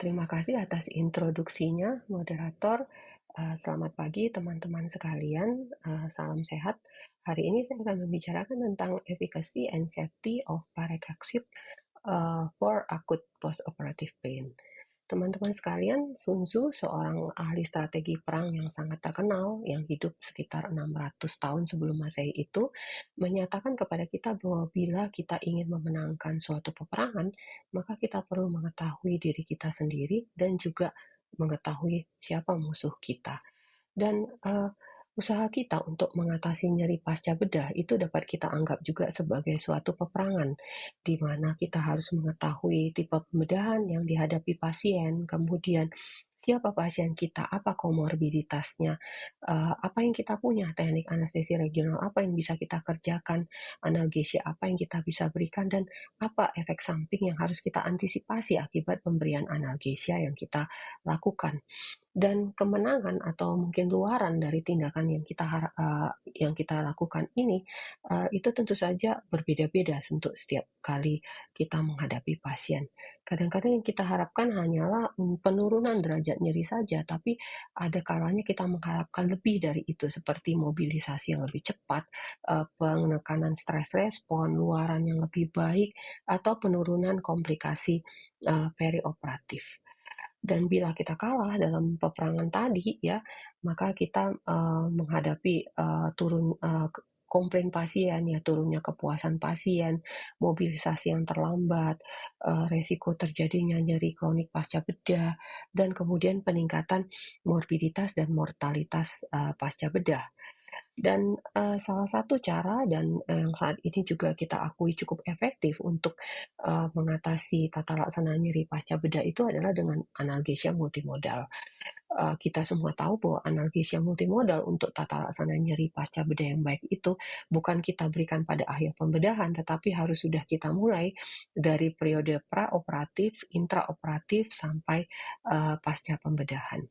Terima kasih atas introduksinya, moderator. Selamat pagi teman-teman sekalian, salam sehat. Hari ini saya akan membicarakan tentang efficacy and safety of parecoxib for acute postoperative pain. Teman-teman sekalian, Sun Tzu, seorang ahli strategi perang yang sangat terkenal, yang hidup sekitar 600 tahun sebelum Masehi itu, menyatakan kepada kita bahwa bila kita ingin memenangkan suatu peperangan, maka kita perlu mengetahui diri kita sendiri dan juga mengetahui siapa musuh kita. Dan usaha kita untuk mengatasi nyeri pasca bedah itu dapat kita anggap juga sebagai suatu peperangan, di mana kita harus mengetahui tipe pembedahan yang dihadapi pasien, kemudian siapa pasien kita, apa komorbiditasnya, apa yang kita punya, teknik anestesi regional apa yang bisa kita kerjakan, analgesia apa yang kita bisa berikan, dan apa efek samping yang harus kita antisipasi akibat pemberian analgesia yang kita lakukan. Dan kemenangan atau mungkin luaran dari tindakan yang kita lakukan ini, itu tentu saja berbeda-beda untuk setiap kali kita menghadapi pasien. Kadang-kadang yang kita harapkan hanyalah, penurunan derajat nyeri saja, tapi ada kalanya kita mengharapkan lebih dari itu, seperti mobilisasi yang lebih cepat, penekanan stres respon, luaran yang lebih baik, atau penurunan komplikasi, perioperatif. Dan bila kita kalah dalam peperangan tadi ya, maka kita, menghadapi, komplain pasien ya, turunnya kepuasan pasien, mobilisasi yang terlambat, resiko terjadinya nyeri kronik pasca bedah, dan kemudian peningkatan morbiditas dan mortalitas, pasca bedah. Dan, salah satu cara dan, yang saat ini juga kita akui cukup efektif untuk, mengatasi tata laksana nyeri pasca bedah itu adalah dengan analgesia multimodal. Kita semua tahu bahwa analgesia multimodal untuk tata laksana nyeri pasca bedah yang baik itu bukan kita berikan pada akhir pembedahan, tetapi harus sudah kita mulai dari periode praoperatif, intraoperatif, sampai, pasca pembedahan.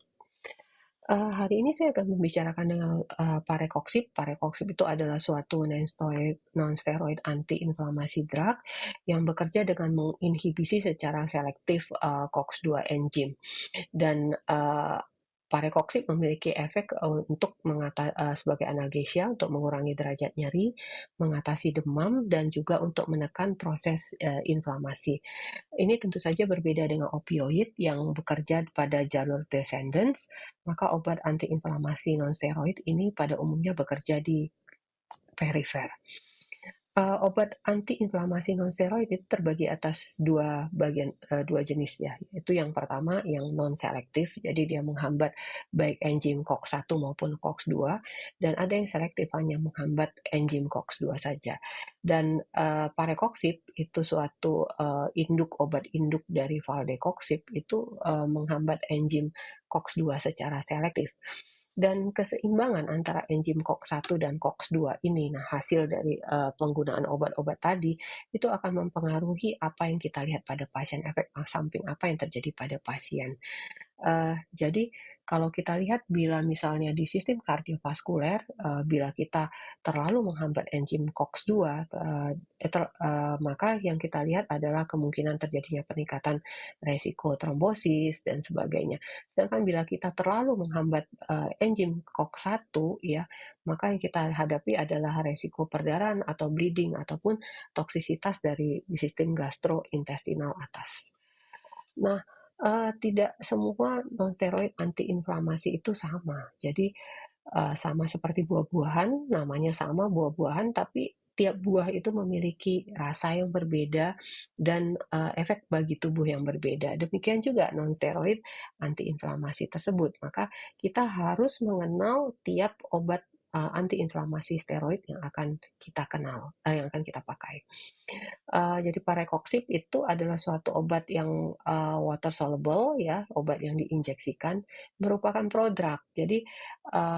Hari ini saya akan membicarakan dengan, parecoxib. Parecoxib itu adalah suatu non-steroid anti-inflamasi drug yang bekerja dengan menginhibisi secara selektif, COX-2 enzim. Dan, parecoxib memiliki efek, untuk sebagai analgesia untuk mengurangi derajat nyeri, mengatasi demam, dan juga untuk menekan proses, inflamasi. Ini tentu saja berbeda dengan opioid yang bekerja pada jalur descendants, maka obat antiinflamasi nonsteroid ini pada umumnya bekerja di perifer. Obat antiinflamasi nonsteroid itu terbagi atas dua jenis ya, yaitu yang pertama yang non-selektif, jadi dia menghambat baik enzim COX-1 maupun COX-2, dan ada yang selektif hanya menghambat enzim COX-2 saja. Dan, parecoxib itu suatu, obat induk dari valdecoxib itu, menghambat enzim COX-2 secara selektif. Dan keseimbangan antara enzim COX-1 dan COX-2 ini, nah hasil dari, penggunaan obat-obat tadi, itu akan mempengaruhi apa yang kita lihat pada pasien, efek samping apa yang terjadi pada pasien. Jadi kalau kita lihat bila misalnya di sistem kardiovaskuler, bila kita terlalu menghambat enzim COX-2, maka yang kita lihat adalah kemungkinan terjadinya peningkatan resiko trombosis dan sebagainya. Sedangkan bila kita terlalu menghambat, enzim COX-1 ya, maka yang kita hadapi adalah resiko perdarahan atau bleeding ataupun toksisitas dari sistem gastrointestinal atas. Nah, tidak semua nonsteroid antiinflamasi itu sama. Jadi, sama seperti buah-buahan, namanya sama buah-buahan, tapi tiap buah itu memiliki rasa yang berbeda dan, efek bagi tubuh yang berbeda. Demikian juga nonsteroid antiinflamasi tersebut. Maka kita harus mengenal tiap obat, antiinflamasi steroid yang akan kita kenal yang akan kita pakai. Jadi parecoxib itu adalah suatu obat yang, water soluble ya, obat yang diinjeksikan, merupakan prodrug. Jadi,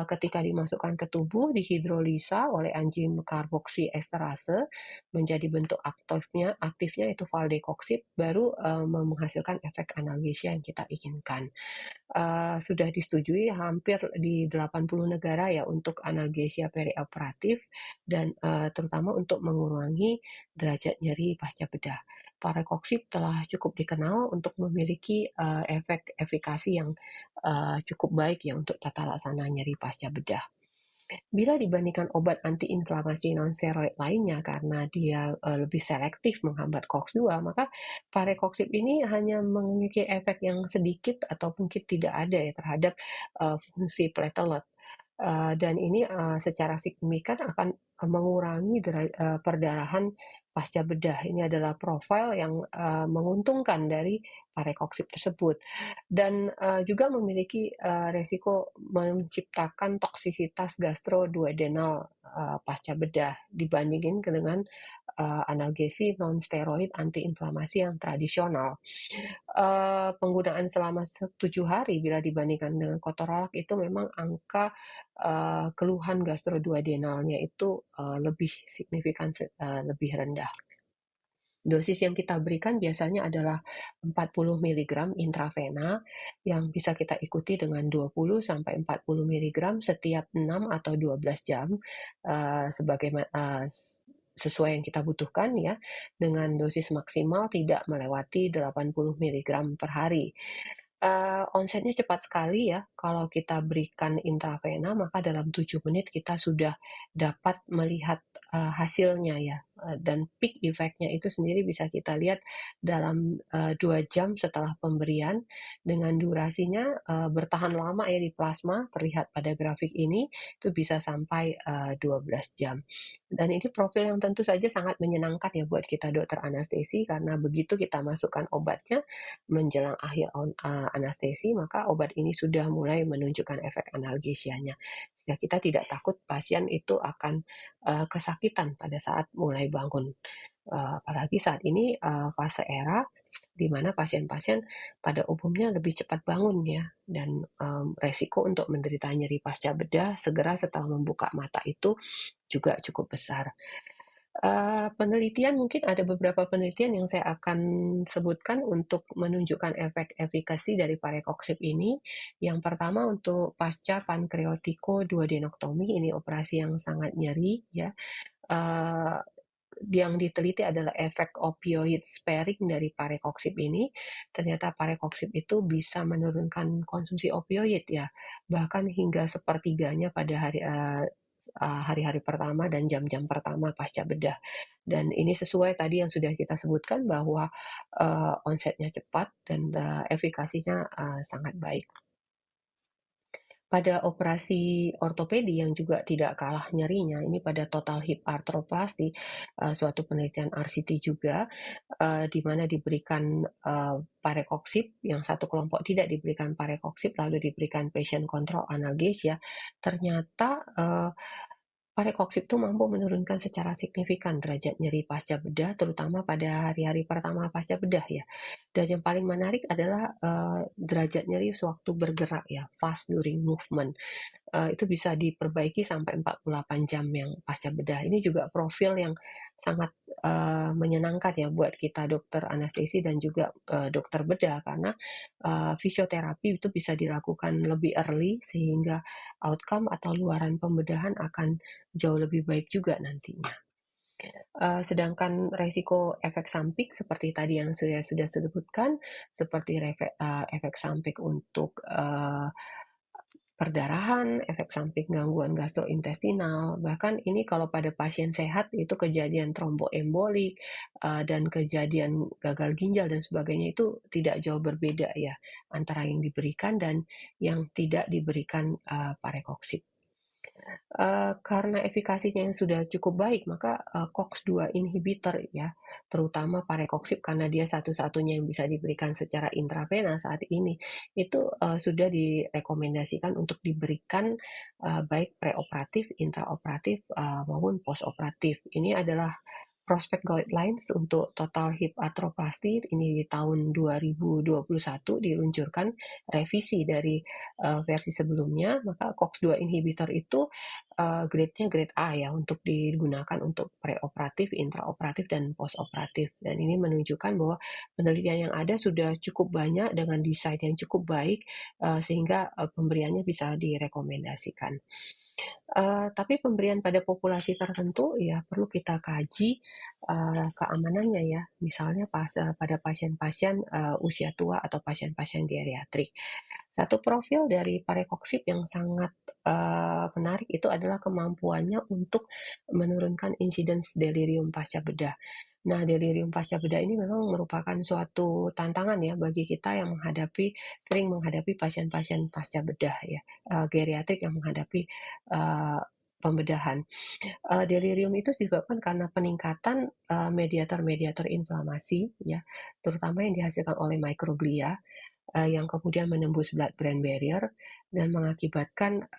ketika dimasukkan ke tubuh, dihidrolisa oleh enzim karboksiesterase menjadi bentuk aktifnya itu valdecoxib, baru, menghasilkan efek analgesia yang kita inginkan. Sudah disetujui hampir di 80 negara ya untuk analgesia perioperatif dan, terutama untuk mengurangi derajat nyeri pasca bedah. parekoksib telah cukup dikenal untuk memiliki, efek efikasi yang, cukup baik ya untuk tata laksana nyeri pasca bedah. Bila dibandingkan obat antiinflamasi nonsteroid lainnya karena dia, lebih selektif menghambat COX-2, maka parekoksib ini hanya memiliki efek yang sedikit atau mungkin tidak ada ya terhadap, fungsi platelet. Dan ini, secara signifikan akan, mengurangi perdarahan pasca bedah. Ini adalah profil yang, menguntungkan dari parekoksib tersebut. Dan, juga memiliki, resiko menciptakan toksisitas gastroduodenal, pasca bedah dibandingin dengan, analgesi nonsteroid antiinflamasi yang tradisional. Penggunaan selama 7 hari bila dibandingkan dengan ketorolak itu memang angka, keluhan gastroduodenalnya itu, lebih signifikan lebih rendah. Dosis yang kita berikan biasanya adalah 40 miligram intravena yang bisa kita ikuti dengan 20 sampai 40 miligram setiap 6 atau 12 jam, sesuai yang kita butuhkan ya, dengan dosis maksimal tidak melewati 80 miligram per hari. Onsetnya cepat sekali ya, kalau kita berikan intravena maka dalam 7 menit kita sudah dapat melihat, hasilnya ya, dan peak effect-nya itu sendiri bisa kita lihat dalam, 2 jam setelah pemberian dengan durasinya, bertahan lama ya di plasma terlihat pada grafik ini, itu bisa sampai, 12 jam. Dan ini profil yang tentu saja sangat menyenangkan ya buat kita dokter anestesi karena begitu kita masukkan obatnya menjelang akhir anestesi, maka obat ini sudah mulai menunjukkan efek analgesianya. Sehingga kita tidak takut pasien itu akan, kesakitan pada saat mulai bangun. Apalagi saat ini, fase era di mana pasien-pasien pada umumnya lebih cepat bangun ya, dan, resiko untuk menderita nyeri pasca bedah segera setelah membuka mata itu juga cukup besar. Penelitian mungkin ada beberapa penelitian yang saya akan sebutkan untuk menunjukkan efek efikasi dari parekoksib ini. Yang pertama untuk pasca pankreatikoduodenektomi, ini operasi yang sangat nyeri ya, eee, yang diteliti adalah efek opioid sparing dari parekoksib ini. Ternyata parekoksib itu bisa menurunkan konsumsi opioid ya, bahkan hingga sepertiganya pada hari-hari pertama dan jam-jam pertama pasca bedah. Dan ini sesuai tadi yang sudah kita sebutkan bahwa, onsetnya cepat dan, efikasinya, sangat baik. Pada operasi ortopedi yang juga tidak kalah nyerinya, ini pada total hip arthroplasty, suatu penelitian RCT juga, di mana diberikan, parekoksib, yang satu kelompok tidak diberikan parekoksib, lalu diberikan patient control analgesia, ternyata, parekoksib itu mampu menurunkan secara signifikan derajat nyeri pasca bedah, terutama pada hari-hari pertama pasca bedah ya. Dan yang paling menarik adalah, derajat nyeri sewaktu bergerak ya, fast during movement. Itu bisa diperbaiki sampai 48 jam yang pasca bedah. Ini juga profil yang sangat, menyenangkan ya buat kita dokter anestesi dan juga, dokter bedah karena, fisioterapi itu bisa dilakukan lebih early sehingga outcome atau luaran pembedahan akan jauh lebih baik juga nantinya. Sedangkan resiko efek samping seperti tadi yang saya sudah sebutkan, seperti efek samping untuk, perdarahan, efek samping gangguan gastrointestinal, bahkan ini kalau pada pasien sehat itu kejadian tromboembolik, dan kejadian gagal ginjal dan sebagainya itu tidak jauh berbeda ya, antara yang diberikan dan yang tidak diberikan, parekoksib. Karena efikasinya yang sudah cukup baik, maka, COX-2 inhibitor ya, terutama parekoksib karena dia satu-satunya yang bisa diberikan secara intravena saat ini, itu, sudah direkomendasikan untuk diberikan, baik preoperatif, intraoperatif, maupun postoperatif. Ini adalah prospek guidelines untuk total hip arthroplasty ini di tahun 2021 diluncurkan revisi dari, versi sebelumnya, maka COX-2 inhibitor itu, grade-nya grade A ya untuk digunakan untuk preoperatif, intraoperatif, dan postoperatif. Dan ini menunjukkan bahwa penelitian yang ada sudah cukup banyak dengan desain yang cukup baik, sehingga, pemberiannya bisa direkomendasikan. Tapi pemberian pada populasi tertentu ya perlu kita kaji, keamanannya ya. Misalnya pada pasien-pasien, usia tua atau pasien-pasien geriatrik. Satu profil dari parekoksip yang sangat, menarik itu adalah kemampuannya untuk menurunkan insiden delirium pasca bedah. Nah, delirium pasca bedah ini memang merupakan suatu tantangan ya bagi kita yang sering menghadapi pasien-pasien pasca bedah ya, geriatrik yang menghadapi, eee, pembedahan. Delirium itu disebabkan karena peningkatan, mediator-mediator inflamasi ya, terutama yang dihasilkan oleh mikroglia, yang kemudian menembus blood-brain barrier dan mengakibatkan,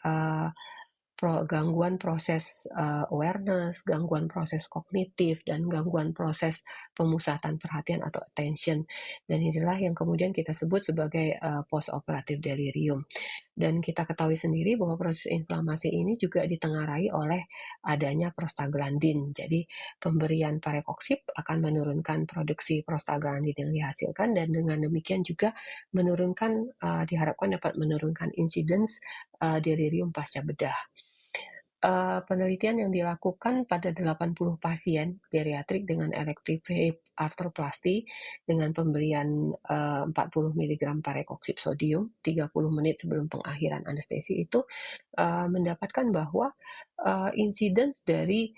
gangguan proses, awareness, gangguan proses kognitif, dan gangguan proses pemusatan perhatian atau attention. Dan inilah yang kemudian kita sebut sebagai, postoperative delirium. Dan kita ketahui sendiri bahwa proses inflamasi ini juga ditengarai oleh adanya prostaglandin. Jadi pemberian parekoksip akan menurunkan produksi prostaglandin yang dihasilkan dan dengan demikian juga diharapkan dapat menurunkan incidence delirium pasca bedah. Penelitian yang dilakukan pada 80 pasien geriatrik dengan elective hip arthroplasty dengan pemberian 40 miligram parekoksip sodium 30 menit sebelum pengakhiran anestesi itu mendapatkan bahwa incidence dari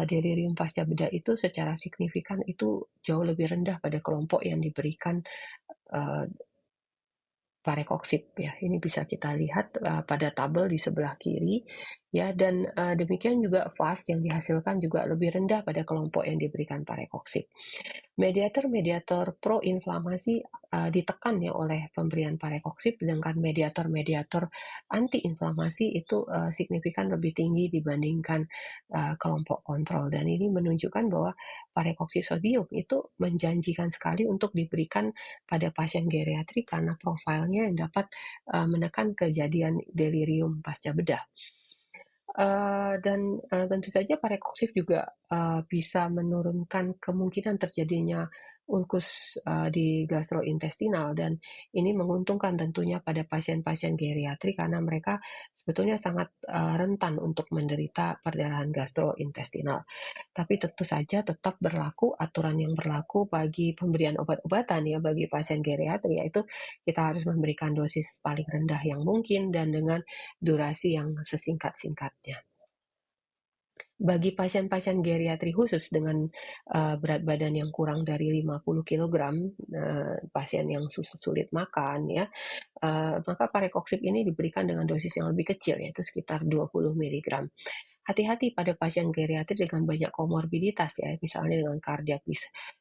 delirium pasca bedah itu secara signifikan itu jauh lebih rendah pada kelompok yang diberikan uh, parekoksip ya. Ini bisa kita lihat pada tabel di sebelah kiri ya dan demikian juga VAS yang dihasilkan juga lebih rendah pada kelompok yang diberikan parekoksip. Mediator-mediator proinflamasi ditekan ya oleh pemberian parekoksip, sedangkan mediator-mediator antiinflamasi itu signifikan lebih tinggi dibandingkan kelompok kontrol. Dan ini menunjukkan bahwa parekoksip sodium itu menjanjikan sekali untuk diberikan pada pasien geriatrik karena profilnya yang dapat menekan kejadian delirium pasca bedah. Tentu saja parekoksip juga bisa menurunkan kemungkinan terjadinya ulkus di gastrointestinal dan ini menguntungkan tentunya pada pasien-pasien geriatrik karena mereka sebetulnya sangat rentan untuk menderita perdarahan gastrointestinal. Tapi tentu saja tetap berlaku aturan yang berlaku bagi pemberian obat-obatan ya bagi pasien geriatrik, yaitu kita harus memberikan dosis paling rendah yang mungkin dan dengan durasi yang sesingkat-singkatnya. Bagi pasien-pasien geriatri khusus dengan berat badan yang kurang dari 50 kilogram, pasien yang sulit makan ya, maka parekoksip ini diberikan dengan dosis yang lebih kecil yaitu sekitar 20 miligram. Hati-hati pada pasien geriatrik dengan banyak komorbiditas ya, misalnya dengan cardiac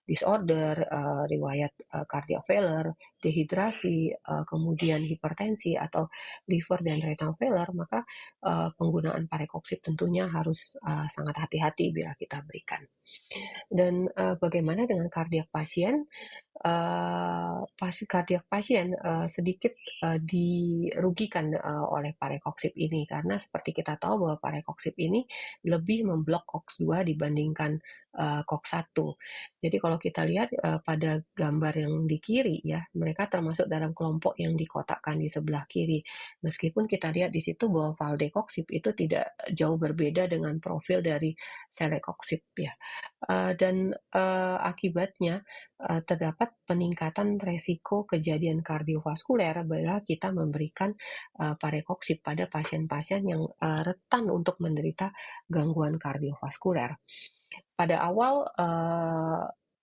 disorder, riwayat cardiac failure, dehidrasi, kemudian hipertensi atau liver dan renal failure, maka penggunaan parekoksip tentunya harus sangat hati-hati bila kita berikan. Dan bagaimana dengan kardiak pasien? Kardiak pasien sedikit dirugikan oleh parekoksip ini karena seperti kita tahu bahwa parekoksip ini lebih memblok COX-2 dibandingkan COX-1. Jadi kalau kita lihat pada gambar yang di kiri ya, mereka termasuk dalam kelompok yang dikotakkan di sebelah kiri. Meskipun kita lihat di situ bahwa valdecoxib itu tidak jauh berbeda dengan profil dari celecoxib ya. Akibatnya terdapat peningkatan resiko kejadian kardiovaskuler bila kita memberikan parekoksib pada pasien-pasien yang rentan untuk menderita gangguan kardiovaskuler. Pada awal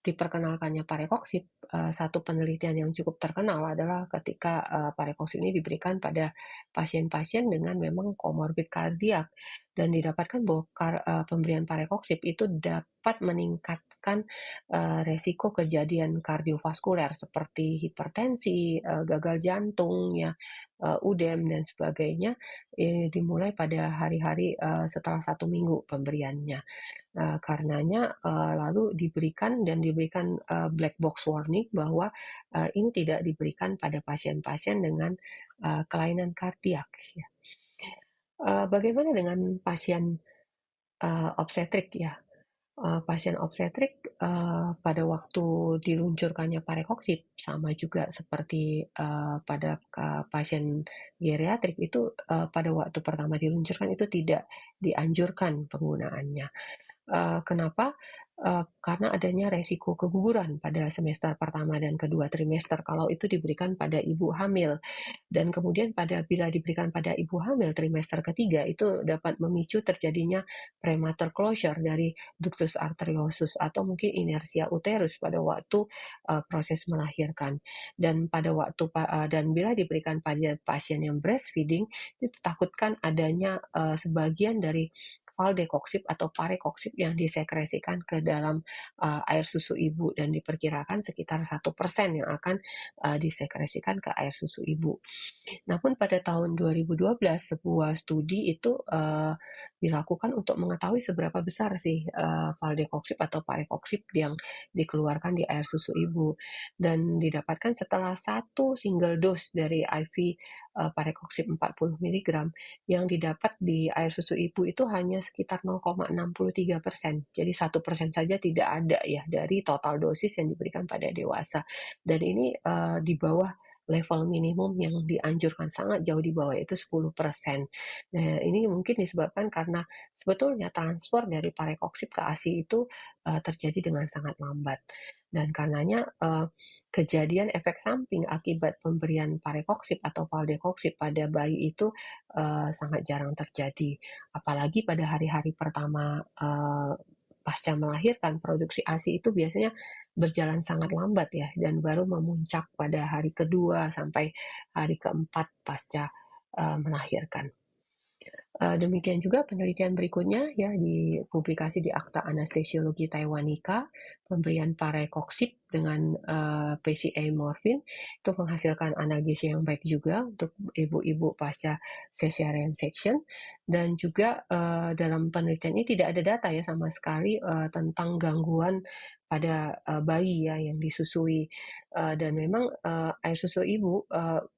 diperkenalkannya parekoksib, satu penelitian yang cukup terkenal adalah ketika parekoksib ini diberikan pada pasien-pasien dengan memang komorbid kardiak dan didapatkan bahwa pemberian parekoksib itu dapat meningkatkan resiko kejadian kardiovaskuler seperti hipertensi, gagal jantung, ya, UDEM dan sebagainya dimulai pada hari-hari setelah 1 minggu pemberiannya. Karenanya lalu diberikan black box warning bahwa ini tidak diberikan pada pasien-pasien dengan kelainan kardiak. Ya. Bagaimana dengan pasien obstetrik ya? Pasien obstetrik, pada waktu diluncurkannya parekoksib, sama juga seperti, pada pasien geriatrik itu, pada waktu pertama diluncurkan itu tidak dianjurkan penggunaannya. Kenapa? Karena adanya resiko keguguran pada semester pertama dan kedua trimester kalau itu diberikan pada ibu hamil. Dan kemudian bila diberikan pada ibu hamil trimester ketiga itu dapat memicu terjadinya prematur closure dari ductus arteriosus atau mungkin inersia uterus pada waktu proses melahirkan. Dan dan bila diberikan pada pasien yang breastfeeding itu takutkan adanya sebagian dari valdekoksib atau parekoksib yang disekresikan ke dalam air susu ibu dan diperkirakan sekitar 1% yang akan disekresikan ke air susu ibu. Namun pada tahun 2012 sebuah studi itu dilakukan untuk mengetahui seberapa besar sih valdekoksib atau parekoksib yang dikeluarkan di air susu ibu, dan didapatkan setelah satu single dose dari IV parekoksib 40 mg yang didapat di air susu ibu itu hanya sekitar 0,63%. Jadi 1% saja tidak ada ya dari total dosis yang diberikan pada dewasa. Dan ini di bawah level minimum yang dianjurkan, sangat jauh di bawah, yaitu 10%. Nah, ini mungkin disebabkan karena sebetulnya transfer dari parekoksib ke ASI itu terjadi dengan sangat lambat. Dan karenanya kejadian efek samping akibat pemberian parekoksib atau valdekoksib pada bayi itu sangat jarang terjadi. Apalagi pada hari-hari pertama pasca melahirkan, produksi ASI itu biasanya berjalan sangat lambat ya, dan baru memuncak pada hari kedua sampai hari keempat pasca melahirkan. Demikian juga penelitian berikutnya ya dipublikasi di Akta Anestesiologi Taiwanika, pemberian parekoksib dengan PCA morfin itu menghasilkan analgesia yang baik juga untuk ibu-ibu pasca cesarean section, dan juga dalam penelitian ini tidak ada data ya sama sekali tentang gangguan pada bayi ya yang disusui. Dan memang air susu ibu,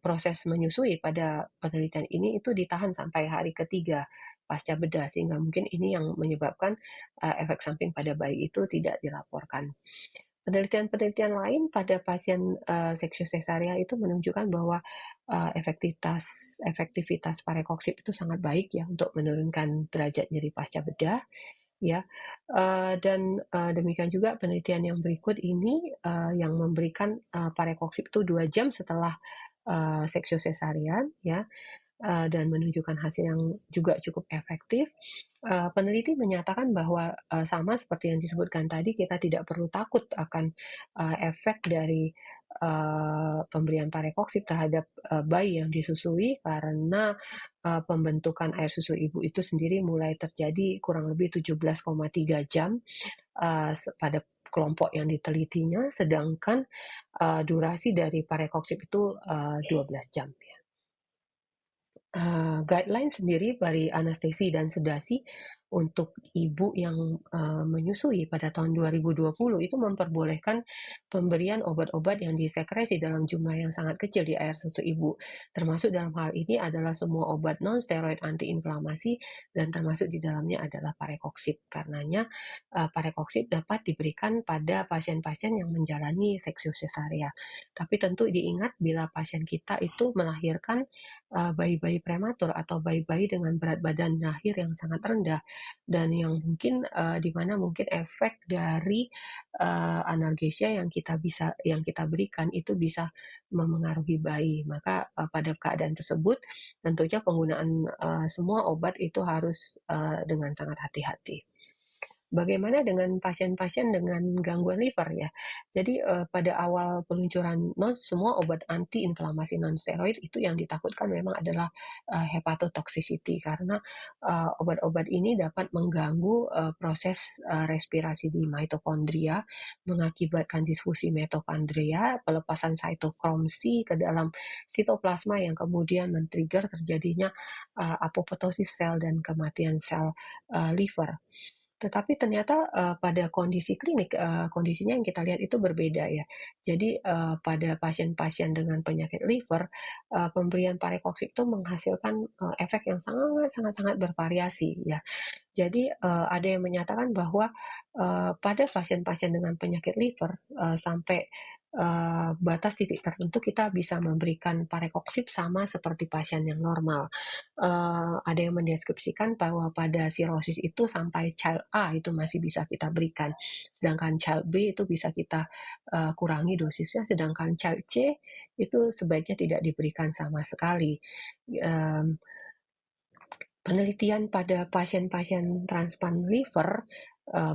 proses menyusui pada penelitian ini itu ditahan sampai hari ketiga pasca bedah, sehingga mungkin ini yang menyebabkan efek samping pada bayi itu tidak dilaporkan. Penelitian-penelitian lain pada pasien seksius cesarea itu menunjukkan bahwa efektivitas parekoksib itu sangat baik ya untuk menurunkan derajat nyeri pasca bedah ya. Dan demikian juga penelitian yang berikut ini yang memberikan parekoksib itu 2 jam setelah seksius sesarian ya, dan menunjukkan hasil yang juga cukup efektif. Peneliti menyatakan bahwa sama seperti yang disebutkan tadi, kita tidak perlu takut akan efek dari pemberian parekoksib terhadap bayi yang disusui, karena pembentukan air susu ibu itu sendiri mulai terjadi kurang lebih 17,3 jam pada kelompok yang ditelitinya, sedangkan durasi dari parekoksib itu 12 jam. Guideline sendiri dari anestesi dan sedasi untuk ibu yang menyusui pada tahun 2020 itu memperbolehkan pemberian obat-obat yang disekresi dalam jumlah yang sangat kecil di air susu ibu. Termasuk dalam hal ini adalah semua obat non-steroid antiinflamasi, dan termasuk di dalamnya adalah parekoksib. Karenanya parekoksib dapat diberikan pada pasien-pasien yang menjalani seksius cesarea. Tapi tentu diingat bila pasien kita itu melahirkan bayi-bayi prematur atau bayi-bayi dengan berat badan lahir yang sangat rendah, dan yang mungkin di mana mungkin efek dari analgesia yang kita berikan itu bisa memengaruhi bayi. Maka pada keadaan tersebut tentunya penggunaan semua obat itu harus dengan sangat hati-hati. Bagaimana dengan pasien-pasien dengan gangguan liver ya? Jadi pada awal peluncuran semua obat antiinflamasi non-steroid itu yang ditakutkan memang adalah hepatotoxicity, karena obat-obat ini dapat mengganggu proses respirasi di mitokondria, mengakibatkan disfusi mitokondria, pelepasan cytochrome C ke dalam sitoplasma yang kemudian men-trigger terjadinya apoptosis sel dan kematian sel liver. Tetapi ternyata, pada kondisi klinik, kondisinya yang kita lihat itu berbeda ya. Jadi, pada pasien-pasien dengan penyakit liver, pemberian parekoksib itu menghasilkan, efek yang sangat sangat sangat bervariasi ya. Jadi, ada yang menyatakan bahwa, pada pasien-pasien dengan penyakit liver, sampai, batas titik tertentu kita bisa memberikan parekoksib sama seperti pasien yang normal. Ada yang mendeskripsikan bahwa pada sirosis itu sampai child A itu masih bisa kita berikan, sedangkan child B itu bisa kita, kurangi dosisnya, sedangkan child C itu sebaiknya tidak diberikan sama sekali. Mmm Penelitian pada pasien-pasien transplant liver,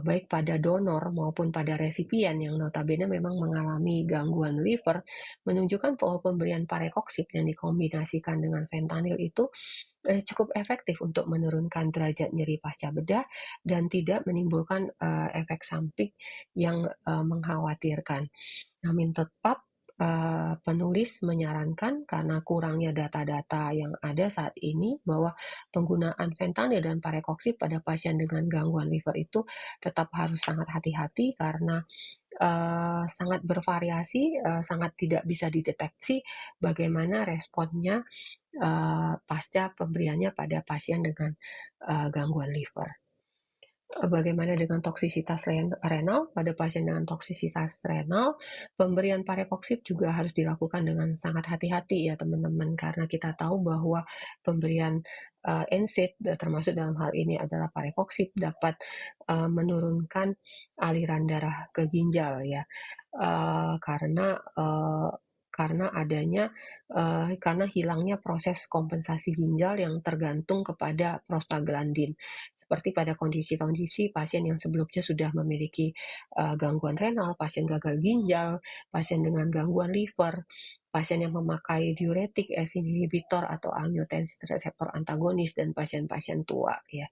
baik pada donor maupun pada resipien yang notabene memang mengalami gangguan liver, menunjukkan bahwa pemberian parekoksib yang dikombinasikan dengan fentanyl itu, cukup efektif untuk menurunkan derajat nyeri pasca bedah dan tidak menimbulkan, efek samping yang, mengkhawatirkan. Namun tetap, penulis menyarankan karena kurangnya data-data yang ada saat ini bahwa penggunaan fentanyl dan parekoksib pada pasien dengan gangguan liver itu tetap harus sangat hati-hati karena, sangat bervariasi, sangat tidak bisa dideteksi bagaimana responnya, pasca pemberiannya pada pasien dengan, gangguan liver. Bagaimana dengan toksisitas renal? Pada pasien dengan toksisitas renal, pemberian parekoksib juga harus dilakukan dengan sangat hati-hati ya teman-teman, karena kita tahu bahwa pemberian, NSAID termasuk dalam hal ini adalah parekoksib dapat, menurunkan aliran darah ke ginjal ya, karena hilangnya proses kompensasi ginjal yang tergantung kepada prostaglandin. Seperti pada kondisi-kondisi pasien yang sebelumnya sudah memiliki, gangguan renal, pasien gagal ginjal, pasien dengan gangguan liver, pasien yang memakai diuretik, ACE inhibitor atau angiotensin reseptor antagonis, dan pasien-pasien tua ya.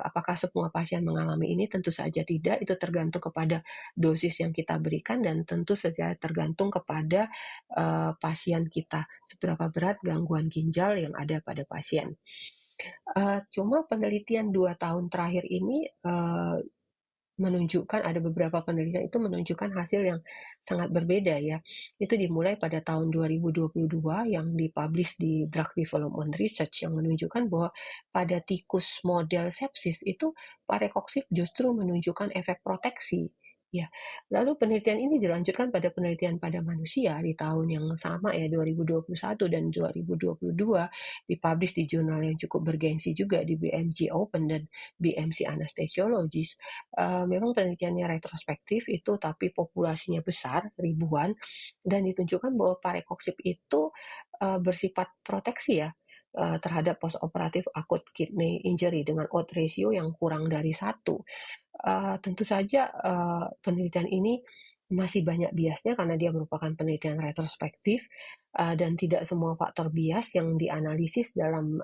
Apakah semua pasien mengalami ini? Tentu saja tidak, itu tergantung kepada dosis yang kita berikan dan tentu saja tergantung kepada, pasien kita, seberapa berat gangguan ginjal yang ada pada pasien. Cuma penelitian 2 tahun terakhir ini, menunjukkan ada beberapa penelitian itu menunjukkan hasil yang sangat berbeda ya. Itu dimulai pada tahun 2022 yang di-publish di Drug Development Research yang menunjukkan bahwa pada tikus model sepsis itu parekoksib justru menunjukkan efek proteksi, ya. Lalu penelitian ini dilanjutkan pada penelitian pada manusia di tahun yang sama ya, 2021 dan 2022, di-publish di jurnal yang cukup bergengsi juga di BMJ Open dan BMC Anesthesiologist. Memang penelitiannya retrospektif itu, tapi populasinya besar, ribuan, dan ditunjukkan bahwa parekoksib itu, bersifat proteksi ya, terhadap postoperatif acute kidney injury dengan odds ratio yang kurang dari 1. Tentu saja, penelitian ini masih banyak biasnya karena dia merupakan penelitian retrospektif, dan tidak semua faktor bias yang dianalisis dalam,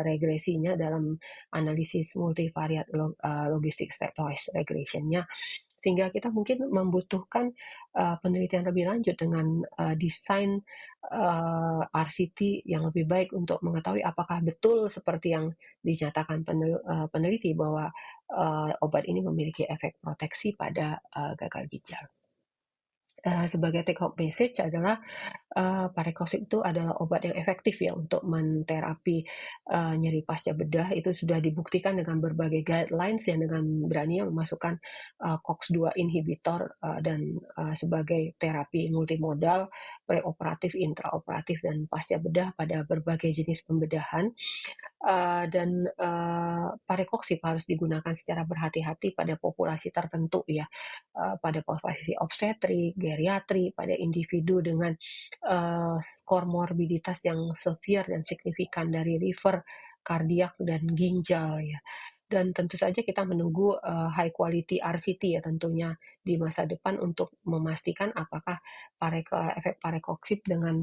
regresinya, dalam analisis multivariate logistic stepwise regression-nya. Sehingga kita mungkin membutuhkan, penelitian lebih lanjut dengan, desain, RCT yang lebih baik untuk mengetahui apakah betul seperti yang dinyatakan peneliti bahwa, obat ini memiliki efek proteksi pada, gagal ginjal. Sebagai take home message adalah, parekoksib itu adalah obat yang efektif ya untuk menterapi, nyeri pasca bedah. Itu sudah dibuktikan dengan berbagai guidelines yang dengan beraninya memasukkan, COX-2 inhibitor, dan, sebagai terapi multimodal, preoperatif, intraoperatif, dan pasca bedah pada berbagai jenis pembedahan. Parekoksib harus digunakan secara berhati-hati pada populasi tertentu ya, pada populasi obstetrik, geriatri, pada individu dengan, komorbiditas yang severe dan signifikan dari liver, kardiak, dan ginjal ya. Dan tentu saja kita menunggu, high quality RCT ya tentunya di masa depan untuk memastikan apakah efek parekoksib dengan,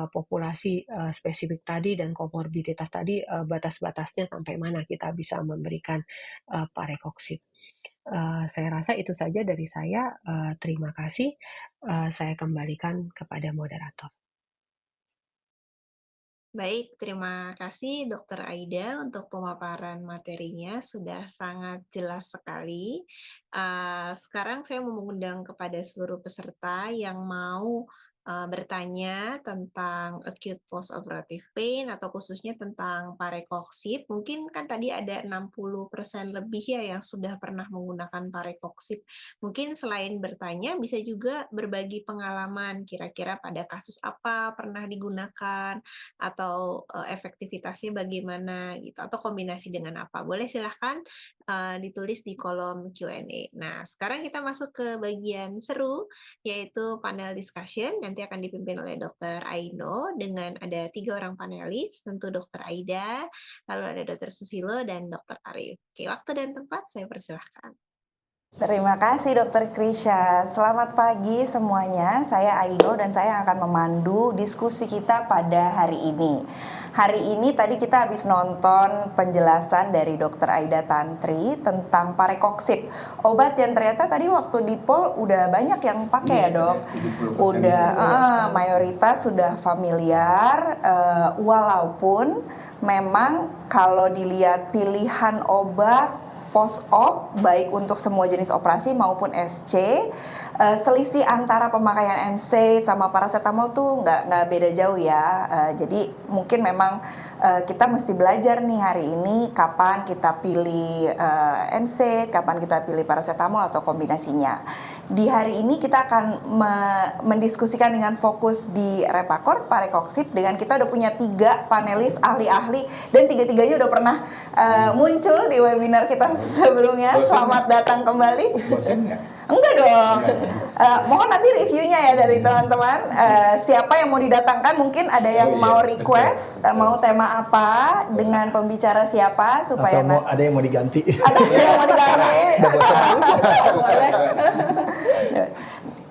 populasi, spesifik tadi dan komorbiditas tadi, batas-batasnya sampai mana kita bisa memberikan, parekoksib. Saya rasa itu saja dari saya, terima kasih, saya kembalikan kepada moderator. Baik, terima kasih Dokter Aida untuk pemaparan materinya sudah sangat jelas sekali. Sekarang saya mau mengundang kepada seluruh peserta yang mau bertanya tentang acute postoperative pain atau khususnya tentang parekoksip. Mungkin kan tadi ada 60% lebih ya yang sudah pernah menggunakan parekoksip. Mungkin selain bertanya bisa juga berbagi pengalaman kira-kira pada kasus apa pernah digunakan atau, efektivitasnya bagaimana gitu, atau kombinasi dengan apa. Boleh silahkan, ditulis di kolom Q&A. Nah, sekarang kita masuk ke bagian seru, yaitu panel discussion, nanti akan dipimpin oleh Dokter Aino dengan ada 3 orang panelis, tentu Dokter Aida, lalu ada Dokter Susilo, dan Dokter Arif. Oke, waktu dan tempat saya persilahkan. Terima kasih Dokter Krisha. Selamat pagi semuanya. Saya Aino dan saya akan memandu diskusi kita pada hari ini. Hari ini tadi kita habis nonton penjelasan dari Dokter Aida Tantri tentang parekoksip. Obat yang ternyata tadi waktu di POL udah banyak yang pakai ya dok. Udah mayoritas sudah familiar, walaupun memang kalau dilihat pilihan obat post-op baik untuk semua jenis operasi maupun SC, selisih antara pemakaian NSAID sama paracetamol tuh nggak beda jauh ya. Jadi mungkin memang kita mesti belajar nih hari ini kapan kita pilih NSAID, kapan kita pilih paracetamol atau kombinasinya. Di hari ini kita akan mendiskusikan dengan fokus di Repakor Parekoksip dengan kita udah punya 3 panelis ahli-ahli dan 3-tiganya udah pernah muncul di webinar kita sebelumnya. Selamat datang kembali. Enggak dong. Mohon nanti reviewnya ya dari teman-teman. Siapa yang mau didatangkan, mungkin ada yang mau request, mau tema apa, dengan pembicara siapa supaya atau ada yang mau diganti. Ada yang mau diganti.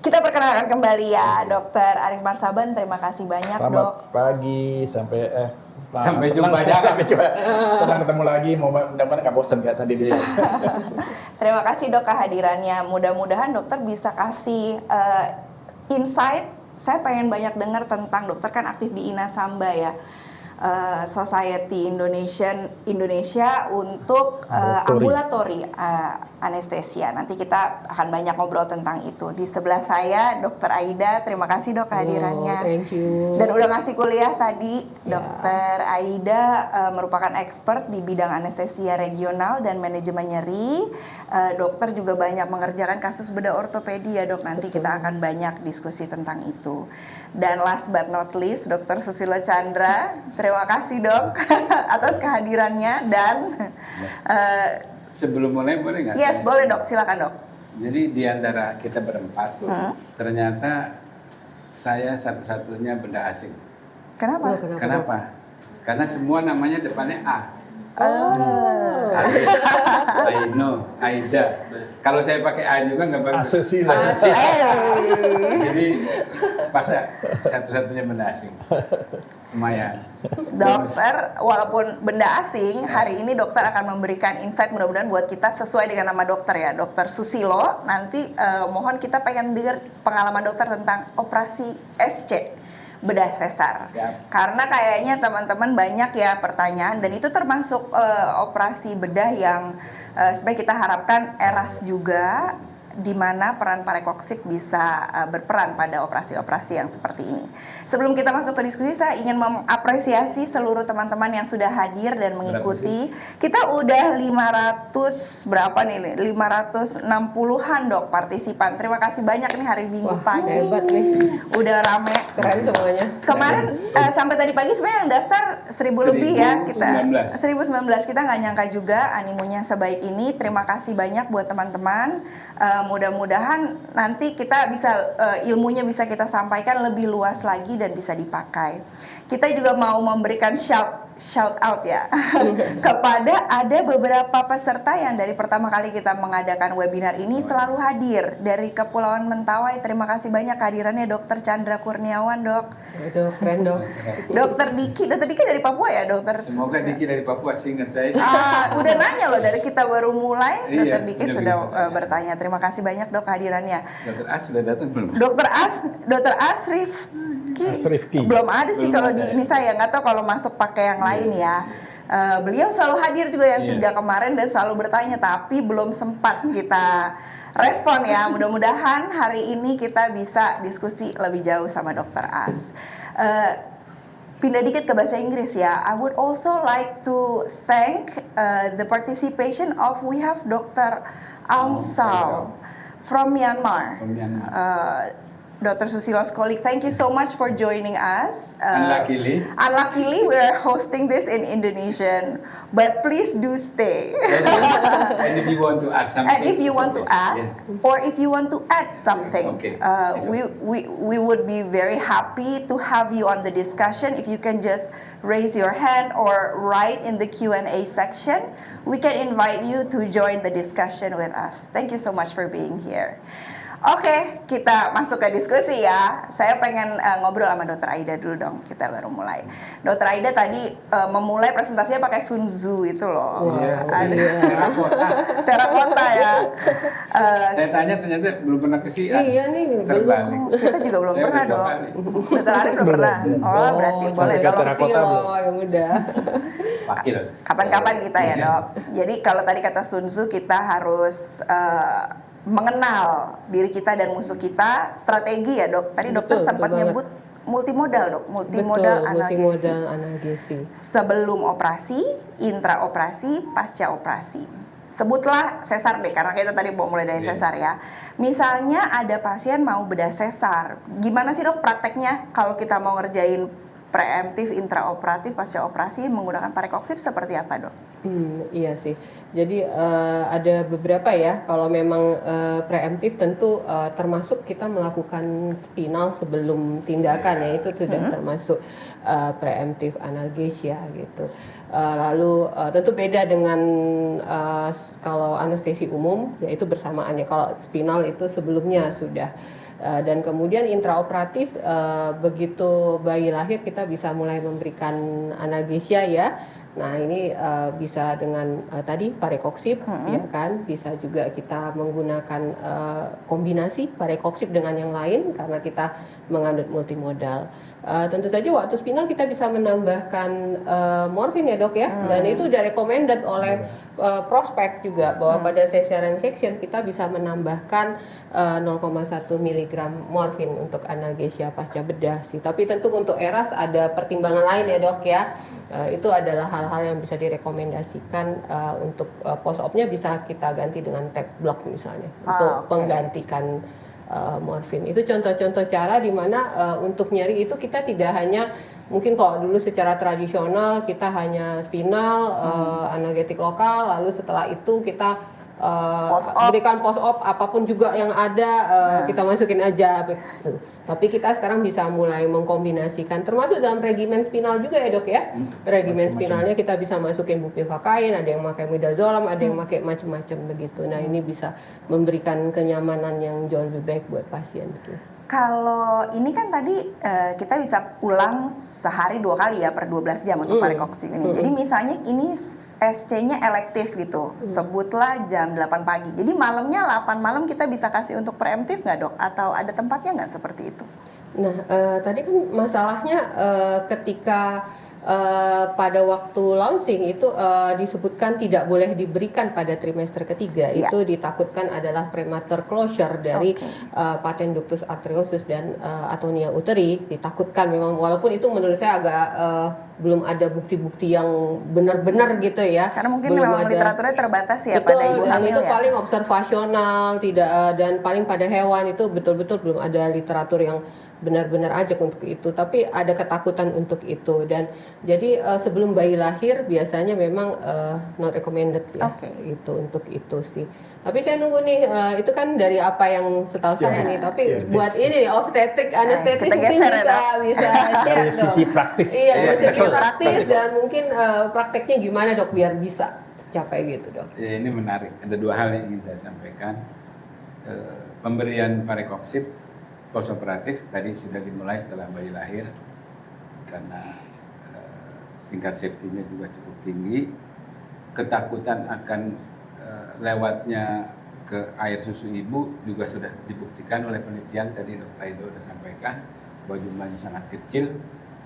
Kita perkenalkan kembali ya Dokter Arif Marsaban. Terima kasih banyak. Selamat Dok. pagi sampai jumpa senang ketemu lagi. Mudah-mudahan nggak bosan kayak tadi dia. Terima kasih dok kehadirannya. Mudah-mudahan dokter bisa kasih insight. Saya pengen banyak dengar tentang dokter kan aktif di INASAMBA ya. Society Indonesia untuk ambulatori anestesia. Nanti kita akan banyak ngobrol tentang itu. Di sebelah saya Dokter Aida, terima kasih dok kehadirannya. Thank you. Dan udah ngasih kuliah tadi. Dokter Aida merupakan expert di bidang anestesia regional dan manajemen nyeri. Dokter juga banyak mengerjakan kasus bedah ortopedi ya dok. Nanti kita akan banyak diskusi tentang itu. Dan last but not least, Dokter Susilo Chandra. Terima kasih dok atas kehadirannya dan sebelum mulai boleh nggak? Yes, boleh dok, silakan dok. Jadi di antara kita berempat ternyata saya satu-satunya benda asing. Kenapa? Kenapa? Karena semua namanya depannya A. Aino, Aida. Kalau saya pakai A juga nggak bagus. Asusila. Jadi masa satu-satunya benda asing. Lumayan. Dokter, walaupun benda asing, hari ini dokter akan memberikan insight mudah-mudahan buat kita sesuai dengan nama dokter ya, Dokter Susilo. Nanti mohon kita pengen dengar pengalaman dokter tentang operasi SC, bedah sesar. Siap. Karena kayaknya teman-teman banyak ya pertanyaan dan itu termasuk operasi bedah yang sebenarnya kita harapkan eras juga, di mana peran parekoksip bisa berperan pada operasi-operasi yang seperti ini. Sebelum kita masuk ke diskusi, saya ingin mengapresiasi seluruh teman-teman yang sudah hadir dan mengikuti. Kita udah 500 berapa nih? 560-an dok partisipan. Terima kasih banyak nih hari Minggu pagi. Hebat nih. Udah rame. Keren semuanya. Kemarin sampai tadi pagi sebenarnya yang daftar 1000 lebih ya kita. 1019. Kita nggak nyangka juga animonya sebaik ini. Terima kasih banyak buat teman-teman. Mudah-mudahan nanti kita bisa ilmunya bisa kita sampaikan lebih luas lagi dan bisa dipakai. Kita juga mau memberikan shout shout out ya kepada ada beberapa peserta yang dari pertama kali kita mengadakan webinar ini selalu hadir dari Kepulauan Mentawai. Terima kasih banyak kehadirannya Dr. Chandra Kurniawan, Dok. Aduh, keren dok. Dr. Diki dari Papua ya, Dokter? Semoga Diki dari Papua, seingat saya. Udah nanya loh dari kita baru mulai, Iya, Dr. Diki udah sudah bertanya. bertanya. Terima kasih banyak Dok kehadirannya. Dr. As sudah datang belum? Dr. Asrifki belum ada sih kalau di ini saya nggak tahu kalau masuk pakai yang lain ya. Beliau selalu hadir juga yang 3 kemarin dan selalu bertanya tapi belum sempat kita respon ya. Mudah-mudahan hari ini kita bisa diskusi lebih jauh sama Dr. As. Pindah dikit ke bahasa Inggris ya. I would also like to thank the participation of we have Dr. Aung Sal from Myanmar. Dr. Susilo's colleague, thank you so much for joining us. Unluckily, we are hosting this in Indonesian, but please do stay. And if you want to ask something. And if you want to ask, or if you want to add something, we would be very happy to have you on the discussion. If you can just raise your hand or write in the Q&A section, we can invite you to join the discussion with us. Thank you so much for being here. Oke, kita masuk ke diskusi ya. Saya pengen ngobrol sama Dr. Aida dulu dong. Kita baru mulai. Dr. Aida tadi memulai presentasinya pakai Sun Tzu itu loh. Terakota ya. Saya tanya ternyata belum pernah ke Siak. Iya nih, terbalik. Kita juga belum pernah dong. Dr. Arif belum pernah. Oh, berarti boleh. Yang udah. Wakil. Kapan-kapan kita ya dok. Jadi kalau tadi kata Sun Tzu kita harus mengenal diri kita dan musuh kita, strategi ya dok. Tadi dokter sempat nyebut multimodal dok, multimodal analgesi. Sebelum operasi, intraoperasi, pasca operasi. Sebutlah sesar deh, karena kita tadi mau mulai dari sesar ya. Misalnya ada pasien mau bedah sesar, gimana sih dok prakteknya kalau kita mau ngerjain preemptif, intraoperatif, pasca operasi menggunakan parekoksip seperti apa dok? Iya sih. Jadi ada beberapa ya. Kalau memang preemptif tentu termasuk kita melakukan spinal sebelum tindakan ya, itu sudah termasuk preemptif analgesia gitu. Lalu tentu beda dengan kalau anestesi umum, yaitu bersamaannya. Kalau spinal itu sebelumnya sudah. Dan kemudian intraoperatif begitu bayi lahir kita bisa mulai memberikan analgesia ya. Nah ini bisa dengan tadi parekoksip ya kan, bisa juga kita menggunakan kombinasi parekoksip dengan yang lain karena kita mengandung multimodal. Tentu saja waktu spinal kita bisa menambahkan morfin ya dok ya, dan itu udah recommended oleh prospek juga bahwa pada cesarean section kita bisa menambahkan 0,1 mg morfin untuk analgesia pasca bedah sih. Tapi tentu untuk ERAS ada pertimbangan lain ya dok ya. Itu adalah hal-hal yang bisa direkomendasikan untuk post-op-nya bisa kita ganti dengan tap block misalnya untuk menggantikan morfin. Itu contoh-contoh cara di mana untuk nyeri itu kita tidak hanya mungkin kalau dulu secara tradisional kita hanya spinal, analgetik lokal, lalu setelah itu kita berikan post-op apapun juga yang ada kita masukin aja gitu. Tapi kita sekarang bisa mulai mengkombinasikan termasuk dalam regimen spinal juga ya dok ya. Regimen spinalnya kita bisa masukin bupivacain, ada yang pakai midazolam, ada yang pakai macam-macam begitu. Nah ini bisa memberikan kenyamanan yang jauh lebih baik buat pasien sih. Kalau ini kan tadi kita bisa ulang sehari 2 kali ya per 12 jam untuk parekoksip ini. Jadi misalnya ini SC-nya elektif gitu, sebutlah jam 8 pagi. Jadi malamnya 8 malam kita bisa kasih untuk preemptif nggak dok? Atau ada tempatnya nggak seperti itu? Nah tadi kan masalahnya ketika pada waktu launching itu disebutkan tidak boleh diberikan pada trimester ketiga. Itu ditakutkan adalah premature closure dari paten ductus arteriosus dan atonia uteri. Ditakutkan memang, walaupun itu menurut saya agak belum ada bukti-bukti yang benar-benar gitu ya. Karena mungkin belum memang ada, literaturnya terbatas ya betul, pada ibu dan hamil itu ya. paling observasional, tidak dan paling pada hewan itu betul-betul belum ada literatur yang benar-benar ajak untuk itu. Tapi ada ketakutan untuk itu, dan jadi sebelum bayi lahir biasanya memang not recommended ya itu untuk itu sih. Tapi saya nunggu nih itu kan dari apa yang setahu saya nih. Tapi buat ini obstetrik, anestetis mungkin bisa share dari sisi praktis. Iya, dari segi praktis dan mungkin prakteknya gimana dok biar bisa tercapai gitu dok? Ya, ini menarik. Ada dua hal yang ingin saya sampaikan. Pemberian parekoksip postoperatif tadi sudah dimulai setelah bayi lahir karena tingkat safety-nya juga cukup tinggi. Ketakutan akan lewatnya ke air susu ibu juga sudah dibuktikan oleh penelitian, tadi Dr. Aido sudah sampaikan bahwa jumlahnya sangat kecil.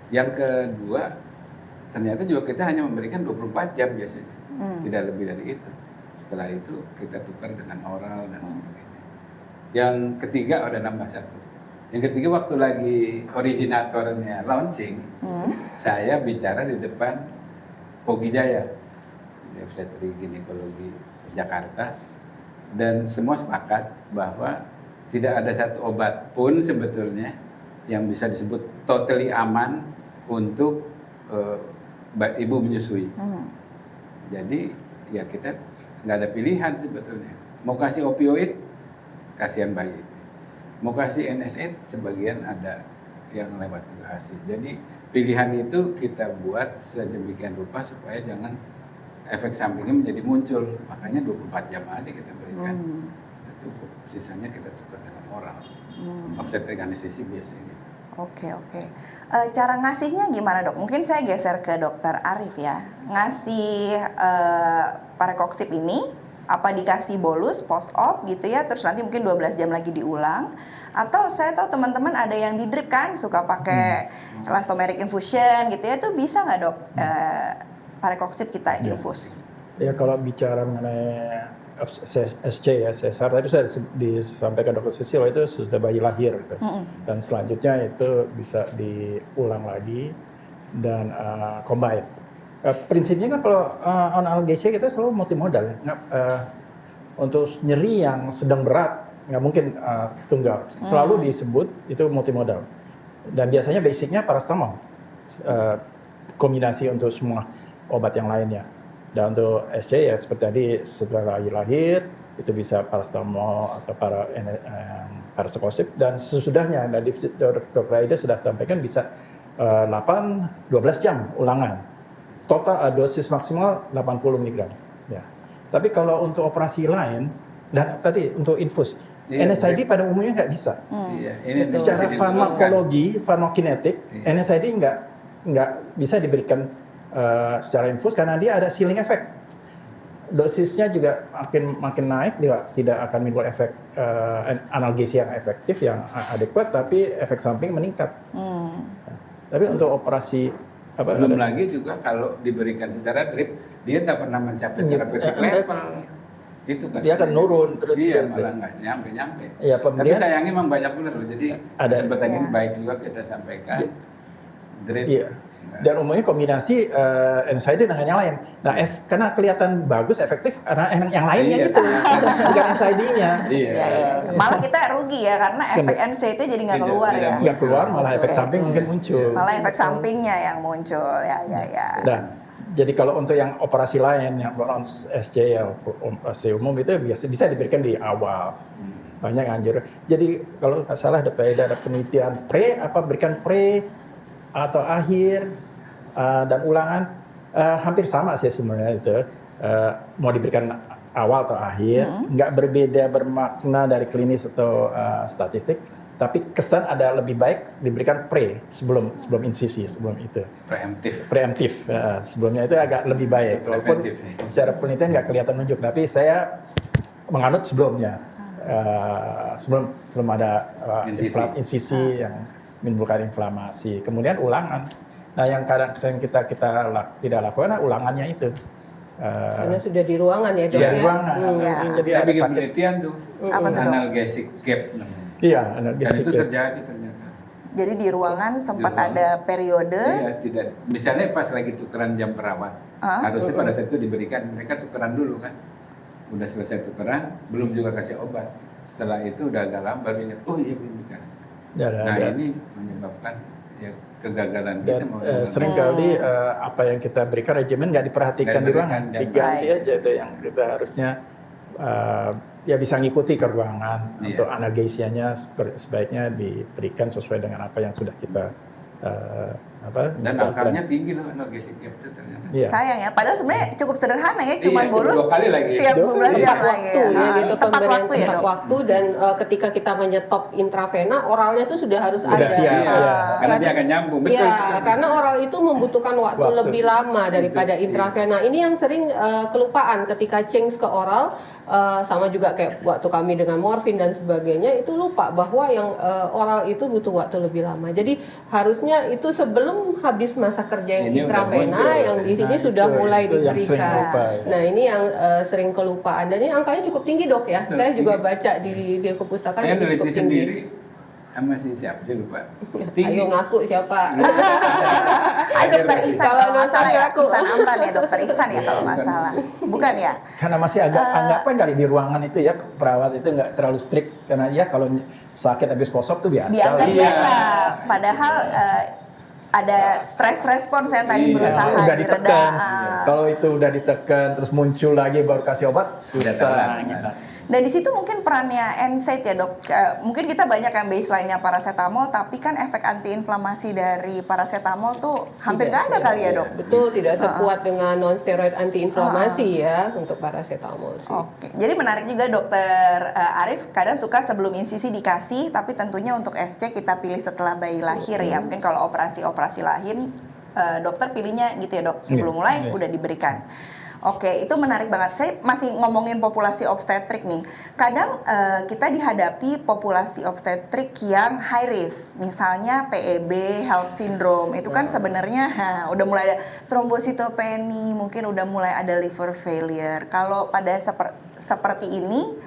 Yang kedua, ternyata juga kita hanya memberikan 24 jam biasanya, tidak lebih dari itu. Setelah itu kita tukar dengan oral dan sebagainya. Yang ketiga ada nambah satu. Yang ketiga waktu lagi originatornya launching, saya bicara di depan Pogi Jaya, di obstetri ginekologi Jakarta, dan semua sepakat bahwa tidak ada satu obat pun sebetulnya yang bisa disebut totally aman untuk ibu menyusui. Jadi ya kita nggak ada pilihan sebetulnya. Mau kasih opioid, kasihan bayi. Mau kasih NSAID, sebagian ada yang lewat juga ASI. Jadi pilihan itu kita buat sedemikian rupa supaya jangan efek sampingnya menjadi muncul. Makanya 24 jam aja kita berikan. Cukup. Sisanya kita tukar dengan oral. Obstetrik anestesi biasanya gitu. Oke. Cara ngasihnya gimana dok? Mungkin saya geser ke dokter Arif ya. Ngasih parekoksip ini, apa dikasih bolus post-op gitu ya, terus nanti mungkin 12 jam lagi diulang, atau saya tahu teman-teman ada yang di drip kan, suka pakai elastomeric infusion gitu ya, itu bisa nggak dok parekoksip kita infus? Ya kalau bicara mengenai SC ya, sesar tadi sudah disampaikan Dr. Cecil itu sudah bayi lahir gitu. Dan selanjutnya itu bisa diulang lagi dan combine. Prinsipnya kan kalau analgesia kita selalu multimodal ya. Untuk nyeri yang sedang berat nggak mungkin tunggal, selalu disebut itu multimodal. Dan biasanya basicnya paracetamol, kombinasi untuk semua obat yang lainnya. Dan untuk SC ya seperti tadi setelah bayi lahir itu bisa paracetamol atau paracetamol dan sesudahnya. Dan Dr. Aida sudah sampaikan bisa 8-12 jam ulangan. Total dosis maksimal 80 mg. Ya. Tapi kalau untuk operasi lain dan tadi untuk infus, NSAID pada umumnya nggak bisa. Ini secara farmakologi, farmakokinetik, NSAID nggak bisa diberikan secara infus karena dia ada ceiling effect. Dosisnya juga makin naik, dia tidak akan menimbulkan efek analgesia yang efektif, yang adekuat, tapi efek samping meningkat. Tapi untuk operasi belum lagi juga kalau diberikan secara drip, dia nggak pernah mencapai therapeutic level. Itu kan. Dia akan nurun terus. Iya, malah nggak nyampe. Ya, tapi sayangnya memang banyak benar loh. Jadi kesempatan ini baik juga kita sampaikan. Drip. Iya. Dan umumnya kombinasi NSAID dengan yang lain. Nah, karena kelihatan bagus, efektif, karena yang lainnya itu, bukan NSAID-nya. Iya. Malah kita rugi ya, karena efek NSAID jadi nggak keluar ya. Nggak keluar, malah efek samping mungkin muncul. Malah efek sampingnya yang muncul, ya. Dan jadi kalau untuk yang operasi lain, yang non SC, yang operasi umum itu bisa diberikan di awal. Banyak yang anjur. Jadi kalau nggak salah ada penelitian berikan pre atau akhir dan ulangan hampir sama sih sebenarnya itu, mau diberikan awal atau akhir, nggak berbeda bermakna dari klinis atau statistik, tapi kesan ada lebih baik diberikan sebelum insisi, sebelum itu preemptif. Sebelumnya itu agak lebih baik, walaupun secara penelitian nggak kelihatan nunjuk, tapi saya menganut sebelumnya, sebelum ada insisi yang menimbulkan inflamasi, kemudian ulangan. Nah, yang kadang kita tidak lakukan ulangannya itu. Karena sudah di ruangan ya dok ya. Di ruangan. Jadi saya bikin penelitian tuh, analgesic gap namanya. Iya, analgesic. Dan itu terjadi ternyata. Jadi di ruangan sempat ada periode. Iya, tidak. Misalnya pas lagi tukeran jam perawat, harusnya pada saat itu diberikan, mereka tukeran dulu kan. Udah selesai tukeran, belum juga kasih obat. Setelah itu udah agak lama baru ingat, oh iya belum dikasih. Ini menyebabkan kegagalan kita. Seringkali apa yang kita berikan regimen nggak diperhatikan di ruangan, diganti aja itu yang kita harusnya bisa ngikuti ke ruangan. Untuk analgesianya sebaiknya diberikan sesuai dengan apa yang sudah kita Dan angkanya tinggi loh analgesic itu ternyata. Iya. Sayang ya, padahal sebenarnya cukup sederhana ya, cuma Iya, bonus 2 kali lagi. tiap 12 tepat jam lagi waktu ya gitu, tepat pemberian waktu ya, tepat Dok. waktu, dan ketika kita menyetop intravena, oralnya tuh sudah harus Udah ada. siap, Iya, ya. karena dia akan nyambung. Betul. Ya, betul. karena oral itu membutuhkan waktu lebih lama daripada Betul. intravena. Ini yang sering kelupaan ketika change ke oral, sama juga kayak waktu kami dengan morfin dan sebagainya, itu lupa bahwa yang oral itu butuh waktu lebih lama. Jadi harusnya itu sebelum habis masa kerja yang Ini udah intravena, muncul. yang di sini Nah, sudah mulai itu yang sering diberikan. lupa, ya. Nah, ini yang sering kelupaan, dan ini angkanya cukup tinggi, Dok ya. Betul, Saya juga tinggi. baca di perpustakaan Saya itu neliti cukup tinggi. sendiri sama si siapa sih lupa. Ayo ngaku siapa? Dokter Ihsan Kalau kalau nggak salah ya, aku. Ihsan Amran ya, Dokter Ihsan ya kalau nggak salah. Bukan ya? Karena masih agak anggapan kali di ruangan itu ya, perawat itu nggak terlalu strict, karena ya kalau sakit habis posok tuh biasa. Dianggap Iya. biasa. Padahal ada stress response yang tadi Iya, berusaha udah direda. ditekan. Kalau itu udah ditekan terus muncul lagi baru kasih obat, Sudah susah. telat. Dan di situ mungkin perannya NSAID ya, Dok. Mungkin kita banyak yang baseline-nya paracetamol, tapi kan efek antiinflamasi dari paracetamol tuh hampir nggak ada kali ya, Dok. Betul, tidak sekuat dengan non-steroid antiinflamasi ya untuk paracetamol sih. Oke, jadi menarik juga Dokter Arif kadang suka sebelum insisi dikasih, tapi tentunya untuk SC kita pilih setelah bayi lahir ya. Mungkin kalau operasi lahir, dokter pilihnya gitu ya, Dok. Sebelum mulai udah diberikan. Oke, itu menarik banget. Saya masih ngomongin populasi obstetrik nih. Kadang kita dihadapi populasi obstetrik yang high risk, misalnya PEB, HELLP syndrome. Itu kan sebenarnya udah mulai ada trombositopeni, mungkin udah mulai ada liver failure. Kalau pada seperti ini,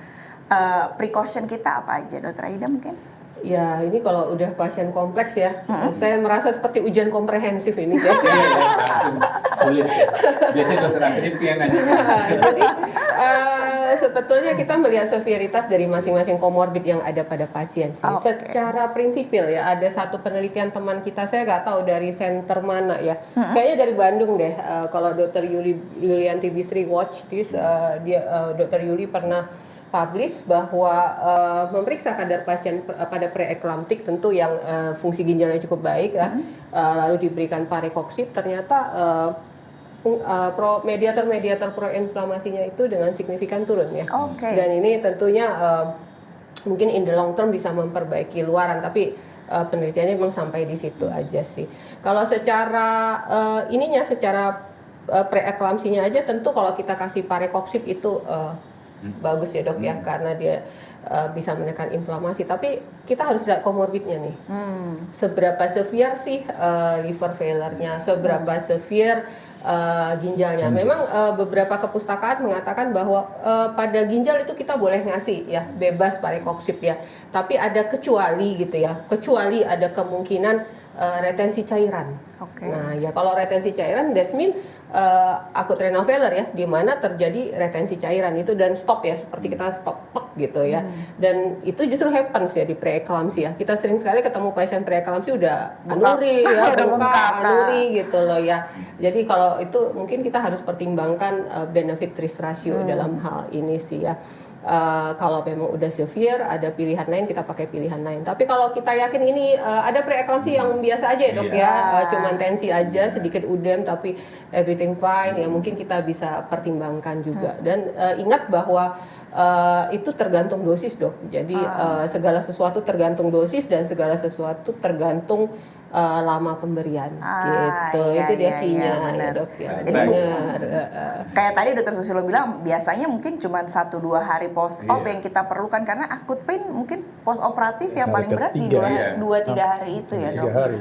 precaution kita apa aja, Dokter Aida mungkin? Ya, ini kalau udah pasien kompleks ya, saya merasa seperti ujian komprehensif ini. Sulit ya. Biasanya dokter Asrif yang nanya. Jadi sebetulnya kita melihat severitas dari masing-masing komorbid yang ada pada pasien sih. Oke. Secara prinsipil ya, ada satu penelitian teman kita, saya nggak tahu dari center mana ya, kayaknya dari Bandung deh. Kalau Dokter Yulianti Bisri watch this, Dokter Yuli pernah publish bahwa memeriksa kadar pasien pada preeklamtik, tentu yang fungsi ginjalnya cukup baik ya, lalu diberikan parekoksib, ternyata mediator proinflamasinya itu dengan signifikan turun ya. Oke. Dan ini tentunya mungkin in the long term bisa memperbaiki luaran, tapi penelitiannya memang sampai di situ aja sih. Kalau secara secara preeklamsinya aja, tentu kalau kita kasih parekoksib itu bagus ya, Dok ya, karena dia bisa menekan inflamasi. Tapi kita harus lihat komorbidnya nih. Seberapa severe sih liver failure-nya, seberapa severe ginjalnya. Memang beberapa kepustakaan mengatakan bahwa pada ginjal itu kita boleh ngasih ya, bebas parekoksib ya. Tapi ada kecuali gitu ya. Kecuali ada kemungkinan retensi cairan. Oke. Nah, ya kalau retensi cairan, that means acute renal failure ya, di mana terjadi retensi cairan itu dan stop ya, seperti kita stop gitu ya. Dan itu justru happens ya di preeklamsi ya. Kita sering sekali ketemu pasien preeklamsi udah anuri ya, Udah bengkak, bengkak. anuri gitu loh ya. Jadi kalau itu mungkin kita harus pertimbangkan benefit risk ratio dalam hal ini sih ya. Kalau memang udah severe, ada pilihan lain, kita pakai pilihan lain. Tapi kalau kita yakin ini ada preeklamsi yang biasa aja ya, Dok ya, cuman tensi aja, sedikit udem tapi everything fine ya, mungkin kita bisa pertimbangkan juga. Dan ingat bahwa itu tergantung dosis, Dok. Jadi segala sesuatu tergantung dosis dan segala sesuatu tergantung lama pemberian gitu. Iya, Itu dia iya, key-nya iya, benar. ya, Dok ya. Jadi Benar. kayak tadi Dokter Susilo bilang, biasanya mungkin cuma 1-2 hari post-op Iya. yang kita perlukan, karena akut pain mungkin post-operatif yang Hari paling berat di ketiga, 2-3 hari itu ya, 3 Dok. hari.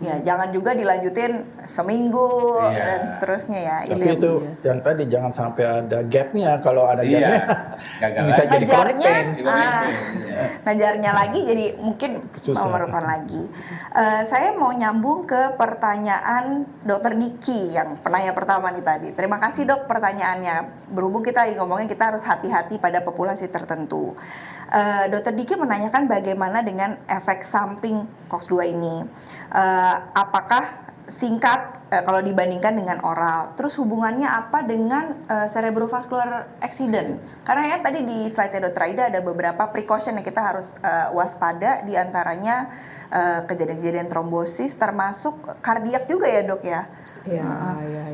Ya, jangan juga dilanjutin seminggu Iya. dan seterusnya ya. Tapi yang- itu yang tadi jangan sampai ada gapnya. Kalau ada Iya. gapnya Gagal bisa lagi. jadi chronic Ngejarnya, pain. ngajarnya lagi jadi mungkin Susah. memerlukan lagi. Saya mau nyambung ke pertanyaan Dokter Diki yang penanya pertama nih tadi. Terima kasih, Dok, pertanyaannya. Berhubung kita lagi ngomongin kita harus hati-hati pada populasi tertentu. Dokter Diki menanyakan bagaimana dengan efek samping COX-2 ini. Apakah singkat kalau dibandingkan dengan oral. Terus hubungannya apa dengan cerebrovascular accident? Karena ya tadi di slide-nya Dr. Aida ada beberapa precaution yang kita harus waspada, diantaranya kejadian-kejadian trombosis, termasuk kardiak juga ya dok ya? Iya,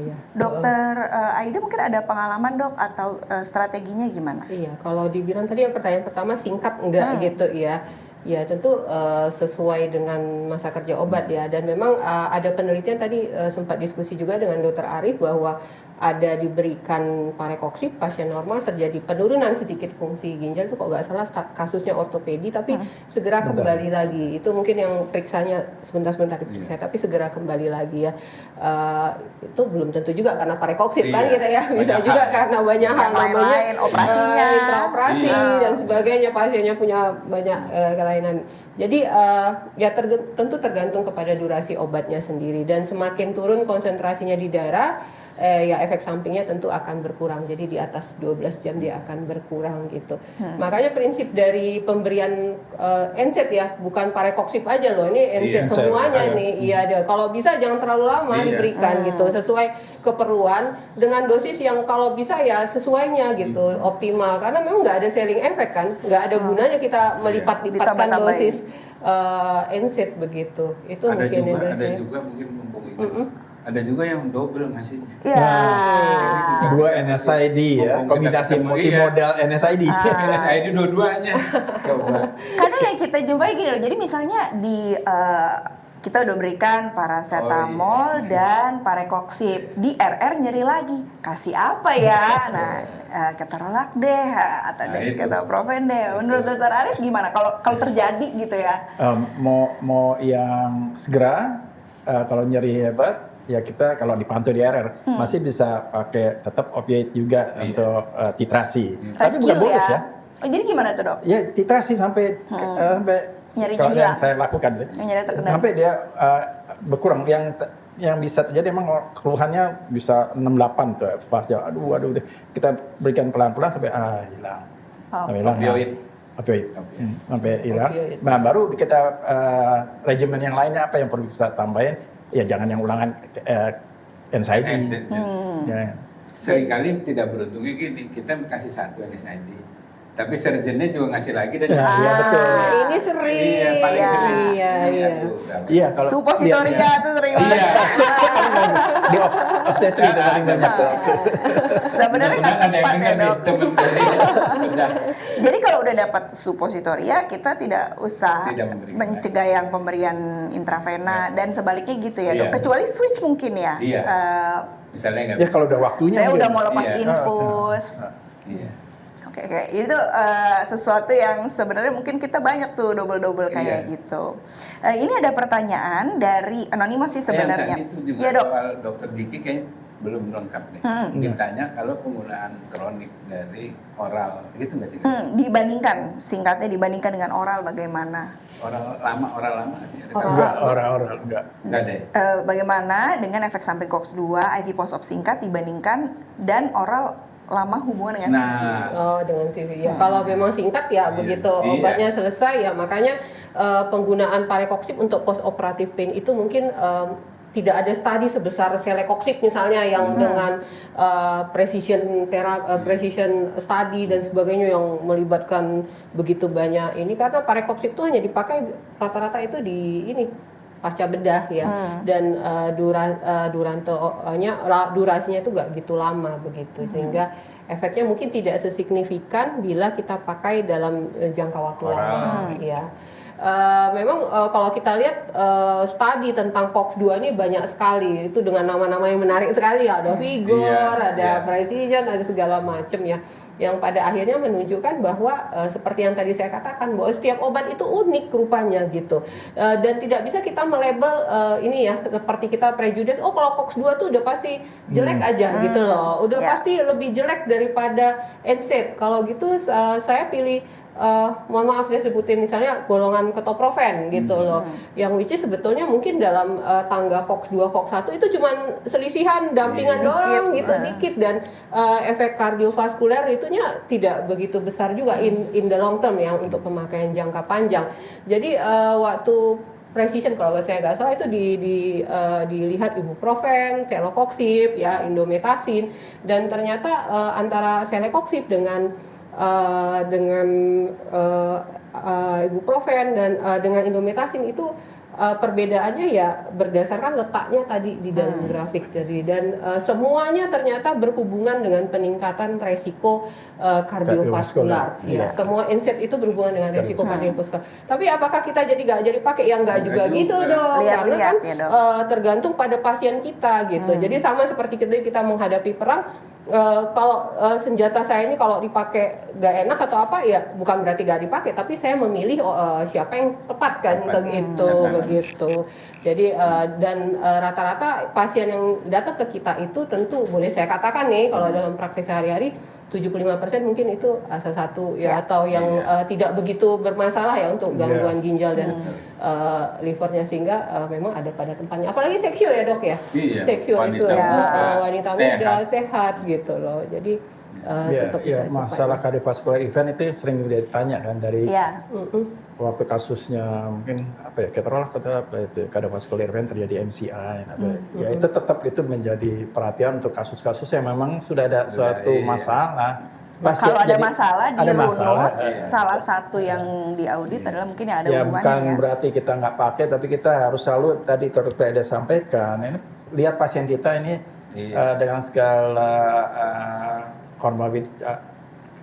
iya. Dokter Aida mungkin ada pengalaman dok atau strateginya gimana? Iya, kalau dibilang tadi yang pertanyaan pertama singkat enggak gitu ya. Ya tentu sesuai dengan masa kerja obat ya, dan memang ada penelitian tadi sempat diskusi juga dengan Dr. Arief bahwa ada diberikan parekoksib pasien normal terjadi penurunan sedikit fungsi ginjal itu kok nggak salah kasusnya ortopedi, tapi segera kembali lagi. Itu mungkin yang periksanya sebentar diperiksa tapi segera kembali lagi ya. Itu belum tentu juga karena parekoksib kan kita ya, bisa juga karena banyak hal namanya operasinya, intraoperasi dan sebagainya, pasiennya punya banyak kelainan. Jadi ya tentu tergantung kepada durasi obatnya sendiri, dan semakin turun konsentrasinya di darah ya efek sampingnya tentu akan berkurang. Jadi di atas 12 jam dia akan berkurang gitu. Makanya prinsip dari pemberian NSAID ya, bukan parekoksib aja loh, ini NSAID semuanya nih. Iya, kalau bisa jangan terlalu lama diberikan gitu, sesuai keperluan dengan dosis yang kalau bisa ya sesuainya gitu, optimal. Karena memang nggak ada selling effect kan, nggak ada gunanya kita melipat-lipatkan dosis NSAID begitu. Itu ada mungkin juga, mungkin mumpung itu. Ada juga yang double ngasihnya. Iya. Dua NSID ya, kombinasi multimodal NSID. NSID dua-duanya. Coba. Kadang yang kita jumpai gini loh, jadi misalnya di kita udah berikan paracetamol dan parekoksib, di RR nyeri lagi, kasih apa ya? Nah, keterolak deh atau dexketoprofen deh. Menurut Dr. Arief gimana kalau terjadi gitu ya? Mau yang segera, kalau nyeri hebat ya kita kalau dipantau di RR masih bisa pakai tetap opioid juga untuk titrasi. Tapi bukan bolus ya. Oh, jadi gimana tuh dok? Ya titrasi sampai kalau yang saya lakukan sampai dia berkurang. Yang bisa terjadi emang keluhannya bisa 68 tuh pas jauh. Aduh kita berikan pelan-pelan sampai hilang. Opioid sampai hilang. Nah baru kita regimen yang lainnya apa yang perlu kita tambahin. Ya jangan yang ulangan NSID. Ya. Seringkali tidak beruntungnya gini, kita kasih satu NSID, tapi surgeonnya juga ngasih lagi dan iya betul. Ini sering. Iya, paling sering. Iya. Kalau supositoria tuh sering banget. Di obstetri itu paling banyak tuh. Sebenarnya nggak tepat ya dok. Jadi kalau udah dapat supositoria, kita tidak usah mencegah yang pemberian intravena dan sebaliknya gitu ya dok. Kecuali switch mungkin ya. Misalnya ya kalau udah waktunya. Saya udah mau lepas infus. Oke, itu sesuatu yang sebenarnya mungkin kita banyak tuh double kayak gitu. Ini ada pertanyaan dari anonimus sih sebenarnya. Yang tadi itu juga soal Dokter Diki kayaknya belum lengkap nih. Ditanya kalau penggunaan kronik dari oral, gitu nggak sih? Dibandingkan, singkatnya dibandingkan dengan oral bagaimana? Oral lama Enggak. Enggak deh. Bagaimana dengan efek samping COX-2, IV post-op singkat dibandingkan dan oral lama hubungan dengan CV? Dengan CV ya. Kalau memang singkat ya begitu obatnya selesai ya, makanya penggunaan parekoksib untuk post operative pain itu mungkin tidak ada studi sebesar selekoksib misalnya yang dengan precision study dan sebagainya yang melibatkan begitu banyak ini, karena parekoksib itu hanya dipakai rata-rata itu di ini pasca bedah ya, dan durasinya itu nggak gitu lama begitu, sehingga efeknya mungkin tidak sesignifikan bila kita pakai dalam jangka waktu lama ya. Memang kalau kita lihat studi tentang COX-2 ini banyak sekali, itu dengan nama-nama yang menarik sekali ya, ada Vigor, ada Precision, ada segala macam ya, yang pada akhirnya menunjukkan bahwa seperti yang tadi saya katakan bahwa setiap obat itu unik rupanya gitu, dan tidak bisa kita melabel ini ya seperti kita prejudice, kalau COX-2 tuh udah pasti jelek aja gitu loh, udah pasti lebih jelek daripada NSAID. Kalau gitu saya pilih mohon maaf saya sebutin misalnya golongan ketoprofen gitu loh, yang which is sebetulnya mungkin dalam tangga COX-2, COX-1 itu cuman selisihan dampingan doang gitu, dikit, dan efek kardiovaskuler itunya tidak begitu besar juga in the long term yang untuk pemakaian jangka panjang. Jadi waktu precision kalau saya nggak salah itu dilihat ibuprofen, celecoxib, ya, indomethacin, dan ternyata antara celecoxib dengan ibuprofen dan dengan indomethacin itu perbedaannya ya berdasarkan letaknya tadi di dalam grafik tadi, dan semuanya ternyata berhubungan dengan peningkatan resiko kardiovaskular. Ya, semua NSAID itu berhubungan dengan resiko kardiovaskular. Tapi apakah kita jadi nggak jadi pakai? Ya nggak juga gitu dong, karena kan tergantung pada pasien kita gitu. Jadi sama seperti kita menghadapi perang. Kalau senjata saya ini kalau dipakai nggak enak atau apa ya bukan berarti nggak dipakai, tapi saya memilih siapa yang tepat kan untuk itu begitu. Jadi dan rata-rata pasien yang datang ke kita itu tentu boleh saya katakan nih kalau dalam praktek sehari-hari 75% mungkin itu asal satu ya, atau yang tidak begitu bermasalah ya untuk gangguan ginjal dan livernya, sehingga memang ada pada tempatnya. Apalagi seksual ya dok ya, seksual itu wanita muda sehat gitu loh. Jadi tetap bisa masalah kardiovaskular event itu sering ditanya kan dari waktu kasusnya mungkin apa ya kardiovaskular event terjadi MCI, ya itu tetap itu menjadi perhatian untuk kasus-kasus yang memang sudah ada suatu masalah. Kalau ada masalah di runut, salah satu yang diaudit adalah mungkin yang ada hubungannya bukan berarti kita nggak pakai, tapi kita harus selalu tadi Dr. Eda sampaikan ini lihat pasien kita ini dengan segala komorbid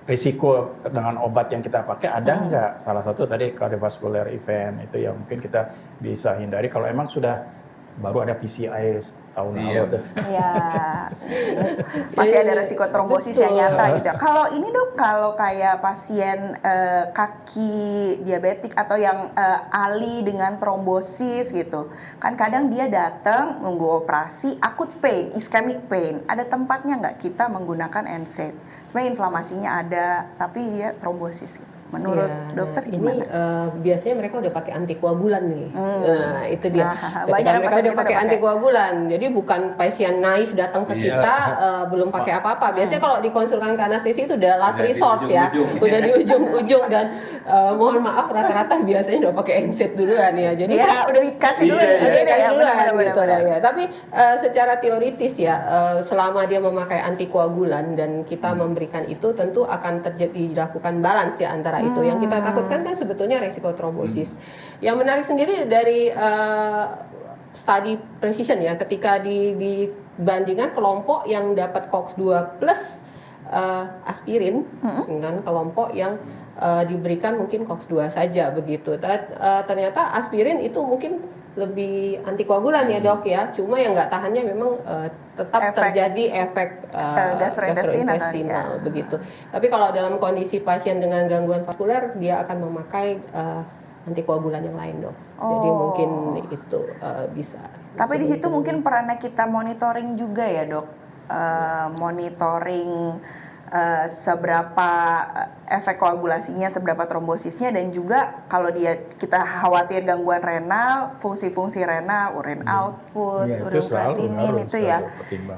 risiko dengan obat yang kita pakai ada nggak, salah satu tadi kardiovaskular event itu yang mungkin kita bisa hindari kalau emang sudah baru ada PCI tahun lalu tuh. Iya. Masih ada resiko trombosis yang nyata gitu. Kalau ini dok, kalau kayak pasien kaki diabetik atau yang ALI dengan trombosis gitu, kan kadang dia datang nunggu operasi, akut pain, ischemic pain. Ada tempatnya nggak kita menggunakan NSAID? Sebenarnya inflamasinya ada, tapi dia trombosis gitu. Menurut dokter gimana? Ini biasanya mereka udah pakai antikoagulan nih. Nah, itu dia. Ketika mereka udah pakai antikoagulan, jadi bukan pasien naif datang ke kita belum pakai apa-apa. Biasanya kalau dikonsulkan ke anestesi itu udah last resource ya, udah di ujung-ujung, dan mohon maaf rata-rata biasanya udah pakai NSAID duluan ya. Jadi udah dikasih dulu, gitu lah ya. Tapi secara teoritis ya, selama dia memakai antikoagulan dan kita memberikan itu, tentu akan dilakukan balance ya antara itu. Yang kita takutkan kan sebetulnya resiko trombosis. Yang menarik sendiri dari study precision ya, ketika dibandingkan kelompok yang dapat COX-2 plus aspirin dengan kelompok yang diberikan mungkin COX-2 saja begitu. Ternyata aspirin itu mungkin lebih antikoagulan ya dok ya, cuma yang nggak tahannya memang tetap terjadi efek gastrointestinal begitu. Tapi kalau dalam kondisi pasien dengan gangguan vaskuler, dia akan memakai antikoagulan yang lain dok. Jadi mungkin itu bisa. Tapi di situ mungkin perannya kita monitoring juga ya dok, monitoring seberapa efek koagulasinya, seberapa trombosisnya, dan juga kalau kita khawatir gangguan renal, fungsi-fungsi renal, urine output, urine creatinine itu ya.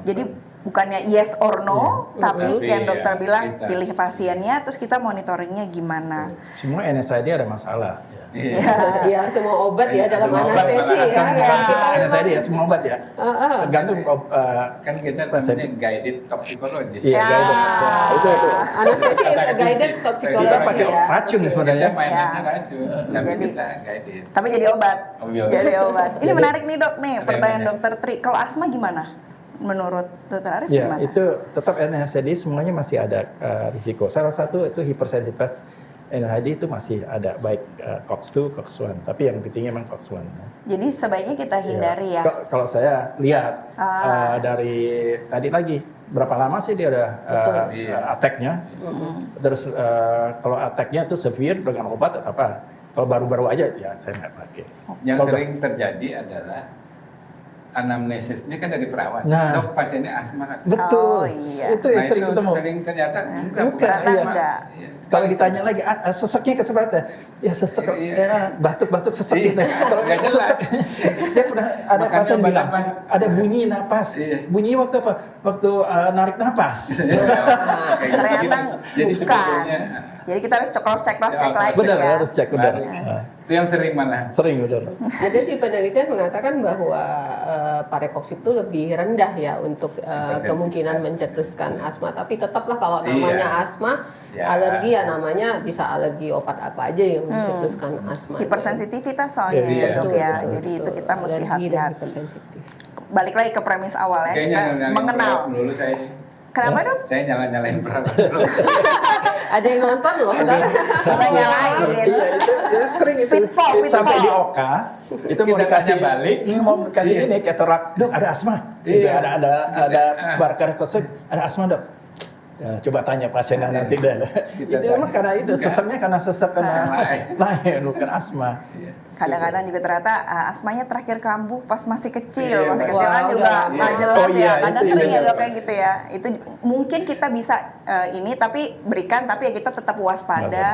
Jadi bukannya yes or no, tapi yang dokter bilang pilih pasiennya, terus kita monitoringnya gimana. Semua NSAID ada masalah. Ya, semua obat ya dalam anestesi ya. NSAID ya, semua obat ya. Tergantung kan kita punya guided toxicology. Iya, guided. Itu. Anestesi guided toxicology. Kita pakai racun sebenarnya. Mainannya racun, tapi kita guided. Tapi jadi obat. Jadi obat. Ini menarik nih dok nih, pertanyaan dokter Tri. Kalau asma gimana? Menurut dokter Arif gimana? Ya, itu tetap NSAID semuanya masih ada risiko. Salah satu itu hypersensitivitas NSAID itu masih ada, baik COX-2, COX-1, tapi yang tinggi memang COX-1. Jadi sebaiknya kita hindari ya. Kalau saya lihat dari tadi lagi, berapa lama sih dia ada attack-nya? Terus kalau attack-nya itu severe dengan obat atau apa? Kalau baru-baru aja ya saya nggak pakai. Yang sering terjadi adalah anamnesisnya kan dari perawat. Dok, pasiennya asma. Betul. Itu yang sering ketemu. Sering ternyata bukan asma. Kalau ditanya lagi, seseknya seperti ya sesek, batuk-batuk sesek gitu. Kalau sesek, dia pernah ada pasien bilang ada bunyi napas. Bunyi waktu apa? Waktu narik napas. Ternyata bukan. Jadi kita harus cross check lagi. Benar, harus cek benar. Itu yang sering mana? Sering udah. Ada sih penelitian mengatakan bahwa parekoksib itu lebih rendah ya untuk kemungkinan mencetuskan asma. Tapi tetaplah kalau namanya asma, alergi ya namanya bisa alergi obat apa aja yang mencetuskan asma. Hipersensitivitas soalnya ya dok ya. Jadi itu kita mesti alergi dan hati-hati. hipersensitif. Balik lagi ke premis awal ya, Kayaknya kita mengenal. dulu saya. Kenapa dok? Saya nyalain perawat. Ada yang nonton loh. Kita nyalain. Iya, itu sering itu. Pitfall. Sampai di Oka, itu mau Kita dikasih tanya balik. mau kasih ini keterak, dok ada asma. Iya. Ada barcode kosong, ada asma dok. Ya, coba tanya pasiennya nanti deh. Kita Itu emang karena itu Enggak. seseknya karena sesek kena lain bukan asma. Iya. Kadang-kadang juga ternyata asmanya terakhir kambuh pas masih kecil, Iya, masih Wah, kecil kan udah juga lama. nggak jelas Oh, iya, ya. Kadang itu sering iya. ya dok kayak gitu ya. Itu mungkin kita bisa ini tapi berikan tapi ya kita tetap waspada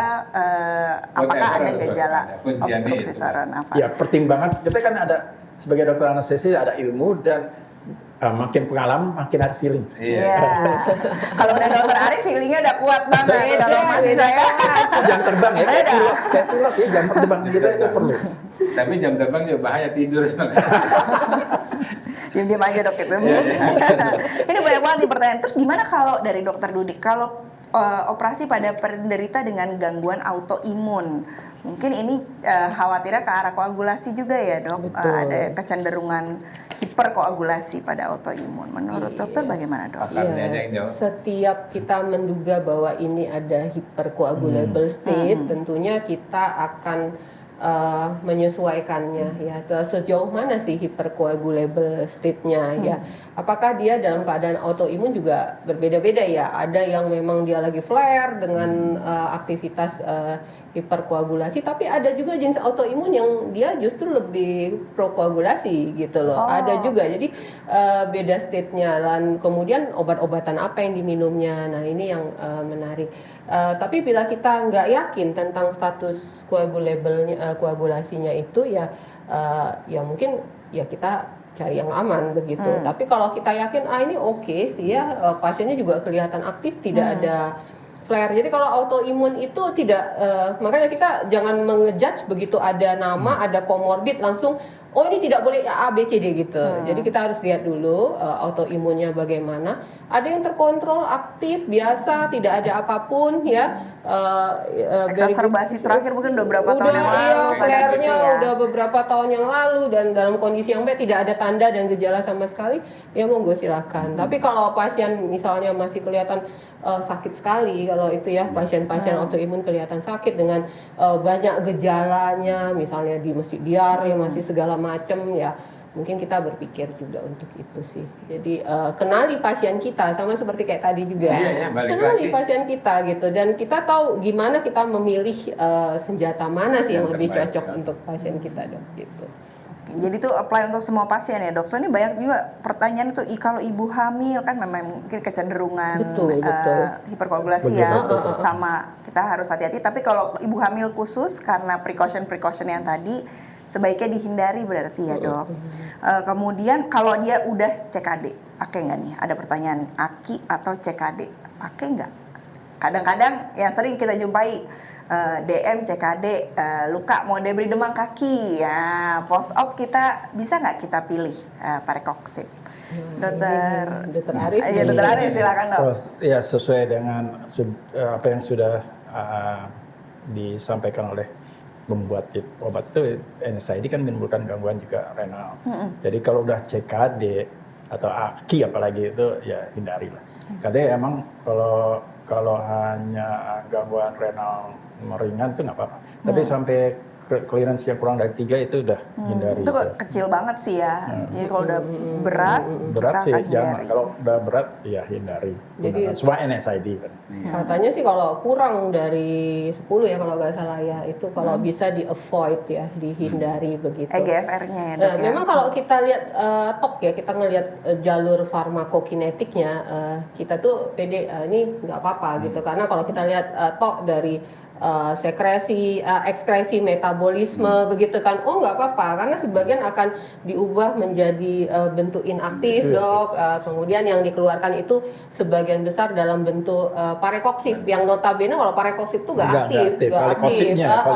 apakah Whatever ada harus gejala waspada. Kunciannya obstruksi itu. saluran nafas. Ya pertimbangan kita kan ada sebagai dokter anestesi ada ilmu dan makin pengalaman makin ada feeling. Iya. Iya. Kalau udah dokter Arif feelingnya udah kuat banget. Beda, Kalau masih beda saya Jam terbang ya kayak pilot ya jam terbang kita itu perlu. Tapi jam terbang juga bahaya tidur sebenarnya. diam-diam aja dok itu. Ini banyak banget nih pertanyaan. Terus gimana kalau dari dokter Dudik kalau operasi pada penderita dengan gangguan autoimun? Mungkin ini khawatirnya ke arah koagulasi juga ya dok. Betul. Ada kecenderungan hiperkoagulasi pada autoimun. Menurut dokter bagaimana dok? Pakarnya aja yang jawab. Setiap kita menduga bahwa ini ada hypercoagulable state, tentunya kita akan menyesuaikannya ya. Sejauh mana sih hypercoagulable state-nya ya? Apakah dia dalam keadaan autoimun juga berbeda-beda ya? Ada yang memang dia lagi flare dengan aktivitas hiperkoagulasi, tapi ada juga jenis autoimun yang dia justru lebih prokoagulasi gitu loh. Ada juga. Jadi beda state-nya dan kemudian obat-obatan apa yang diminumnya. Nah, ini yang menarik. Tapi bila kita nggak yakin tentang status koagulasinya itu ya ya mungkin ya kita cari yang aman begitu. Tapi kalau kita yakin ini oke sih ya pasiennya juga kelihatan aktif, tidak ada flare. Jadi kalau autoimun itu tidak makanya kita jangan mengejudge begitu ada nama, ada komorbid langsung oh ini tidak boleh A, B, C, D gitu. Jadi kita harus lihat dulu autoimunnya bagaimana. Ada yang terkontrol, aktif, biasa, tidak ada apapun ya. Exacerbasi terakhir mungkin udah berapa tahun yang lalu. Iya, flare-nya gitu ya. udah beberapa tahun yang lalu dan dalam kondisi yang baik tidak ada tanda dan gejala sama sekali, ya monggo silakan. Tapi kalau pasien misalnya masih kelihatan sakit sekali, kalau itu ya pasien-pasien autoimun kelihatan sakit dengan banyak gejalanya, misalnya masih diare, masih segala macam ya. Mungkin kita berpikir juga untuk itu sih. Jadi kenali pasien kita sama seperti kayak tadi juga. Iya, balik Kenali lagi. pasien kita gitu dan kita tahu gimana kita memilih senjata mana sih yang lebih terbaik, cocok ya. untuk pasien kita dok gitu. Jadi itu apply untuk semua pasien ya dok. Soalnya banyak juga pertanyaan itu kalau ibu hamil kan memang mungkin kecenderungan Betul. hiperkoagulasi Betul, ya betul. sama kita harus hati-hati. Tapi kalau ibu hamil khusus karena precaution yang tadi sebaiknya dihindari berarti ya dok. Kemudian kalau dia udah CKD pakai nggak nih? Ada pertanyaan nih, AKI atau CKD pakai nggak? Kadang-kadang yang sering kita jumpai DM, CKD, luka mau debri demam kaki, ya post op kita bisa nggak kita pilih parekoksib? Dokter Arif. Iya dokter Arif silakan dok. Terus ya sesuai dengan apa yang sudah disampaikan oleh membuat obat itu NSAID kan menimbulkan gangguan juga renal. Jadi kalau udah CKD atau AKI apalagi itu ya hindarilah. Karena emang kalau hanya gangguan renal ringan itu nggak apa-apa. Tapi sampai clearance yang kurang dari 3 itu udah hindari. Itu kecil banget sih ya. Jadi kalau udah berat, Berat kita sih akan jangan. hindari. Kalau udah berat ya hindari. Jadi- Gunakan semua NSAID kan. Katanya sih kalau kurang dari 10 ya kalau nggak salah ya itu kalau bisa di avoid ya dihindari begitu. EGFR-nya ya dok Nah, ya. memang kalau kita lihat TOK ya kita ngelihat jalur farmakokinetiknya kita tuh pede ini nggak apa-apa gitu karena kalau kita lihat TOK dari sekresi, ekskresi, metabolisme begitu kan. Oh nggak apa-apa karena sebagian akan diubah menjadi bentuk inaktif dok. Kemudian yang dikeluarkan itu sebagian besar dalam bentuk parekoksip yang notabene kalau parekoksip itu nggak aktif,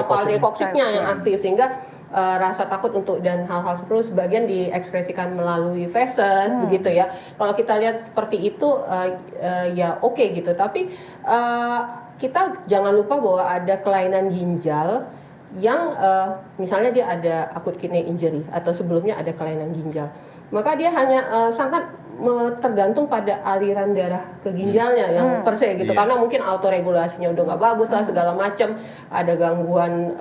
valdekoksipnya yang aktif sehingga rasa takut untuk dan hal-hal seperti itu sebagian diekspresikan melalui feses begitu ya. Kalau kita lihat seperti itu ya oke gitu. Tapi kita jangan lupa bahwa ada kelainan ginjal yang misalnya dia ada acute kidney injury atau sebelumnya ada kelainan ginjal. Maka dia hanya sangat tergantung pada aliran darah ke ginjalnya yang per se gitu karena mungkin autoregulasinya udah nggak bagus lah segala macam ada gangguan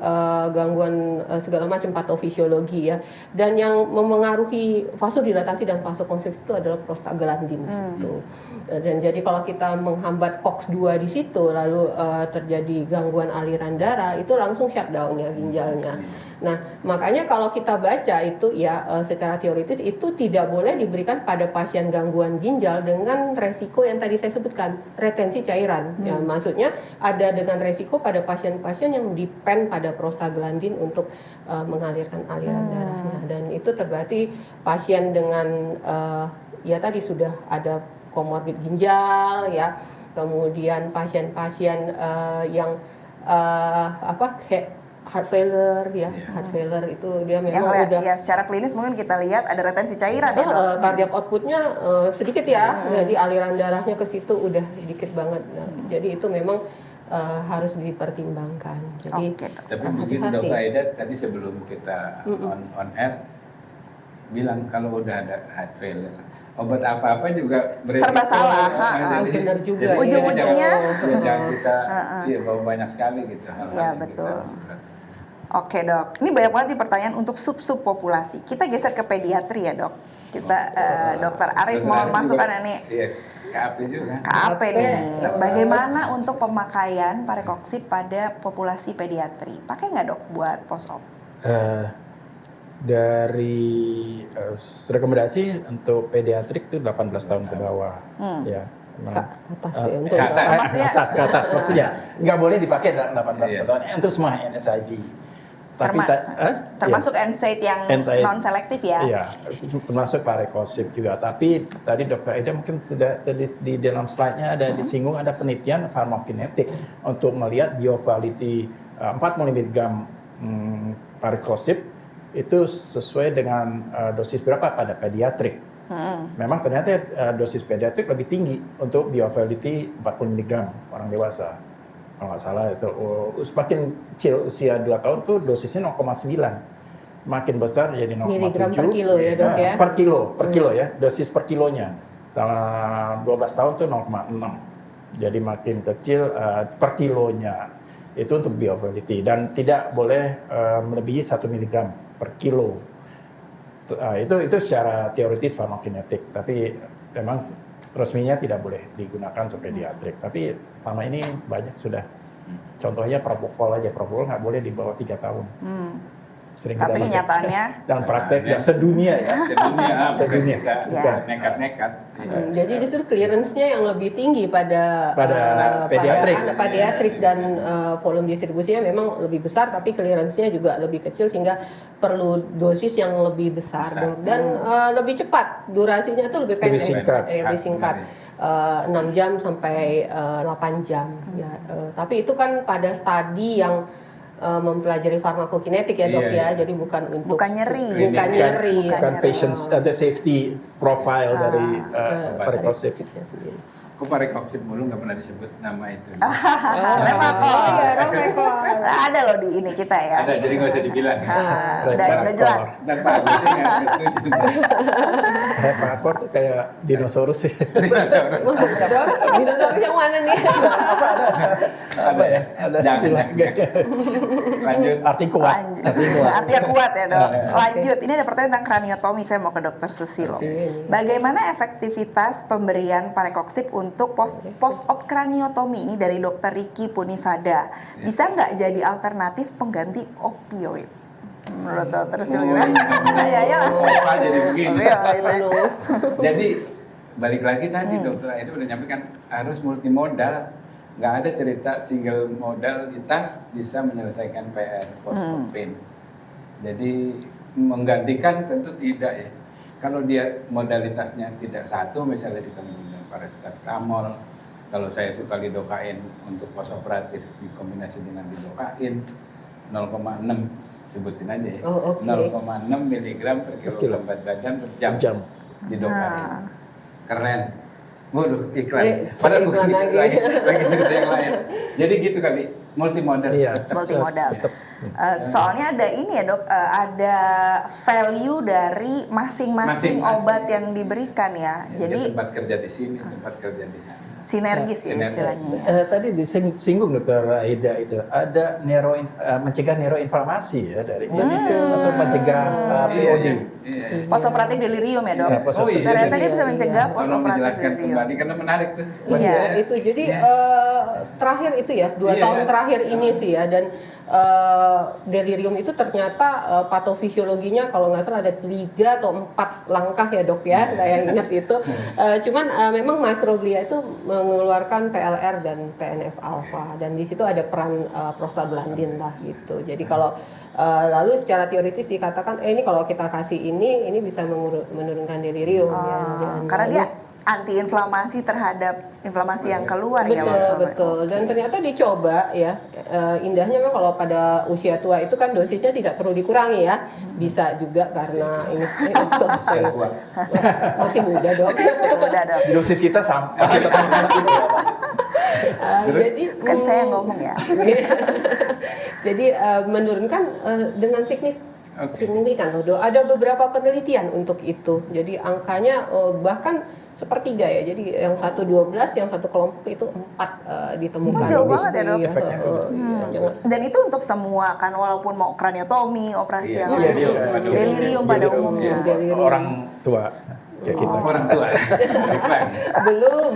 segala macam patofisiologi ya dan yang memengaruhi vasodilatasi dan vasokonstriksi itu adalah prostaglandin di situ dan jadi kalau kita menghambat COX-2 di situ lalu terjadi gangguan aliran darah itu langsung shutdown ya ginjalnya. Nah makanya kalau kita baca itu ya secara teoritis itu tidak boleh diberikan pada pasien gangguan ginjal dengan resiko yang tadi saya sebutkan retensi cairan ya maksudnya ada dengan resiko pada pasien-pasien yang depend pada prostaglandin untuk mengalirkan aliran darahnya dan itu berarti pasien dengan ya tadi sudah ada komorbid ginjal ya kemudian pasien-pasien yang heart failure ya heart failure itu dia memang udah ya secara klinis mungkin kita lihat ada retensi cairan ya cardiac outputnya sedikit ya jadi aliran darahnya ke situ udah sedikit banget jadi itu memang harus dipertimbangkan jadi tapi begitu Dr. Aida tadi sebelum kita on air bilang kalau udah ada heart failure obat apa-apa juga beresiko serba salah benar juga ujung-ujungnya jangan kita bawa banyak sekali gitu ya betul. Oke dok, ini banyak banget nih pertanyaan untuk sub-sub populasi. Kita geser ke pediatri ya dok. Kita Dokter Arif mohon masukan nih. Iya, KAP juga. KAP nih. Bagaimana untuk pemakaian parekoksip pada populasi pediatri? Pakai nggak dok buat post-op? Dari rekomendasi untuk pediatrik itu 18 tahun ke bawah. Ya. Atas ya untuk ke atas maksudnya nggak boleh dipakai 18 ke tahun untuk semua NSAID. Tapi termasuk NSAID yang non selektif ya. Iya, termasuk parekoksip juga. Tapi tadi Dr. Aida mungkin sudah di dalam slide-nya ada disinggung ada penelitian farmakokinetik untuk melihat bioavailability 40 mg parekoksip itu sesuai dengan dosis berapa pada pediatrik. Memang ternyata dosis pediatrik lebih tinggi untuk bioavailability 40 mg orang dewasa. Kalau nggak salah itu semakin kecil usia 2 tahun tuh dosisnya 0,9 makin besar jadi 0,7 miligram per kilo ya dok ya per kilo ya dosis per kilonya dalam 12 tahun tuh 0,6 jadi makin kecil per kilonya itu untuk bioavailability dan tidak boleh melebihi 1 mg per kilo itu secara teoritis farmakokinetik tapi memang resminya tidak boleh digunakan untuk pediatrik, tapi selama ini banyak sudah. Contohnya propofol aja, propofol nggak boleh di bawah 3 tahun. Sering tapi kenyataannya dan praktek sedunia ya. Sedunia. Nekat-nekat. Jadi justru clearance-nya yang lebih tinggi pada pediatrik dan volume distribusinya memang lebih besar tapi clearance-nya juga lebih kecil sehingga perlu dosis yang lebih besar dan lebih cepat durasinya itu lebih pendek lebih singkat 6 jam sampai 8 jam ya tapi itu kan pada studi yang mempelajari farmakokinetik ya dok ya jadi bukan nyeri bukan patient ada safety profile dari parekoksip sendiri. Kok parekoksip mulu nggak pernah disebut nama itu? Romekol. Ada loh di ini kita ya. Ada, jadi nggak usah dibilang. Udah jelas. Dan Pak Agus nggak setuju. Repakor tuh kayak dinosaurus sih. Dinosaurus yang mana nih? Apa ya? Ada istilah. Lanjut. Artinya kuat ya dok. Lanjut. Ini ada pertanyaan tentang kraniotomi. Saya mau ke Dokter Susilo. Bagaimana efektivitas pemberian parekoksip untuk post-op kraniotomi ini dari Dokter Riki Punisada bisa nggak jadi alternatif pengganti opioid? Menurut Dokter Susilo ya jadi begini. Jadi balik lagi tadi Dokter Aida udah nyampaikan harus multimodal. nggak ada cerita single modalitas bisa menyelesaikan PR pain. Jadi menggantikan tentu tidak ya. Kalau dia modalitasnya tidak satu, misalnya kita menggunakan paracetamol, kalau saya suka lidokain untuk postoperatif dikombinasi dengan lidokain 0,6 sebutin aja ya. 0,6 mg per kilogram berat badan per jam. Lidokain. Keren. Waduh, iklan. Padahal bukan lagi cerita yang lain. Jadi gitu kali, multimodal. Iya, multimodal. tetap. Soalnya ada ini ya dok, ada value dari masing-masing obat yang diberikan ya. Jadi tempat kerja di sini, tempat kerja di sana. Sinergis ya istilahnya. Tadi disinggung Dokter Aida itu ada mencegah neuroinflamasi ya dari untuk mencegah POD. Postoperatif delirium ya dok. Ternyata dia bisa mencegah postoperatif delirium. Kembali karena menarik tuh. Iya itu jadi terakhir itu ya 2 tahun terakhir ini sih ya, dan delirium itu ternyata patofisiologinya kalau nggak salah ada 3 atau 4 langkah ya dok ya, saya ingat itu. Cuman memang mikroglia itu mengeluarkan TLR dan TNF alfa, dan di situ ada peran prostaglandin lah gitu. Jadi kalau lalu secara teoritis dikatakan ini kalau kita kasih ini bisa menurunkan delirium karena dia antiinflamasi terhadap inflamasi yang keluar betul, ya. Betul. Dan ternyata dicoba ya, indahnya memang kalau pada usia tua itu kan dosisnya tidak perlu dikurangi ya. Bisa juga karena ini masih muda dok. Dosis kita masih tetap jadi kan saya yang ngomong ya. Jadi menurunkan dengan signifikan loh dok. Ada beberapa penelitian untuk itu. Jadi angkanya bahkan sepertiga ya. Jadi yang 12, yang satu kelompok itu 4 ditemukan. Jauh banget ya dok. Dan itu untuk semua kan, walaupun mau kraniotomi, operasi yang delirium pada umumnya. Orang tua kayak kita. Orang tua. belum.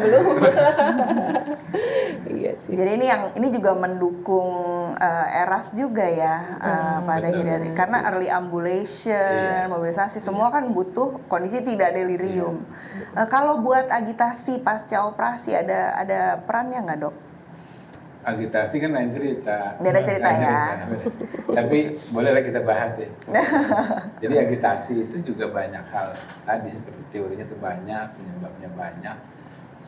Iya sih. Jadi ini juga mendukung ERAS juga ya pada akhirnya, karena early ambulation, mobilisasi semua kan butuh kondisi tidak delirium. Kalau buat agitasi pasca operasi ada perannya nggak dok? Agitasi kan lain cerita. Beda cerita ya. Tapi bolehlah kita bahas ya. Jadi agitasi itu juga banyak hal. Tadi seperti teorinya itu banyak, penyebabnya banyak.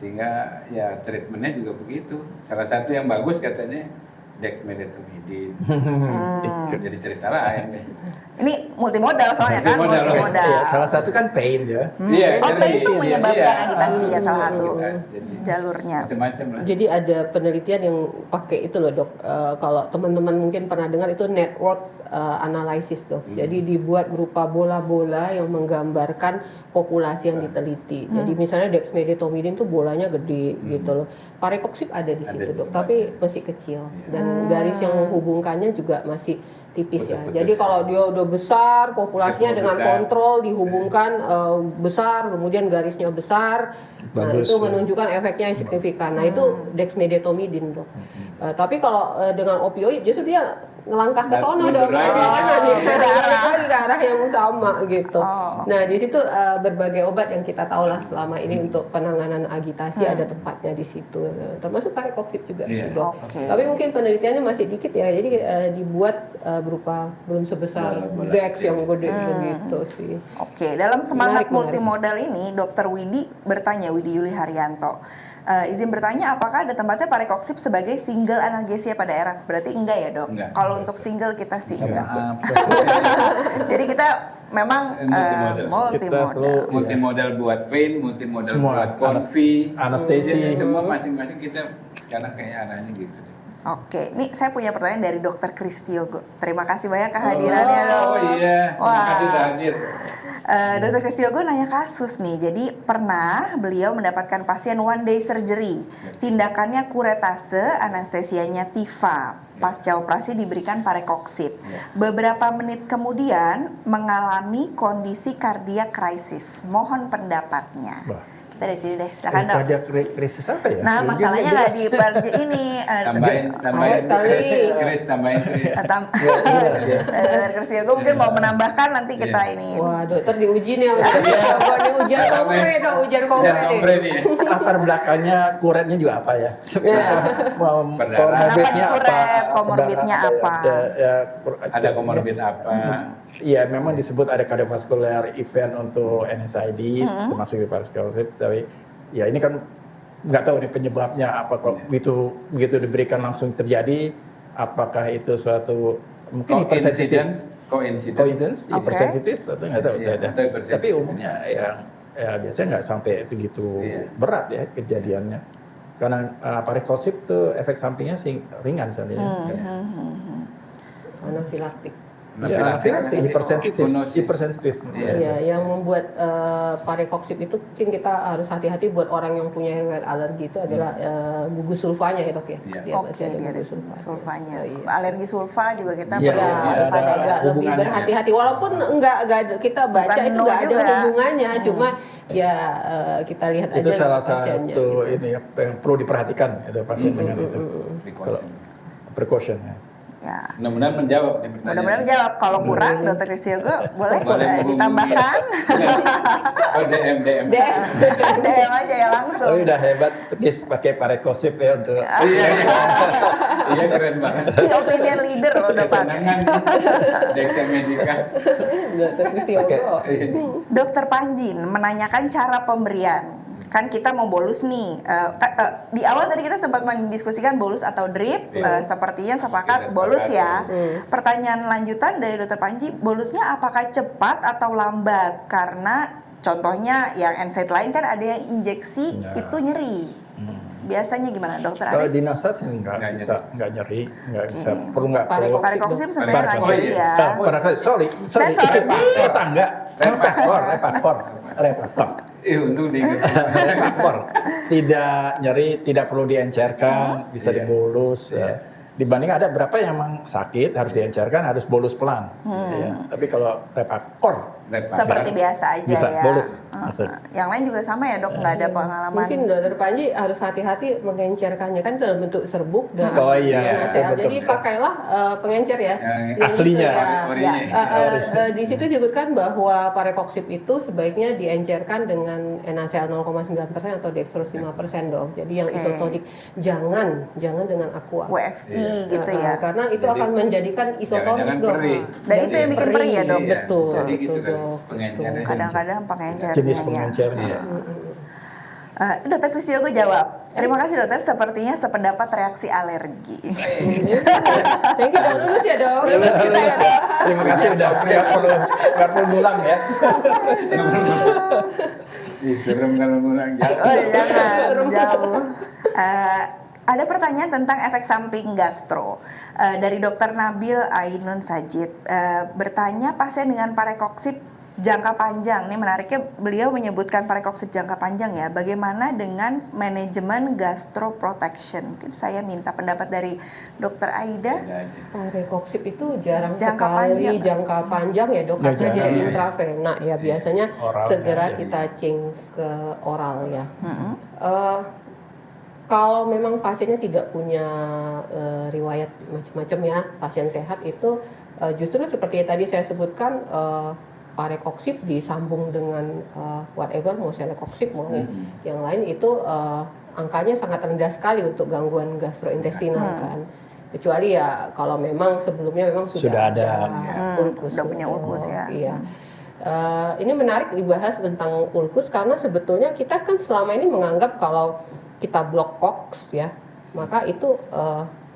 Sehingga ya treatmentnya juga begitu. Salah satu yang bagus katanya dexmedetomidine. Jadi cerita lain deh. Ini multimodal soalnya kan, multimodal. Ya, salah satu kan pain ya. Pain itu menyebabkan agitasi ya, salah satu jalurnya. Macam-macam lah. Jadi ada penelitian yang pakai itu loh dok. Kalau teman-teman mungkin pernah dengar itu network analysis dok. Jadi dibuat berupa bola-bola yang menggambarkan populasi yang diteliti. Jadi misalnya dexmedetomidine tuh bolanya gede gitu loh. Parecoxib ada di situ dok, tapi masih kecil, dan garis yang menghubungkannya juga masih tipis ya. Jadi kalau dia udah besar, populasinya dengan kontrol dihubungkan besar, kemudian garisnya besar, nah itu menunjukkan efeknya yang signifikan. Nah itu dexmedetomidine dok. Tapi kalau dengan opioid justru dia ngelangkah ke sono dong, lagi ke arah yang sama gitu. Nah di situ berbagai obat yang kita tahu lah selama ini untuk penanganan agitasi ada tempatnya di situ, termasuk parecoxib juga sih dok. Tapi mungkin penelitiannya masih dikit ya, jadi dibuat berupa belum sebesar Dex yang gede gitu sih. Dalam semangat multimodal ini, Dr. Widi bertanya, Widi Yuli Haryanto, izin bertanya, apakah ada tempatnya parecoxib sebagai single analgesia pada ERAS? Berarti enggak ya dok? Kalau untuk single kita sih enggak. Jadi kita memang multimodal buat pain, multimodal buat konfi, anestesi, semua masing-masing kita sekarang kayak arahnya gitu. Ini saya punya pertanyaan dari Dr. Kristiogo. Terima kasih banyak kehadirannya dok. Terima kasih sudah hadir. Dr. Kristiogo nanya kasus nih. Jadi pernah beliau mendapatkan pasien one day surgery. Tindakannya kuretase, anestesianya TIVA. Pasca operasi diberikan parecoxib. Beberapa menit kemudian mengalami kondisi cardiac crisis. Mohon pendapatnya. Dari sini deh, silakan dok. Cardiac krisis apa ya? Nah, masalahnya nggak di ini. Tambahin Chris, tambahin Chris. Gue mungkin mau menambahkan, nanti kita ini. Wah, dokter diuji nih sama ujian kompre dong, ujian kompre nih. kompre nih. Latar belakangnya kuretnya juga apa ya? Perdarahan. Komorbidnya Kenapa apa? kuret? Komorbidnya apa? Ada komorbid apa? Iya, memang disebut ada cardiovascular event untuk NSAID, termasuk cardiovascular, tapi ya ini kan nggak tahu nih penyebabnya apa. Kalau begitu diberikan langsung terjadi, apakah itu suatu mungkin hipersensitif, coincidence, hipersensitif atau nggak tahu. Tapi umumnya ya biasanya nggak sampai begitu berat ya kejadiannya, karena varicocele tuh efek sampingnya ringan sebenarnya. Anafilaktik. Anafilaktik, hipersensitif. Iya, yang membuat varicocele itu mungkin kita harus hati-hati buat orang yang punya riwayat alergi itu adalah gugus sulfanya ya dok ya. Dia masih ada gugus sulfanya. Iya. Alergi sulfa juga kita agak lebih berhati-hati. Walaupun enggak kita baca bukan itu enggak ada juga. hubungannya, cuma ya kita lihat aja Itu salah pasiennya. satu Gitu. ini ya, yang perlu diperhatikan itu pasien dengan itu. Kalau precaution ya. Ya. Mudah-mudahan menjawab nih pertanyaan. Mudah-mudahan menjawab. Kalau kurang, Dokter Kristiogo boleh menghubungi. ditambahkan. Oh, DM. DM aja ya langsung. Oh, udah hebat, please pakai varicocele ya untuk. Iya keren banget. Opinion leader loh Pak. Kesenangan Dexia Medica. Dokter Kristiogo. Dokter Panji menanyakan cara pemberian. Kan kita mau bolus nih. Di awal tadi kita sempat mendiskusikan bolus atau drip. Sepertinya sepakat bolus ya. Pertanyaan lanjutan dari Dokter Panji, bolusnya apakah cepat atau lambat? Karena contohnya yang NSAID lain kan ada yang injeksi itu nyeri. Biasanya gimana Dokter Kalau Arif? di Nasat sih nggak nyeri, nggak bisa, nggak perlu. Varicocele sebenarnya nggak nyeri ya. Sorry, repapor. Untung diingat. Repapor. Tidak nyeri, tidak perlu diencerkan, bisa dibolus. Dibanding ada berapa yang memang sakit harus diencerkan, harus bolus pelan. Ya. Tapi kalau repapor Seperti biasa aja bisa ya. bolus. Yang lain juga sama ya dok, nggak ada pengalaman. Mungkin Dokter Panji harus hati-hati mengencerkannya kan dalam bentuk serbuk dan Oh iya, NaCl. betul. Jadi pakailah pengencer ya. Yang aslinya. Di situ disebutkan bahwa varicocele itu sebaiknya diencerkan dengan NaCl 0,9% atau dextrose 5% dong. Jadi yang isotonik jangan dengan aqua. WFI gitu ya. Karena itu akan menjadikan isotonik jangan-jangan dong. perih. Dan itu yang bikin perih ya dok. Betul, Jadi gitu betul kan, dok. pengencernya. Kadang-kadang pengencernya. Jenis ya. pengencernya. Dokter Kristiogo jawab. Terima kasih dokter, sepertinya sependapat reaksi alergi. Thank you, dok. Lulus ya dok. Terima kasih udah nggak perlu ngulang ya. Serem kalau ngulang jauh. Oh jangan, jauh. Ada pertanyaan tentang efek samping gastro dari Dokter Nabil Ainun Sajid. Bertanya pasien dengan varicocele jangka panjang. Ini menariknya beliau menyebutkan varicocele jangka panjang ya. Bagaimana dengan manajemen gastroprotection? Mungkin saya minta pendapat dari Dokter Aida. Varicocele itu jarang Jangka sekali panjang. jangka panjang ya dok, karena dia intravena ya biasanya Oralnya segera jadi. kita change ke oral ya. Kalau memang pasiennya tidak punya riwayat macam-macam ya, pasien sehat itu justru seperti yang tadi saya sebutkan varicocele disambung dengan whatever mau celecoxib mau yang lain itu angkanya sangat rendah sekali untuk gangguan gastrointestinal kan. Kecuali ya kalau memang sebelumnya memang sudah ada ulkus. Sudah punya ulkus ya. Iya. Ini menarik dibahas tentang ulkus karena sebetulnya kita kan selama ini menganggap kalau kita blok COX ya, maka itu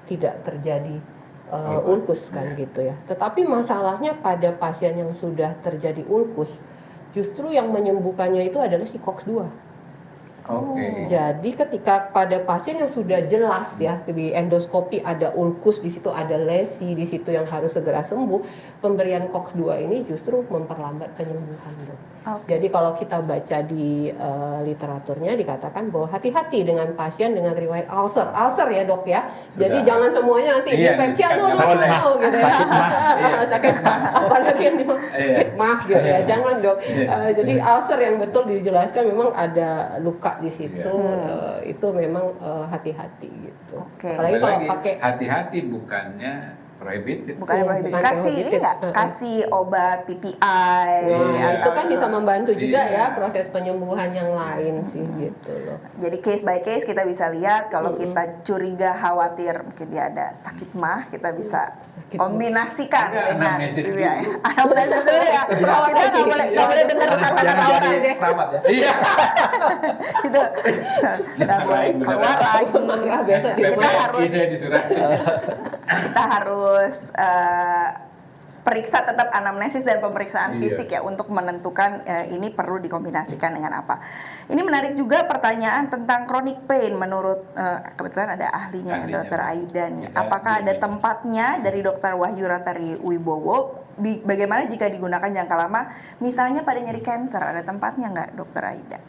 tidak terjadi ulkus kan gitu ya. Tetapi masalahnya pada pasien yang sudah terjadi ulkus, justru yang menyembuhkannya itu adalah si COX-2. Oke. Jadi ketika pada pasien yang sudah jelas ya di endoskopi ada ulkus, di situ ada lesi, di situ yang harus segera sembuh, pemberian COX-2 ini justru memperlambat penyembuhan dok. Jadi kalau kita baca di literaturnya dikatakan bahwa hati-hati dengan pasien dengan riwayat ulcer ya dok ya. Jadi jangan semuanya nanti dispepsia tuh sakit gitu ya. Sakit mah, apalagi yang sakit mah gitu ya. Jangan dok. Jadi ulcer yang betul dijelaskan memang ada luka di situ, itu memang hati-hati gitu. Oke. Apalagi kalau pakai hati-hati bukannya prohibited. Bukan Iya, prohibited. bukan Kasih ini prohibited. nggak? Kasih obat PPI. Iya. Itu kan bisa membantu juga Iya. ya proses penyembuhan yang lain sih gitu loh. Jadi case by case kita bisa lihat kalau kita curiga khawatir mungkin dia ada sakit mah, kita bisa Sakit kombinasikan Ada dengan anamnesis PPI. dulu. Anamnesis dulu ya. Kita nggak boleh dengar kata-kata Jangan orang. jadi perawat ya. Iya. Gitu. Nggak boleh keluar lagi. Marah besok di Kita rumah. harus Saya disurat. kita harus periksa tetap anamnesis dan pemeriksaan Iya. fisik ya untuk menentukan ini perlu dikombinasikan dengan apa. Ini menarik juga pertanyaan tentang chronic pain menurut kebetulan ada ahlinya, Ahlinya, Dr. Bu. Aida nih. Kita Apakah ada ini. tempatnya dari Dr. Wahyu Ratari Wibowo? Bagaimana jika digunakan jangka lama? Misalnya pada nyeri cancer, ada tempatnya nggak, Dr. Aida?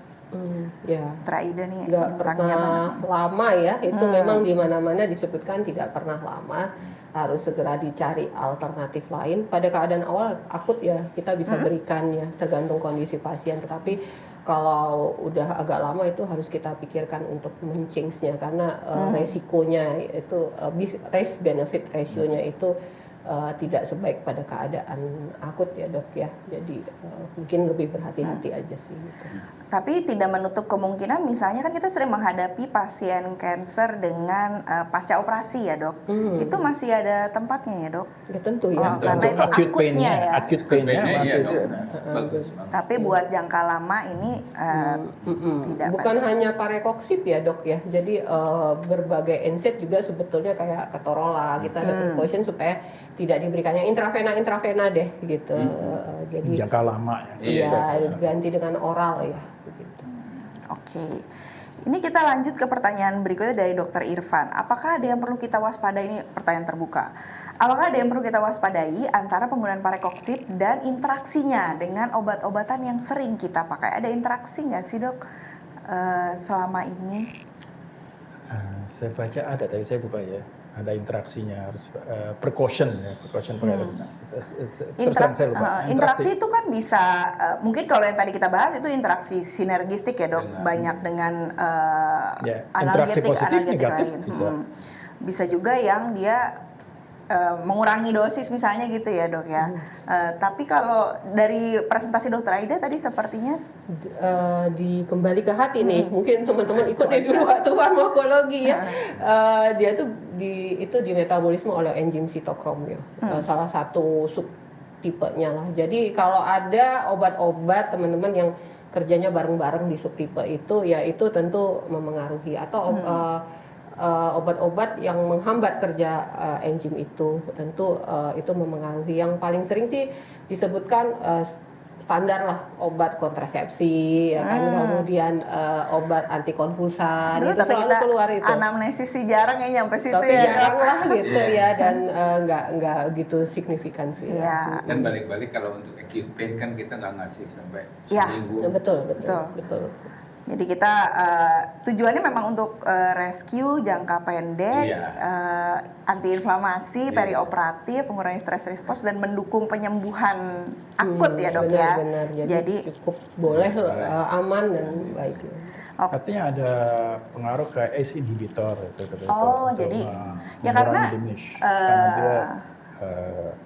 Ya. Dr. Aida nih Nggak bintangnya pernah mana? lama ya, itu memang di mana-mana disebutkan tidak pernah lama, harus segera dicari alternatif lain. Pada keadaan awal akut ya kita bisa berikan ya, tergantung kondisi pasien. Tetapi kalau udah agak lama itu harus kita pikirkan untuk men-change-nya karena resikonya itu risk benefit ratio-nya itu tidak sebaik pada keadaan akut ya dok ya. Jadi mungkin lebih berhati-hati aja sih gitu. Tapi tidak menutup kemungkinan misalnya kan kita sering menghadapi pasien cancer dengan pasca operasi ya dok. Itu masih ada tempatnya ya dok. Ya tentu ya. Oh, karena itu Acute akutnya pain-nya, ya. acute pain-nya Iya, masih dong. itu. Bagus. Tapi buat jangka lama ini tidak Bukan penting. hanya parekoksip ya dok ya, jadi berbagai NSAID juga sebetulnya kayak ketorola kita ada precaution supaya tidak diberikan yang intravena deh gitu. Jadi Jangka lama ya. iya ganti dengan oral ya begitu. Oke. Ini kita lanjut ke pertanyaan berikutnya dari Dr. Irfan. Apakah ada yang perlu kita waspadai? Ini pertanyaan terbuka. Apakah ada yang perlu kita waspadai antara penggunaan parekoksip dan interaksinya dengan obat-obatan yang sering kita pakai? Ada interaksi nggak sih dok selama ini? Saya baca ada, tapi saya lupa ya. Ada interaksinya, harus precaution ya, precaution pakai terus terang saya lupa. Interaksi itu kan bisa mungkin kalau yang tadi kita bahas itu interaksi sinergistik ya dok, banyak dengan Ya, interaksi positif, negatif lain. bisa. Bisa juga yang dia mengurangi dosis misalnya gitu ya dok ya. Tapi kalau dari presentasi Dokter Aida tadi sepertinya Kembali ke hati nih, mungkin teman-teman ikut nih dulu waktu farmakologi ya. Dia tuh di metabolisme oleh enzim sitokrom ya, salah satu subtipenya lah. Jadi kalau ada obat-obat teman-teman yang kerjanya bareng-bareng di subtipe itu, ya itu tentu memengaruhi atau obat-obat yang menghambat kerja enzim itu tentu itu memengaruhi. Yang paling sering sih disebutkan standar lah obat kontrasepsi ya kan, kemudian obat antikonvulsan Dulu itu tapi selalu kita keluar itu. anamnesis sih jarang ya nyampe situ Tapi ya. jarang lah gitu ya, dan nggak gitu signifikan sih. Iya. Dan balik-balik kalau untuk acute pain kan kita nggak ngasih sampai Ya. seminggu. Betul. Jadi kita tujuannya memang untuk rescue jangka pendek, Iya. antiinflamasi, perioperatif, mengurangi stress response dan mendukung penyembuhan akut ya dok ya. Benar. Jadi cukup boleh aman dan baik. Ya. Artinya ada pengaruh ke ACE inhibitor itu. Oh, untuk jadi ya mengurangi karena diminish. Karena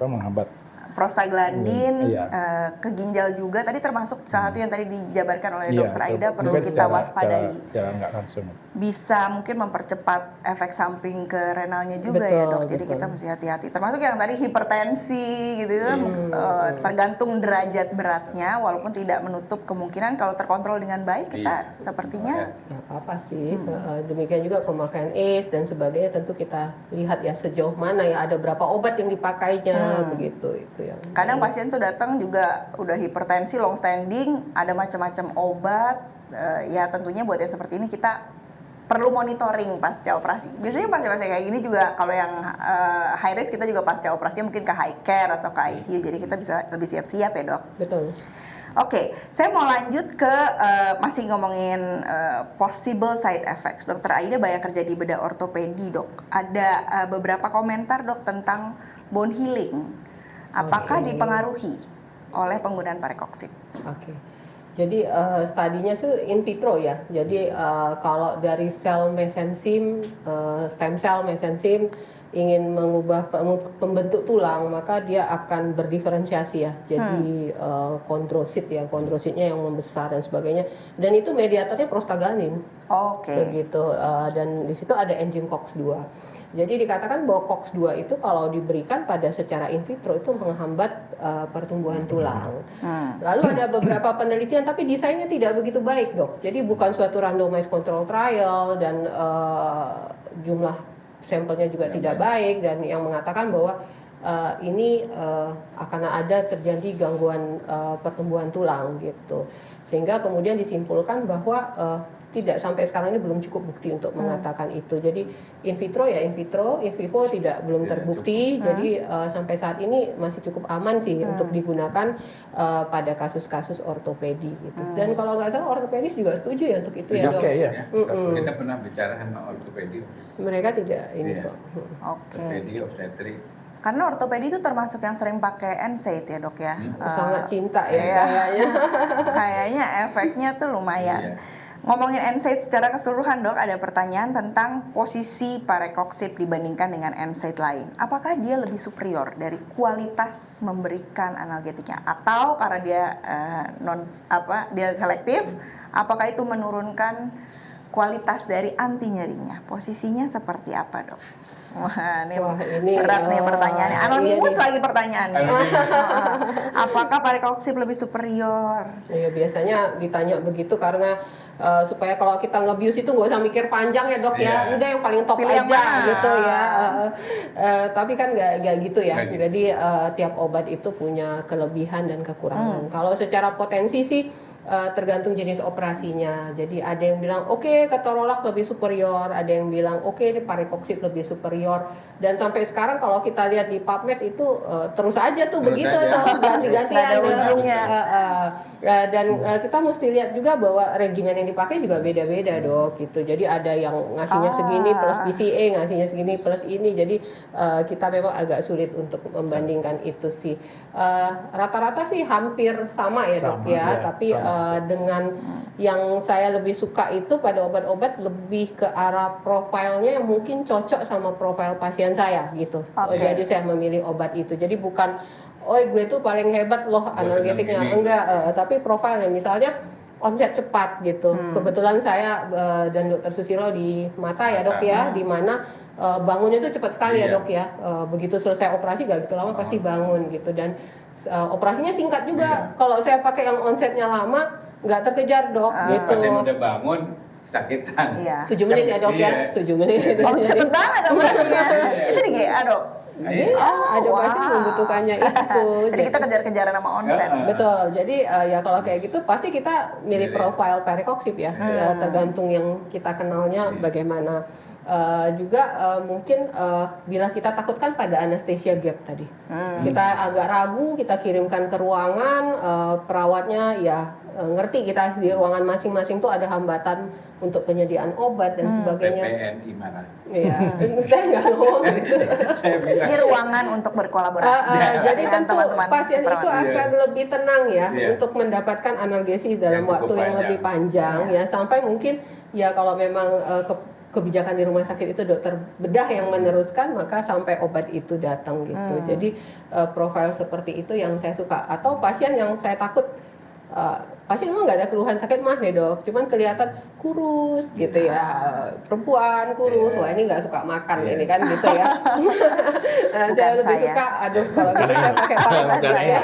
dia menghambat prostaglandin Iya. ke ginjal juga tadi termasuk salah satu yang tadi dijabarkan oleh Iya, Dokter Aida itu perlu kan kita waspadai. secara nggak langsung. Bisa mungkin mempercepat efek samping ke renalnya juga ya dok. Jadi Betul. kita mesti hati-hati. Termasuk yang tadi hipertensi gitu kan, tergantung derajat beratnya. Walaupun tidak menutup kemungkinan kalau terkontrol dengan baik kita sepertinya. Nggak apa-apa sih. Demikian juga pemakaian ACE dan sebagainya tentu kita lihat ya sejauh mana ya, ada berapa obat yang dipakainya begitu itu yang. Kadang pasien tuh datang juga udah hipertensi long standing, ada macam-macam obat. Ya tentunya buat yang seperti ini kita perlu monitoring pasca operasi. Biasanya pasien-pasien kayak gini juga kalau yang high risk kita juga pasca operasi mungkin ke high care atau ke ICU. Jadi kita bisa lebih siap-siap ya dok. Betul. Oke, saya mau lanjut ke masih ngomongin possible side effects. Dokter Aida banyak kerja di bedah ortopedi dok. Ada beberapa komentar dok tentang bone healing. Apakah dipengaruhi oleh penggunaan parekoksip? Oke. Jadi studinya tuh in vitro ya. Jadi kalau dari sel mesensim, stem cell mesensim ingin mengubah pembentuk tulang, maka dia akan berdiferensiasi ya. Jadi kondrosit ya, kondrositnya yang membesar dan sebagainya. Dan itu mediatornya prostaglandin. Oke. Begitu. Dan di situ ada enzim COX-2. Jadi dikatakan bahwa COX-2 itu kalau diberikan pada secara in vitro itu menghambat pertumbuhan tulang. Lalu ada beberapa penelitian tapi desainnya tidak begitu baik, Dok. Jadi bukan suatu randomized control trial dan jumlah sampelnya juga tidak baik, dan yang mengatakan bahwa ini akan ada terjadi gangguan pertumbuhan tulang gitu. Sehingga kemudian disimpulkan bahwa tidak, sampai sekarang ini belum cukup bukti untuk mengatakan itu. Jadi in vitro ya in vitro, in vivo belum terbukti. Jadi sampai saat ini masih cukup aman sih untuk digunakan pada kasus-kasus ortopedi gitu. Dan kalau nggak salah ortopedis juga setuju ya untuk itu ya, Dok. ya. Kita pernah bicara sama ortopedi. Mereka tidak ini kok. Ortopedi, obstetrik. Karena ortopedi itu termasuk yang sering pakai NSAID ya, Dok ya. Sangat cinta ya kayaknya. Kayaknya efeknya tuh lumayan. Ngomongin NSAID secara keseluruhan, Dok, ada pertanyaan tentang posisi parekoksib dibandingkan dengan NSAID lain. Apakah dia lebih superior dari kualitas memberikan analgetiknya, atau karena dia dia selektif, apakah itu menurunkan kualitas dari anti nyerinya? Posisinya seperti apa, Dok? Wah, ini berat nih pertanyaannya. Anonimus lagi pertanyaannya. Apakah parekoksib lebih superior? Ya biasanya ditanya begitu karena supaya kalau kita nge-bius itu nggak usah mikir panjang ya, Dok ya. Udah yang paling top pilih aja gitu ya. Tapi kan nggak gitu ya. Jadi tiap obat itu punya kelebihan dan kekurangan. Kalau secara potensi sih tergantung jenis operasinya. Jadi ada yang bilang oke, ketorolak lebih superior, ada yang bilang oke, ini parekoksib lebih superior. Dan sampai sekarang kalau kita lihat di PubMed itu terus aja tuh begitu tuh ganti-ganti ada ujungnya. Dan kita mesti lihat juga bahwa regimen yang dipakai juga beda-beda, Dok gitu. Jadi ada yang ngasihnya segini plus BCA, ngasihnya segini plus ini. Jadi kita memang agak sulit untuk membandingkan itu sih. Rata-rata sih hampir sama ya, Dok ya. Tapi dengan yang saya lebih suka itu pada obat-obat lebih ke arah profilnya yang mungkin cocok sama profil pasien saya gitu. Jadi saya memilih obat itu. Jadi bukan gue tuh paling hebat loh analgetiknya, enggak, tapi profilnya misalnya onset cepat gitu. Kebetulan saya dan Dokter Susilo di mata ya, Dok ya, di mana bangunnya itu cepat sekali ya, Dok ya. Begitu selesai operasi gak gitu lama pasti bangun gitu, dan operasinya singkat juga. Kalau saya pakai yang onsetnya lama nggak terkejar, Dok gitu. Pasien udah bangun sakitan. 7 menit ya, Dok ya. 7 menit. Cepet banget operasinya. Itu di GA, Dok. Ada pasien membutuhkannya itu. Jadi kita kejar-kejaran sama onset. Betul. Jadi ya kalau kayak gitu pasti kita milih profil parekoksib ya. Tergantung yang kita kenalnya bagaimana. Juga mungkin bila kita takutkan pada anesthesia gap tadi, kita agak ragu, kita kirimkan ke ruangan, perawatnya ya ngerti kita di ruangan masing-masing tuh ada hambatan untuk penyediaan obat dan sebagainya. PPNI mana? Iya, saya nggak ngomong gitu. Ini ruangan untuk berkolaborasi. Jadi tentu pasien itu akan lebih tenang ya untuk mendapatkan analgesi dalam waktu yang lebih panjang ya, sampai mungkin ya kalau memang kebijakan di rumah sakit itu dokter bedah yang meneruskan, maka sampai obat itu datang gitu. Jadi profil seperti itu yang saya suka. Atau pasien yang saya takut, pasien memang nggak ada keluhan sakit mah deh, Dok, cuman kelihatan kurus gitu ya, perempuan kurus, wah ini nggak suka makan ini kan gitu ya. Saya lebih suka, aduh kalau gitu saya pakai parekoksib ya.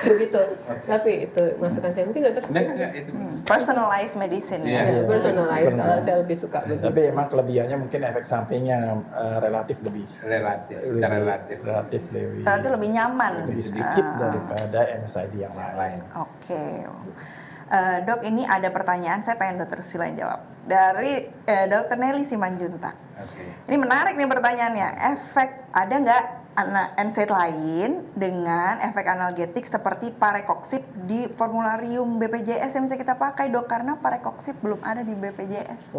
Begitu. Tapi itu masukan saya, mungkin dokter itu personalized medicine ya. Personalized, kalau saya lebih suka begitu. Tapi emang kelebihannya mungkin efek sampingnya relatif lebih lebih nyaman, lebih sedikit daripada NSAID yang lain. Oke. Dok, ini ada pertanyaan, saya pengen Dokter Sila yang jawab. Dari Dokter Nelly Simanjuntak. Ini menarik nih pertanyaannya. Ada nggak NSAID lain dengan efek analgetik seperti parekoksib di formularium BPJS yang bisa kita pakai, Dok? Karena parekoksib belum ada di BPJS.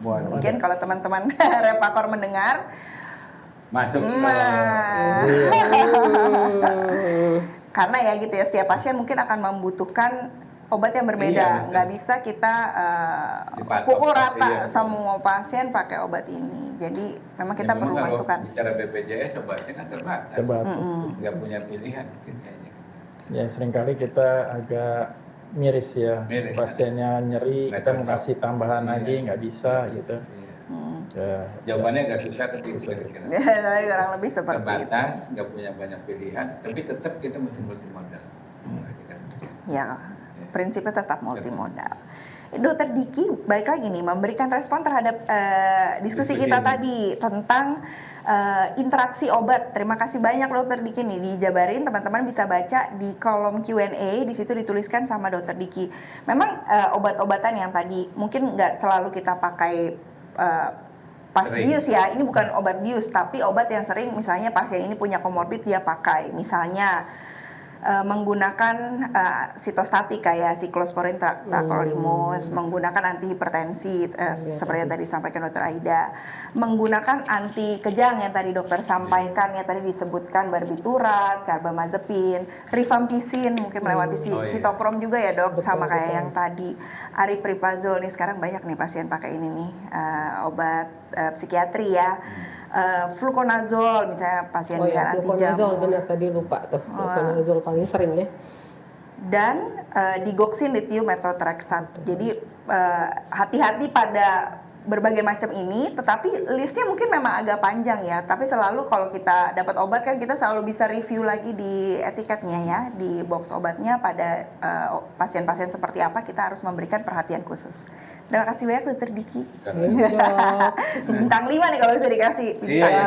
Mungkin kalau teman-teman Repakor mendengar, masuk. karena ya gitu ya, setiap pasien mungkin akan membutuhkan obat yang berbeda, Iya, nggak bisa kita Dipatok pukul pasti, rata ya. semua pasien pakai obat ini. Jadi memang kita perlu kalau masukkan. bicara BPJS obatnya kan terbatas. Terbatas. Nggak punya pilihan mungkin kayaknya. Ya seringkali kita agak miris ya, Miris, pasiennya nyeri, Nggak kita mau cocok. kasih tambahan Iya. lagi nggak bisa gitu. Iya. Ya, Jawabannya agak susah tapi Susah. kira-kira Tapi kurang lebih seperti itu. terbatas, nggak punya banyak pilihan, tapi tetap kita mesti multimodal. Ya, prinsipnya tetap multimodal. Dokter Diki, balik lagi nih, memberikan respon terhadap diskusi Diskusi kita ini. tadi tentang interaksi obat. Terima kasih banyak Dokter Diki nih, dijabarin teman-teman bisa baca di kolom Q&A, di situ dituliskan sama Dokter Diki. Memang obat-obatan yang tadi mungkin nggak selalu kita pakai pas Sering. bius ya, ini bukan obat bius, tapi obat yang sering misalnya pasien ini punya komorbid dia pakai, misalnya menggunakan sitostatik kayak siklosporin, tacrolimus, menggunakan antihipertensi seperti yang tadi disampaikan Dokter Aida, menggunakan anti kejang yang tadi dokter sampaikan, yang tadi disebutkan barbiturat, carbamazepin, rifampicin, mungkin melewati sitoprom juga ya dok, sama kayak yang tadi aripiprazol. Nih sekarang banyak nih pasien pakai ini nih obat psikiatri ya. Fluconazol misalnya pasien dengan anti fluconazol jamur, benar tadi lupa tuh. Fluconazol paling sering ya. dan digoxin lithium methotrexate. Jadi hati-hati pada berbagai macam ini, tetapi listnya mungkin memang agak panjang ya. Tapi selalu kalau kita dapat obat kan kita selalu bisa review lagi di etiketnya ya, di box obatnya pada pasien-pasien seperti apa kita harus memberikan perhatian khusus. Terima kasih banyak Dokter Diki. Dok. Bintang 5 nih kalau bisa dikasih. Bintang Iya.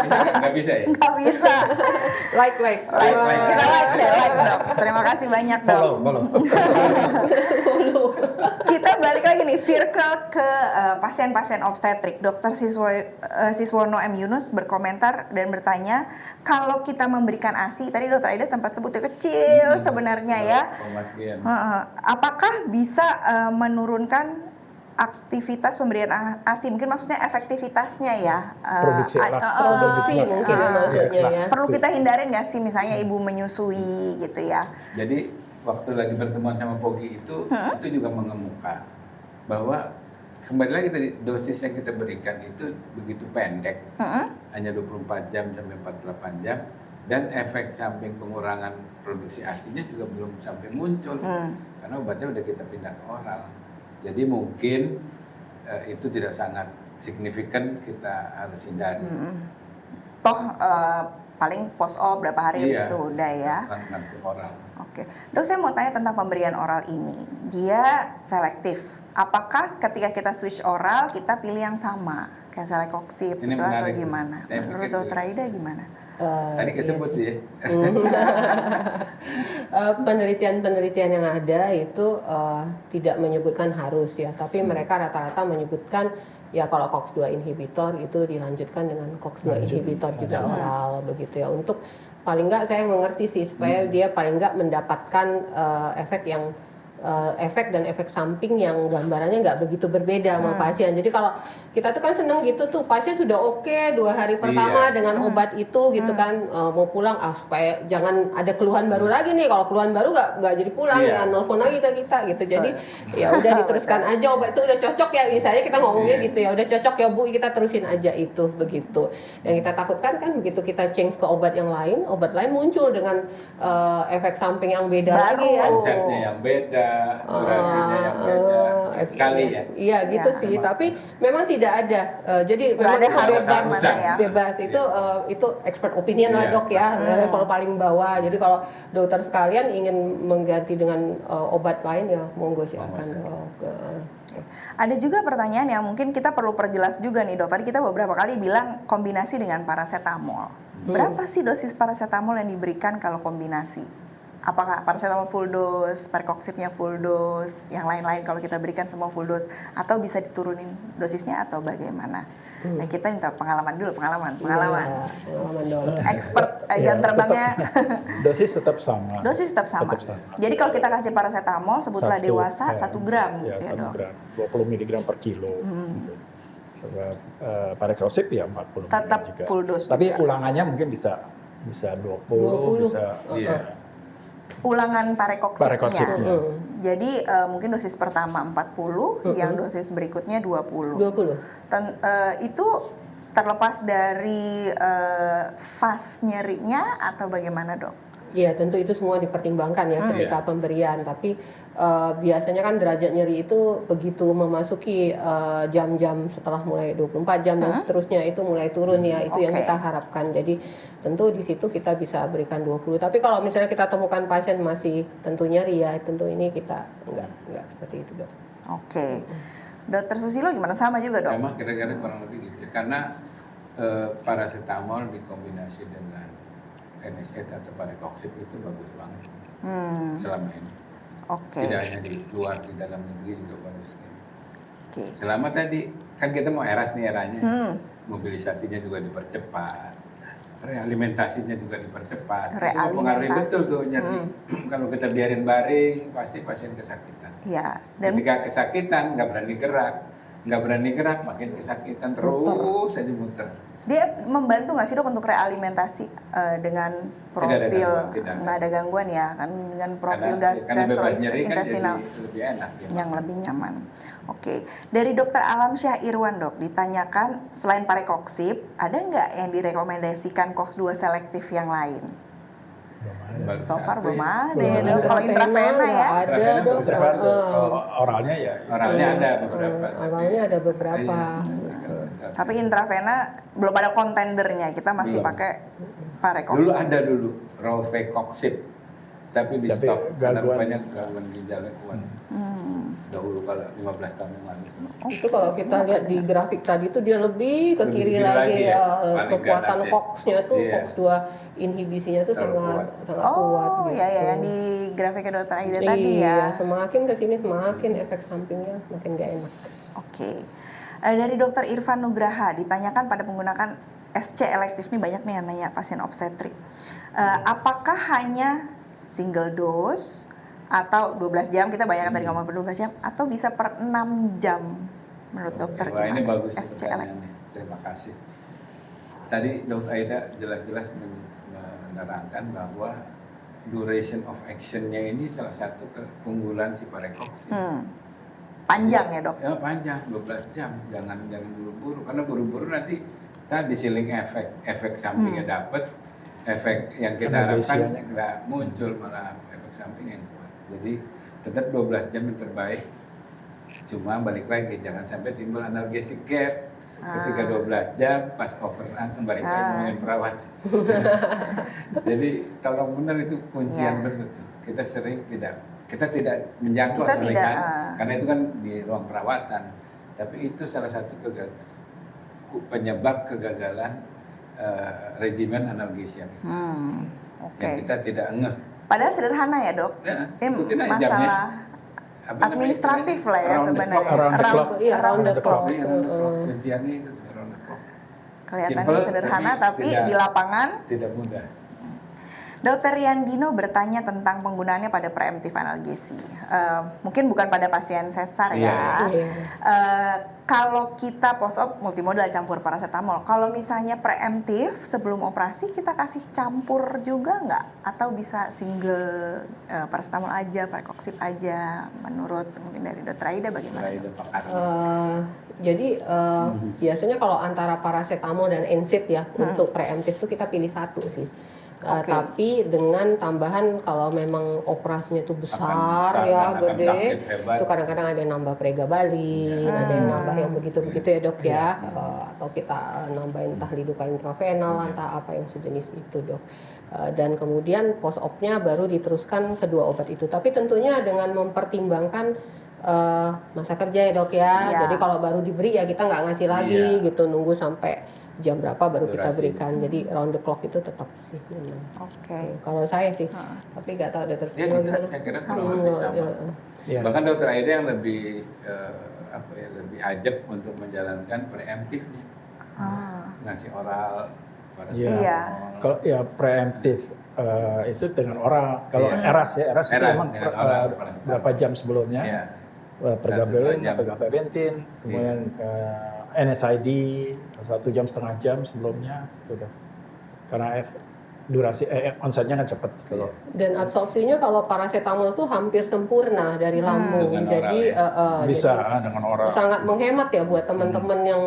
5. Nggak bisa ya? Nggak bisa. Like. Kita like dok. Terima kasih banyak dok. follow. Kita balik lagi nih, circle ke pasien-pasien obstetrik. Dokter Siswono M. Yunus berkomentar dan bertanya, kalau kita memberikan ASI, tadi Dokter Aida sempat sebut ya, kecil sebenarnya ya. Pemasian. Apakah bisa menurunkan aktivitas pemberian ASI? Mungkin maksudnya efektivitasnya ya. Produksi alat. Produksi mungkin ya maksudnya ya. Perlu kita hindarin nggak sih misalnya ibu menyusui gitu ya? Jadi waktu lagi pertemuan sama Pogi itu juga mengemuka bahwa kembali lagi tadi dosis yang kita berikan itu begitu pendek, hanya 24 jam sampai 48 jam, dan efek samping pengurangan produksi ASI-nya juga belum sampai muncul karena obatnya udah kita pindah ke oral. Jadi mungkin itu tidak sangat signifikan, kita harus hindari. Toh paling post-op berapa hari habis itu udah ya. Langsung oral. Oke, dok saya mau tanya tentang pemberian oral ini. Dia selektif. Apakah ketika kita switch oral kita pilih yang sama kayak Celecoxib Ini gitu atau menarik. gimana? Saya Menurut pikir Dokter Aida gimana? Tadi kesebut sih ya. Penelitian-penelitian yang ada itu tidak menyebutkan harus ya, tapi mereka rata-rata menyebutkan ya kalau COX-2 inhibitor itu dilanjutkan dengan COX-2 inhibitor juga oral begitu ya, untuk paling nggak saya mengerti sih supaya dia paling nggak mendapatkan efek yang efek dan efek samping yang gambarannya nggak begitu berbeda sama pasien. Jadi kalau kita tuh kan seneng gitu tuh, pasien sudah oke 2 hari pertama dengan obat itu gitu kan, mau pulang supaya jangan ada keluhan baru lagi nih. Kalau keluhan baru nggak jadi pulang ya, nelfon lagi ke kita gitu. Jadi ya udah diteruskan aja, obat itu udah cocok ya, misalnya kita ngomongnya gitu ya, udah cocok ya Bu, kita terusin aja itu begitu. Yang kita takutkan kan begitu kita change ke obat yang lain, obat lain muncul dengan efek samping yang beda lagi ya. Konsepnya yang beda, durasinya yang beda. Sekali ya. Iya gitu Ya, sih, tapi memang tidak ada. Jadi memang ada itu harus bebas, ya. bebas itu expert opinion lah Iya. dok ya, level paling bawah. Jadi kalau dokter sekalian ingin mengganti dengan obat lain ya monggo silakan dok. Ada juga pertanyaan yang mungkin kita perlu perjelas juga nih dok. Tadi kita beberapa kali bilang kombinasi dengan paracetamol. Berapa sih dosis paracetamol yang diberikan kalau kombinasi? Apakah paracetamol full dose, percoxibnya full dose, yang lain-lain kalau kita berikan semua full dose, atau bisa diturunin dosisnya atau bagaimana? Nah kita minta pengalaman dulu, pengalaman. Iya, pengalaman dok. Expert jam terbangnya. Dosis tetap sama. Dosis tetap sama. Jadi kalau kita kasih paracetamol, sebutlah dewasa 1 gram Ya, gitu ya 1 dok. gram, 20 mg per kilo. Paracetamol ya 40 Tetap juga. full dose Tapi juga. ulangannya mungkin bisa 20. 20. Bisa Iya. ulangan parekoksipnya. Parekoksipnya. Jadi mungkin dosis pertama 40, yang dosis berikutnya 20. 20. Itu terlepas dari fase nyerinya atau bagaimana, Dok? Iya, tentu itu semua dipertimbangkan ya ketika pemberian. Tapi biasanya kan derajat nyeri itu begitu memasuki jam-jam setelah mulai 24 jam dan seterusnya itu mulai turun ya. Itu yang kita harapkan. Jadi tentu di situ kita bisa berikan 20. Tapi kalau misalnya kita temukan pasien masih tentu nyeri ya, tentu ini kita enggak seperti itu, Dok. Oke. Dokter Susilo gimana? Sama juga, Dok? Sama kira-kira kurang lebih gitu. Karena paracetamol dikombinasi dengan NSAID atau parekoksip itu bagus banget selama ini. Tidak hanya di luar, di dalam negeri juga bagus. Selama tadi kan kita mau eras nih eranya, mobilisasinya juga dipercepat, realimentasinya juga dipercepat. Itu mempengaruhi betul tuh nyeri. Kalau kita biarin baring, pasti pasien kesakitan. Ya. Dan ketika kesakitan nggak berani gerak, makin kesakitan terus saja muter. Dia membantu nggak sih, Dok, untuk realimentasi dengan profil nggak ada gangguan ya, kan dengan profil gastrointestinal yang lebih nyaman. Oke. Dari Dokter Alamsyah Irwan, Dok, ditanyakan selain parekoksip ada nggak yang direkomendasikan COX-2 selektif yang lain? So far belum ada. Kalau intravena ya ada, Dok. Oralnya ya. Oralnya ada beberapa. Oralnya ada beberapa. Tapi intravena belum ada kontendernya. Kita masih pakai parekoksip. Dulu ada Rovecocip, tapi di stop karena banyak gangguan ginjalnya kuat. Dahulu kalau 15 tahun yang lalu. Itu kalau kita lihat di grafik tadi itu dia lebih ke kiri lagi ya. Kekuatan COX-nya tuh COX-2 inhibisinya tuh sangat kuat gitu. Iya ya, yang di grafiknya Dokter Aida tadi ya. Semakin ke sini semakin efek sampingnya makin gak enak. Oke. Dari Dokter Irfan Nugraha ditanyakan pada penggunaan SC elektif, nih banyak nih yang nanya pasien obstetrik. Apakah hanya single dose atau 12 jam, kita banyak tadi ngomong per 12 jam, atau bisa per 6 jam menurut dokter? Wah, ini bagus SC elektif. Terima kasih. Tadi Dokter Aida jelas-jelas menerangkan bahwa duration of action-nya ini salah satu keunggulan si parekoksip. Panjang ya, Dok? Ya panjang, 12 jam. Jangan buru-buru, karena buru-buru nanti tadi ceiling efek sampingnya dapat, efek yang kita harapkan nggak muncul, malah efek samping yang kuat. Jadi tetap 12 jam yang terbaik. Cuma balik lagi, jangan sampai timbul analgesic gap. Ketika 12 jam pas overrun balik lagi ngomongin perawat. Jadi tolong benar itu kuncian benar. Kita tidak menjangkau sebenarnya karena itu kan di ruang perawatan. Tapi itu salah satu penyebab kegagalan regimen analgesia. Yang kita tidak ngeh. Padahal sederhana ya, Dok. Masalah administratif lah ya sebenarnya. Round the clock. Kunciannya itu round the clock. Kelihatannya sederhana tapi di lapangan tidak mudah. Dokter Yandino bertanya tentang penggunaannya pada preemptif analgesi. Mungkin bukan pada pasien sesar ya. Kalau kita post-op multimodal campur paracetamol, kalau misalnya preemptif sebelum operasi kita kasih campur juga nggak? Atau bisa single paracetamol aja, parekoksip aja? Menurut mungkin dari Dokter Aida bagaimana? Jadi biasanya kalau antara paracetamol dan NSAID ya untuk preemptif tuh kita pilih satu sih. Tapi dengan tambahan kalau memang operasinya itu besar ya, gede, itu kadang-kadang ada yang nambah pregabalin, ada yang nambah yang begitu-begitu ya, Dok ya, atau kita nambahin entah lidocaine intravenal, entah apa yang sejenis itu, Dok. Dan kemudian post op-nya baru diteruskan kedua obat itu. Tapi tentunya dengan mempertimbangkan masa kerja ya, Dok ya. Jadi kalau baru diberi ya kita nggak ngasih lagi gitu, nunggu sampai jam berapa baru kita berikan. Jadi round the clock itu tetap sih. Kalau saya sih, tapi nggak tahu Dokter Susilo gimana. Saya kira bahkan Dokter Aida yang lebih lebih ajak untuk menjalankan preemptifnya, ngasih oral. Kalau preemptif itu dengan oral. Kalau eras itu memang berapa jam sebelumnya. Pregabalin atau gabapentin, kemudian NSAID 1,5 jam sebelumnya, gitu. Karena durasi onsetnya kan cepat gitu loh. Dan absorpsinya kalau paracetamol tuh hampir sempurna dari lambung. Dengan Jadi Bisa jadi dengan oral. sangat menghemat ya buat teman-teman yang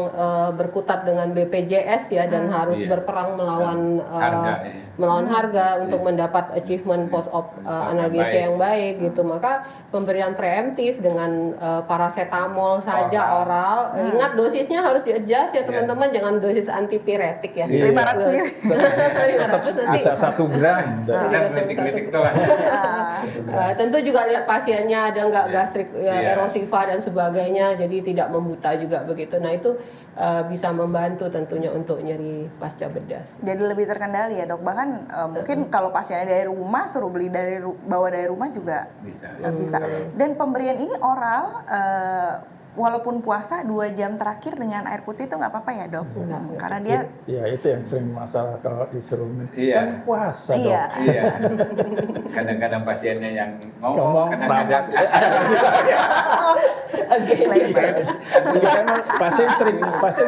berkutat dengan BPJS ya dan harus Iya. berperang melawan Harga, untuk mendapat achievement post op analgesia yang baik gitu. Maka pemberian preemptif dengan paracetamol saja oral. Ingat dosisnya harus di-adjust ya teman-teman, jangan dosis antipiretik ya. Iya. 500 ml. 500 nanti Bisa 1 gram. Kan kritik-kritik doang. tentu juga lihat pasiennya ada nggak gastrik erosiva dan sebagainya, jadi tidak membuta juga begitu. Nah itu bisa membantu tentunya untuk nyeri pasca bedah. Jadi lebih terkendali ya dok. Bahkan mungkin kalau pasiennya dari rumah suruh beli bawa dari rumah juga Bisa. bisa. Dan pemberian ini oral walaupun puasa 2 jam terakhir dengan air putih itu nggak apa-apa ya dok? Enggak. Karena dia Ya itu yang sering masalah kalau disuruh minum. Iya. Kan puasa dok. iya. Iya. Kadang-kadang pasiennya yang ngomong, Ngomong kadang-kadang Kan pasien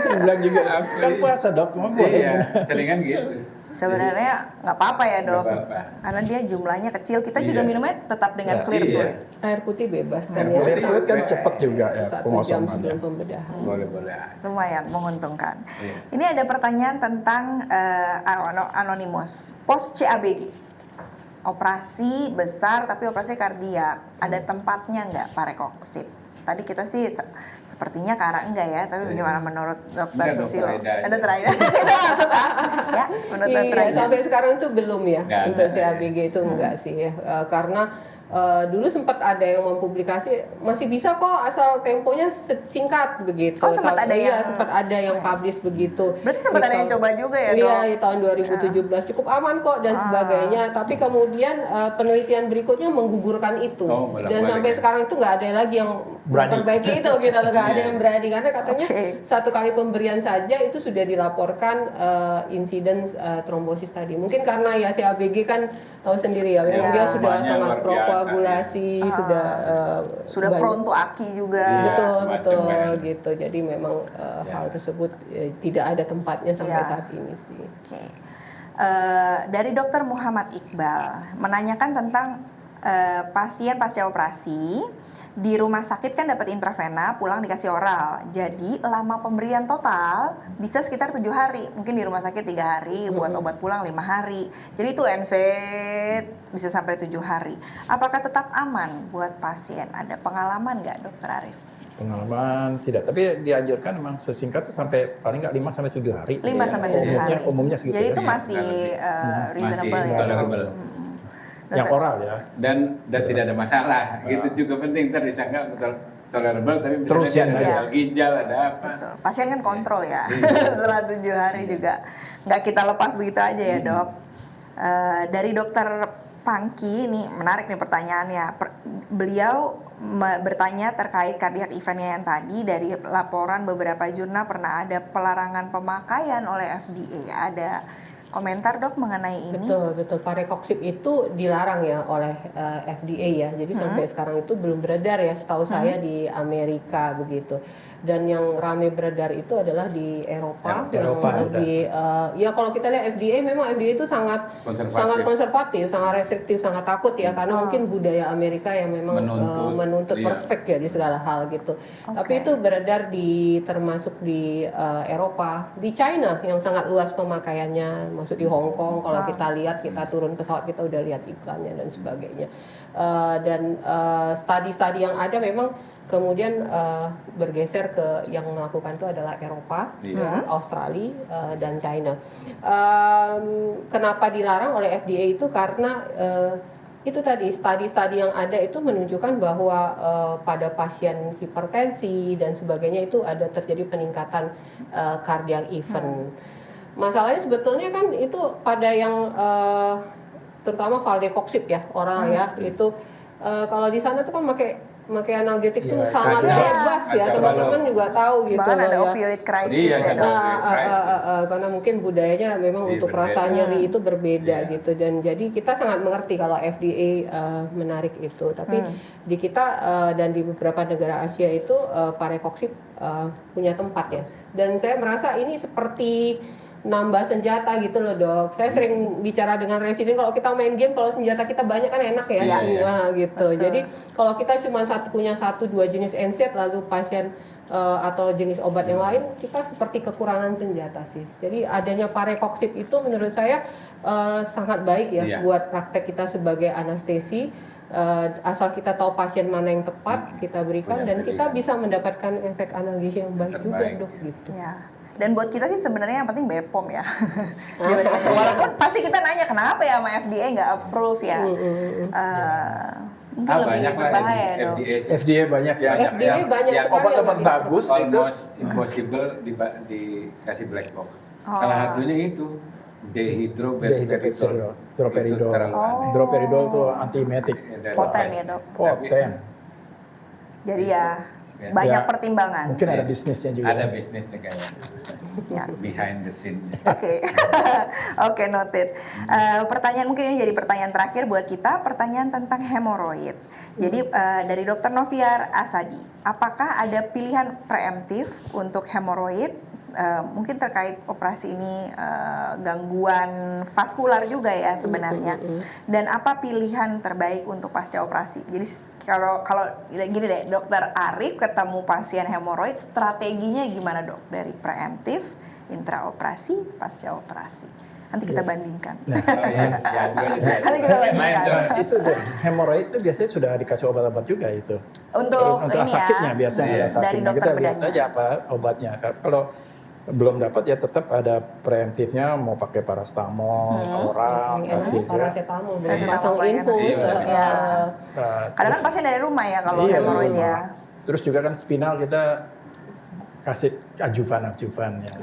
sering bilang juga kan puasa dok, mau boleh iya, minum. seringan gitu. Sebenarnya nggak apa-apa ya dok, Nggak apa-apa. karena dia jumlahnya kecil. Kita juga Iya. minumnya tetap dengan Iya. clear Iya. fluid. Air putih bebas kan ya. Clear fluid kan sampai cepet juga ya 1 jam pengosomannya. sebelum pembedahan. Boleh-boleh. Lumayan menguntungkan. Iya. Ini ada pertanyaan tentang anonimus post CABG. Operasi besar tapi operasi kardiak. Ada tempatnya nggak parekoksib? Tadi kita sih sepertinya ke arah enggak ya, tapi bagaimana menurut dokter Enggak, Susilo? Dokter Aida. Ada terakhir. Ya, menurut Iya, dokter Aida. sampai sekarang itu belum ya Nggak untuk ada, CABG itu enggak sih ya. Karena dulu sempat ada yang mempublikasi masih bisa kok asal temponya singkat begitu. Oh, sempat ada Iya, yang- sempat ada yang publish begitu. Berarti sempat ada yang coba juga ya, Iya, Dok? di tahun 2017 cukup aman kok dan sebagainya. Tapi kemudian penelitian berikutnya menggugurkan itu. Oh, bolak-balik Dan sampai ya. sekarang itu nggak ada lagi yang Berani. memperbaiki itu gitu, nggak ada Iya. yang berani karena katanya Oke. satu kali pemberian saja itu sudah dilaporkan insiden trombosis tadi. Mungkin karena ya CABG kan tahu sendiri ya, memang Ya, dia sudah semuanya sangat luar biasa, prokoagulasi, sudah Sudah banyak- pro untuk aki juga. Iya. betul betul macam-macam. gitu. Jadi memang hal tersebut tidak ada tempatnya sampai Iya. saat ini sih. Oke. Dari dokter Muhammad Iqbal menanyakan tentang pasien pasca operasi di rumah sakit kan dapat intravena, pulang dikasih oral. Jadi lama pemberian total bisa sekitar 7 hari. Mungkin di rumah sakit 3 hari, buat obat pulang 5 hari. Jadi itu NSAID bisa sampai 7 hari. Apakah tetap aman buat pasien? Ada pengalaman nggak dokter Arif? Pengalaman tidak, tapi dianjurkan memang sesingkat itu sampai paling nggak 5 sampai 7 hari. 5 Iya, sampai 7 hari. Umumnya segitu Jadi ya. itu masih Masih reasonable ya. tolerable. Yang oral ya. Dan tidak ada masalah. Itu juga penting, ntar disangka tolerable tapi misalnya Terusin dia ada aja. gagal ginjal, ada apa. Betul. Pasien kan kontrol ya. Iya. Setelah 7 hari juga nggak kita lepas begitu aja ya dok. Dari dokter Pangki, ini menarik nih pertanyaannya. Beliau bertanya terkait cardiac eventnya yang tadi. Dari laporan beberapa jurnal pernah ada pelarangan pemakaian oleh FDA. Ada komentar dok mengenai ini? Betul. Parekoksib itu dilarang ya oleh FDA ya. Jadi sampai sekarang itu belum beredar ya. Setahu saya di Amerika begitu. Dan yang ramai beredar itu adalah di Eropa. Yang Eropa, lebih ya kalau kita lihat FDA memang FDA itu sangat konservatif, sangat restriktif, sangat takut ya. Karena mungkin budaya Amerika yang memang menuntut iya. perfect ya di segala hal gitu. Tapi itu beredar termasuk di Eropa, di China yang sangat luas pemakaiannya. Masuk di Hong Kong, kalau kita lihat, kita turun pesawat kita udah lihat iklannya dan sebagainya. Dan studi-studi yang ada memang kemudian bergeser ke yang melakukan itu adalah Eropa, Australia, dan China. Kenapa dilarang oleh FDA itu karena itu tadi studi-studi yang ada itu menunjukkan bahwa pada pasien hipertensi dan sebagainya itu ada terjadi peningkatan cardiac event. Masalahnya sebetulnya kan itu pada yang terutama valdecoxib ya oral ya itu kalau di sana tuh kan pakai analgetik tuh sangat bebas ya, teman-teman juga tahu gitu. Bahkan ada ya. opioid crisis Iya, ya. Karena mungkin budayanya memang untuk rasa nyeri itu berbeda gitu, dan jadi kita sangat mengerti kalau FDA menarik itu. Tapi di kita dan di beberapa negara Asia itu parekoksib punya tempat ya. Dan saya merasa ini seperti nambah senjata gitu loh dok. Saya sering bicara dengan residen kalau kita main game kalau senjata kita banyak kan enak ya. Iya. Nah, gitu. Betul. Jadi kalau kita cuma punya 1-2 jenis NSAID lalu pasien atau jenis obat yang lain kita seperti kekurangan senjata sih. Jadi adanya parekoksib itu menurut saya sangat baik ya Iya. buat praktek kita sebagai anestesi. Asal kita tahu pasien mana yang tepat kita berikan dan kita bisa mendapatkan efek analgesia yang baik juga Terbaik. dok gitu. Ya. Dan buat kita sih sebenarnya yang penting BPOM ya. Walaupun pasti kita nanya kenapa ya sama FDA nggak approve ya. Mungkin lebih Banyak lah berbahaya dong. FDA. FDA banyak ya. FDA banyak yang sekali Obat-obat yang bagus itu almost impossible dikasih black box. Oh. Salah satunya itu dehydroperidol. Droperidol. Itu terlalu aneh. Droperidol itu antiemetik. Dari Poten obat. ya, Dok. Poten. Jadi ya Ya. banyak Ya, pertimbangan. Mungkin ada bisnisnya juga. Ada bisnisnya kayaknya. Ya. Behind the scene. Oke, oke, noted. Pertanyaan mungkin ini jadi pertanyaan terakhir buat kita, pertanyaan tentang hemoroid. Jadi dari Dr. Noviar Asadi, apakah ada pilihan preemptif untuk hemoroid? Mungkin terkait operasi ini gangguan vaskular juga ya sebenarnya. Dan apa pilihan terbaik untuk pasca operasi? Jadi kalau gini deh, Dokter Arif ketemu pasien hemoroid, strateginya gimana dok? Dari preemptif, intraoperasi, pasca operasi. Nanti kita bandingkan. Nah, Nanti kita bandingkan. itu tuh, hemoroid itu biasanya sudah dikasih obat-obat juga itu. Untuk ini ya, sakitnya biasanya ada dari sakitnya. dokter Kita lihat bedanya. aja apa obatnya. Kalau belum dapat ya tetap ada preemptifnya, mau pakai parastamol, oral, Yang kasih enak dia. paracetamol, belum Paracetamol pasang paling infus. enak. Ya. Nah, Kadang kan pasien dari rumah ya kalau Iya, hemoroid betul. ya. Terus juga kan spinal kita kasih ajuvan yang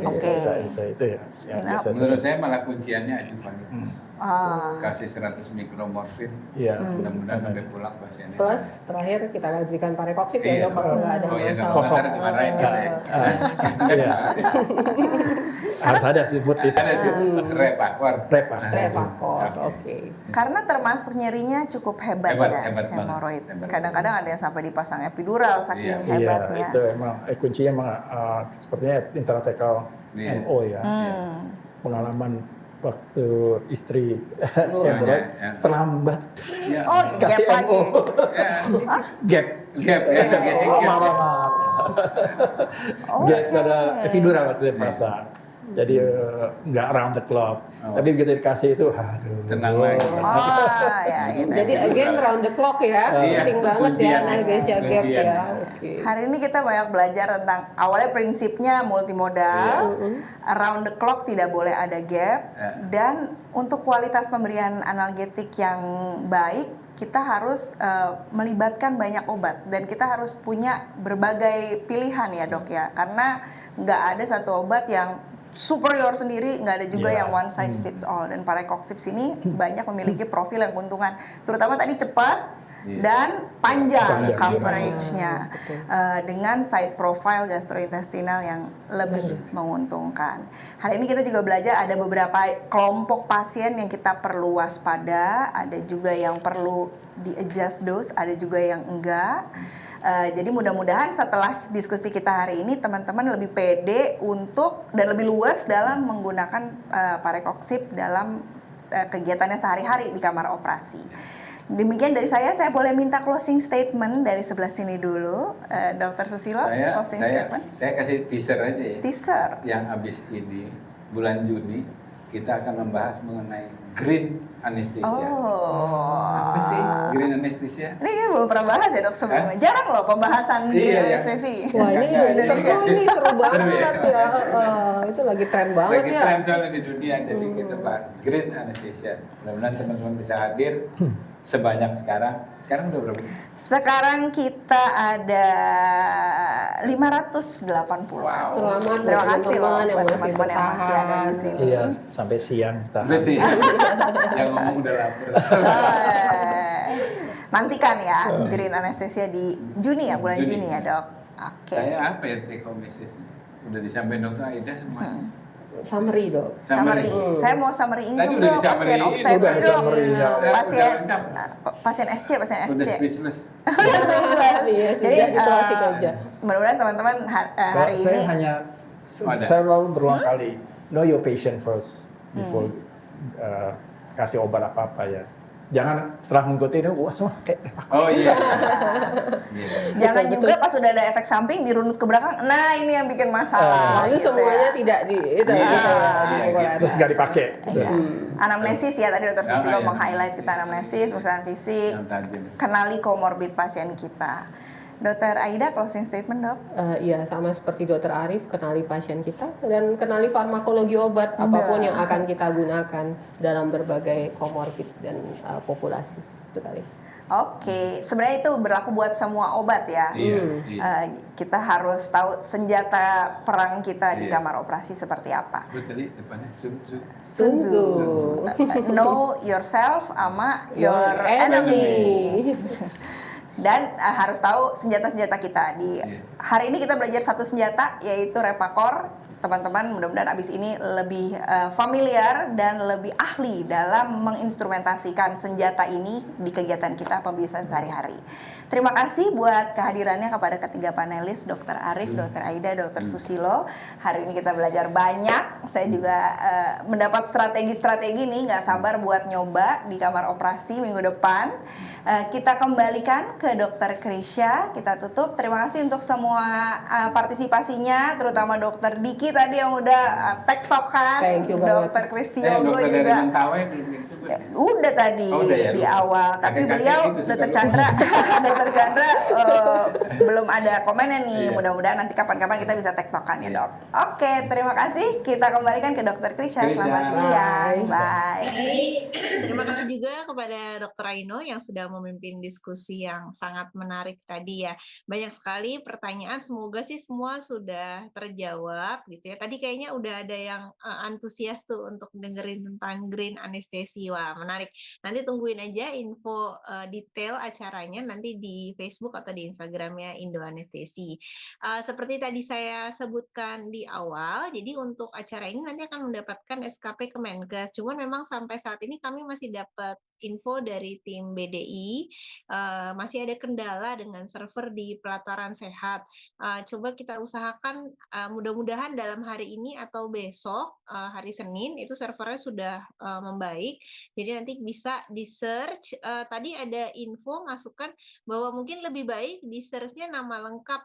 Oke. biasa itu ya. Yang Spinal. biasa Menurut saya malah kunciannya ajuvan itu. Ah. Kasih 100 mikromorfin, Iya. mudah-mudahan sampai pulang pasiennya. Plus terakhir kita berikan parekoksib ya Iya. dok, kalau nggak ada Oh iya, masalah. nggak Kosong. benar dimarahin kita ya. Iya. Harus ada sebut itu. Ada sih repakor. Repakor. Revakor, oke. Karena termasuk nyerinya cukup hebat, Hebat, ya, hebat banget. hemoroid. Hebat. Kadang-kadang ada yang sampai dipasang epidural saking Iya. Iya, hebatnya. itu emang kuncinya emang sepertinya intratekal Iya. MO ya. Pengalaman waktu istri hemoroid ya. terlambat Ya. Oh, kasih gap lagi. MO. Ya. Gap. Gap, ya, gesek Oh, gap. maaf. Gap ada epidural waktu itu pasang. Jadi nggak round the clock. Oh. Tapi begitu dikasih itu, aduh. Tenang lagi. Oh, ya gitu. Jadi again round the clock ya, Iya, penting banget ya kuncian. analgesia gap Kuncian. ya. Oke. Hari ini kita banyak belajar tentang awalnya prinsipnya multimodal, around the clock tidak boleh ada gap, Iya. dan untuk kualitas pemberian analgetik yang baik kita harus melibatkan banyak obat dan kita harus punya berbagai pilihan ya dok ya, karena nggak ada satu obat yang superior sendiri, nggak ada juga Iya. yang one size fits all. Dan parekoksib sini banyak memiliki profil yang keuntungan, terutama tadi cepat Iya. dan panjang Panjang, coverage-nya dengan side profile gastrointestinal yang lebih menguntungkan. Hari ini kita juga belajar ada beberapa kelompok pasien yang kita perlu waspada, ada juga yang perlu di adjust dose, ada juga yang enggak. Jadi mudah-mudahan setelah diskusi kita hari ini teman-teman lebih pede untuk dan lebih luas dalam menggunakan parekoksib dalam kegiatannya sehari-hari di kamar operasi. Demikian dari saya boleh minta closing statement dari sebelah sini dulu, Dr. Susilo, closing statement. Saya kasih teaser aja ya. Teaser. Yang habis ini bulan Juni kita akan membahas mengenai green anesthesia. Apa sih green anesthesia? Ini belum pernah bahas ya dok sebelumnya. Jarang loh pembahasan Iya, green iya. anestesi. Wah ini seru ini seru banget ya. Itu lagi tren banget Lagi ya. tren soalnya di dunia, jadi kita bahas green anesthesia. Mudah-mudahan teman-teman bisa hadir sebanyak sekarang. Sekarang udah berapa sih? Sekarang kita ada 580. Wow. Selamat Terima buat kasih loh teman-teman yang buat masih teman-teman yang masih ada bertahan. di sini. Iya, sampai siang kita. Udah sih. Yang ngomong udah lapar. Nantikan ya green anesthesia di Juni ya, bulan Juni ya dok. Oke. Saya apa ya take home message-nya? Udah disampaikan Dokter Aida semuanya. Summary dok. Summary. Saya mau summary ini Tadi dong udah dok, pasien di-summary-in. offset Udah dong. di-summary, ya. Pasien Udah. pasien SC, pasien Udah SC. speechless. Iya sih, Jadi jadi closing aja. mudah-mudahan teman-teman hari Saya ini hanya Ada. saya lalu berulang kali know your patient first before kasih obat apa-apa ya. Jangan setelah mengikuti itu, wah semua kayak Oh iya. Jangan Betul, juga pas sudah ada efek samping dirunut ke belakang. Nah, ini yang bikin masalah. Lalu gitu semuanya ya. tidak di itu Iya, gitu ya, iya, dipukul gitu. rata. terus nggak dipakai. Gitu. Iya. Anamnesis ya tadi Dokter Susilo iya. meng-highlight kita anamnesis, pemeriksaan fisik, Yang tajam. kenali komorbid pasien kita. Dokter Aida closing statement, Dok. Iya, sama seperti Dokter Arif, kenali pasien kita dan kenali farmakologi obat apapun yang akan kita gunakan dalam berbagai komorbid dan populasi. Itu kali. Oke, sebenarnya itu berlaku buat semua obat ya. Iya, iya. Kita harus tahu senjata perang kita di Iya. kamar operasi seperti apa. Apa tadi depannya? Sun Sun Tzu. Know yourself sama Your your enemy. Dan harus tahu senjata-senjata kita. Di hari ini kita belajar satu senjata yaitu Repakor. Teman-teman mudah-mudahan abis ini lebih familiar dan lebih ahli dalam menginstrumentasikan senjata ini di kegiatan kita pembiayaan sehari-hari. Terima kasih buat kehadirannya kepada ketiga panelis, Dr. Arif, Dr. Aida, Dr. Susilo. Hari ini kita belajar banyak. Saya juga mendapat strategi-strategi nih, nggak sabar buat nyoba di kamar operasi minggu depan. Kita kembalikan ke Dr. Krisya. Kita tutup. Terima kasih untuk semua partisipasinya, terutama Dr. Diki tadi yang udah tektokan. Thank you banget. Dr. Kristiogo dokter dari juga. Mentawai belum disebut. Udah tadi Oh, udah ya, di lupa. awal, tapi Kakek-kakek beliau gitu suka Dr. lupa. Chandra, Dr. Chandra belum ada komennya nih. Iya. Mudah-mudahan nanti kapan-kapan kita bisa tektokan ya, Dok. Oke, terima kasih. Kita kembalikan ke Dr. Krisya. Krisya. Selamat siang. Bye. Baik, terima kasih juga kepada Dr. Aino yang sudah memimpin diskusi yang sangat menarik tadi ya. Banyak sekali pertanyaan, semoga sih semua sudah terjawab gitu ya. Tadi kayaknya udah ada yang antusias tuh untuk dengerin tentang green anestesi. Wah, menarik. Nanti tungguin aja info detail acaranya nanti di Facebook atau di Instagramnya Indo Anestesi. Seperti tadi saya sebutkan di awal, jadi untuk acara ini nanti akan mendapatkan SKP Kemenkes. Cuman memang sampai saat ini kami masih dapat info dari tim BDI, masih ada kendala dengan server di Pelataran Sehat. Coba kita usahakan mudah-mudahan dalam hari ini atau besok, hari Senin, itu servernya sudah membaik. Jadi nanti bisa di-search, tadi ada info masukan bahwa mungkin lebih baik di-search-nya nama lengkap,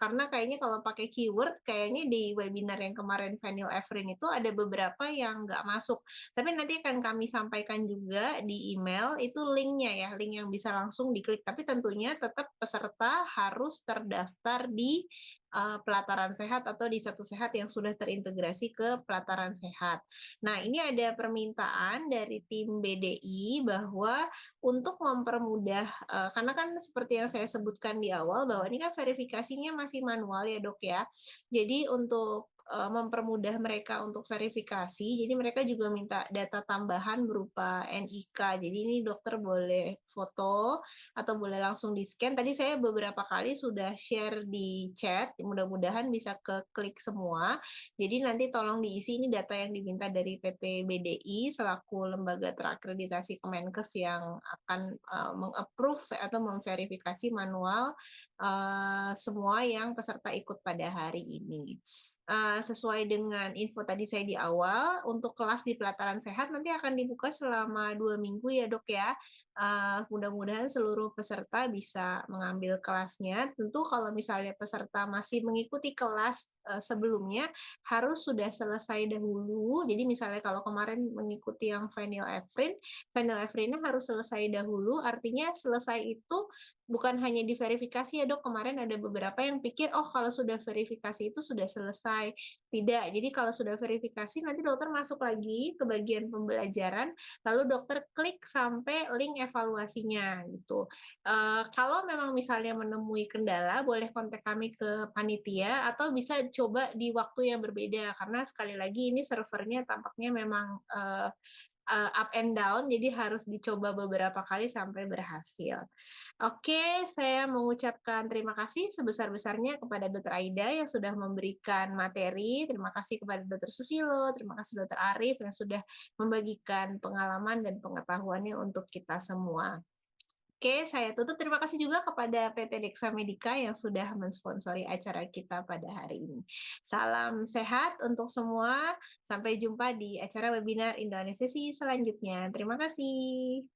karena kayaknya kalau pakai keyword, kayaknya di webinar yang kemarin phenylephrine itu ada beberapa yang nggak masuk. Tapi nanti akan kami sampaikan juga di email, itu link-nya ya, link yang bisa langsung diklik. Tapi tentunya tetap peserta harus terdaftar di Pelataran Sehat atau di Satu Sehat yang sudah terintegrasi ke Pelataran Sehat. Nah, ini ada permintaan dari tim BDI bahwa untuk mempermudah, karena kan seperti yang saya sebutkan di awal bahwa ini kan verifikasinya masih manual ya, Dok ya. Jadi untuk mempermudah mereka untuk verifikasi, jadi mereka juga minta data tambahan berupa NIK. Jadi ini dokter boleh foto atau boleh langsung di-scan. Tadi saya beberapa kali sudah share di chat, mudah-mudahan bisa keklik semua. Jadi nanti tolong diisi ini data yang diminta dari PT BDI selaku lembaga terakreditasi Kemenkes yang akan meng-approve atau memverifikasi manual semua yang peserta ikut pada hari ini. Sesuai dengan info tadi saya di awal, untuk kelas di Pelataran Sehat nanti akan dibuka selama 2 minggu ya, Dok ya. Mudah-mudahan seluruh peserta bisa mengambil kelasnya. Tentu kalau misalnya peserta masih mengikuti kelas sebelumnya harus sudah selesai dahulu. Jadi misalnya kalau kemarin mengikuti yang phenylephrine harus selesai dahulu. Artinya selesai itu bukan hanya diverifikasi ya, Dok. Kemarin ada beberapa yang pikir, oh kalau sudah verifikasi itu sudah selesai. Tidak. Jadi kalau sudah verifikasi nanti dokter masuk lagi ke bagian pembelajaran, lalu dokter klik sampai link evaluasinya gitu. Kalau memang misalnya menemui kendala, boleh kontak kami ke panitia atau bisa coba di waktu yang berbeda karena sekali lagi ini servernya tampaknya memang up and down, jadi harus dicoba beberapa kali sampai berhasil. Oke, saya mengucapkan terima kasih sebesar-besarnya kepada Dr. Aida yang sudah memberikan materi. Terima kasih kepada Dr. Susilo, terima kasih Dr. Arif yang sudah membagikan pengalaman dan pengetahuannya untuk kita semua. Oke, saya tutup. Terima kasih juga kepada PT Dexa Medica yang sudah mensponsori acara kita pada hari ini. Salam sehat untuk semua. Sampai jumpa di acara webinar Indonesia selanjutnya. Terima kasih.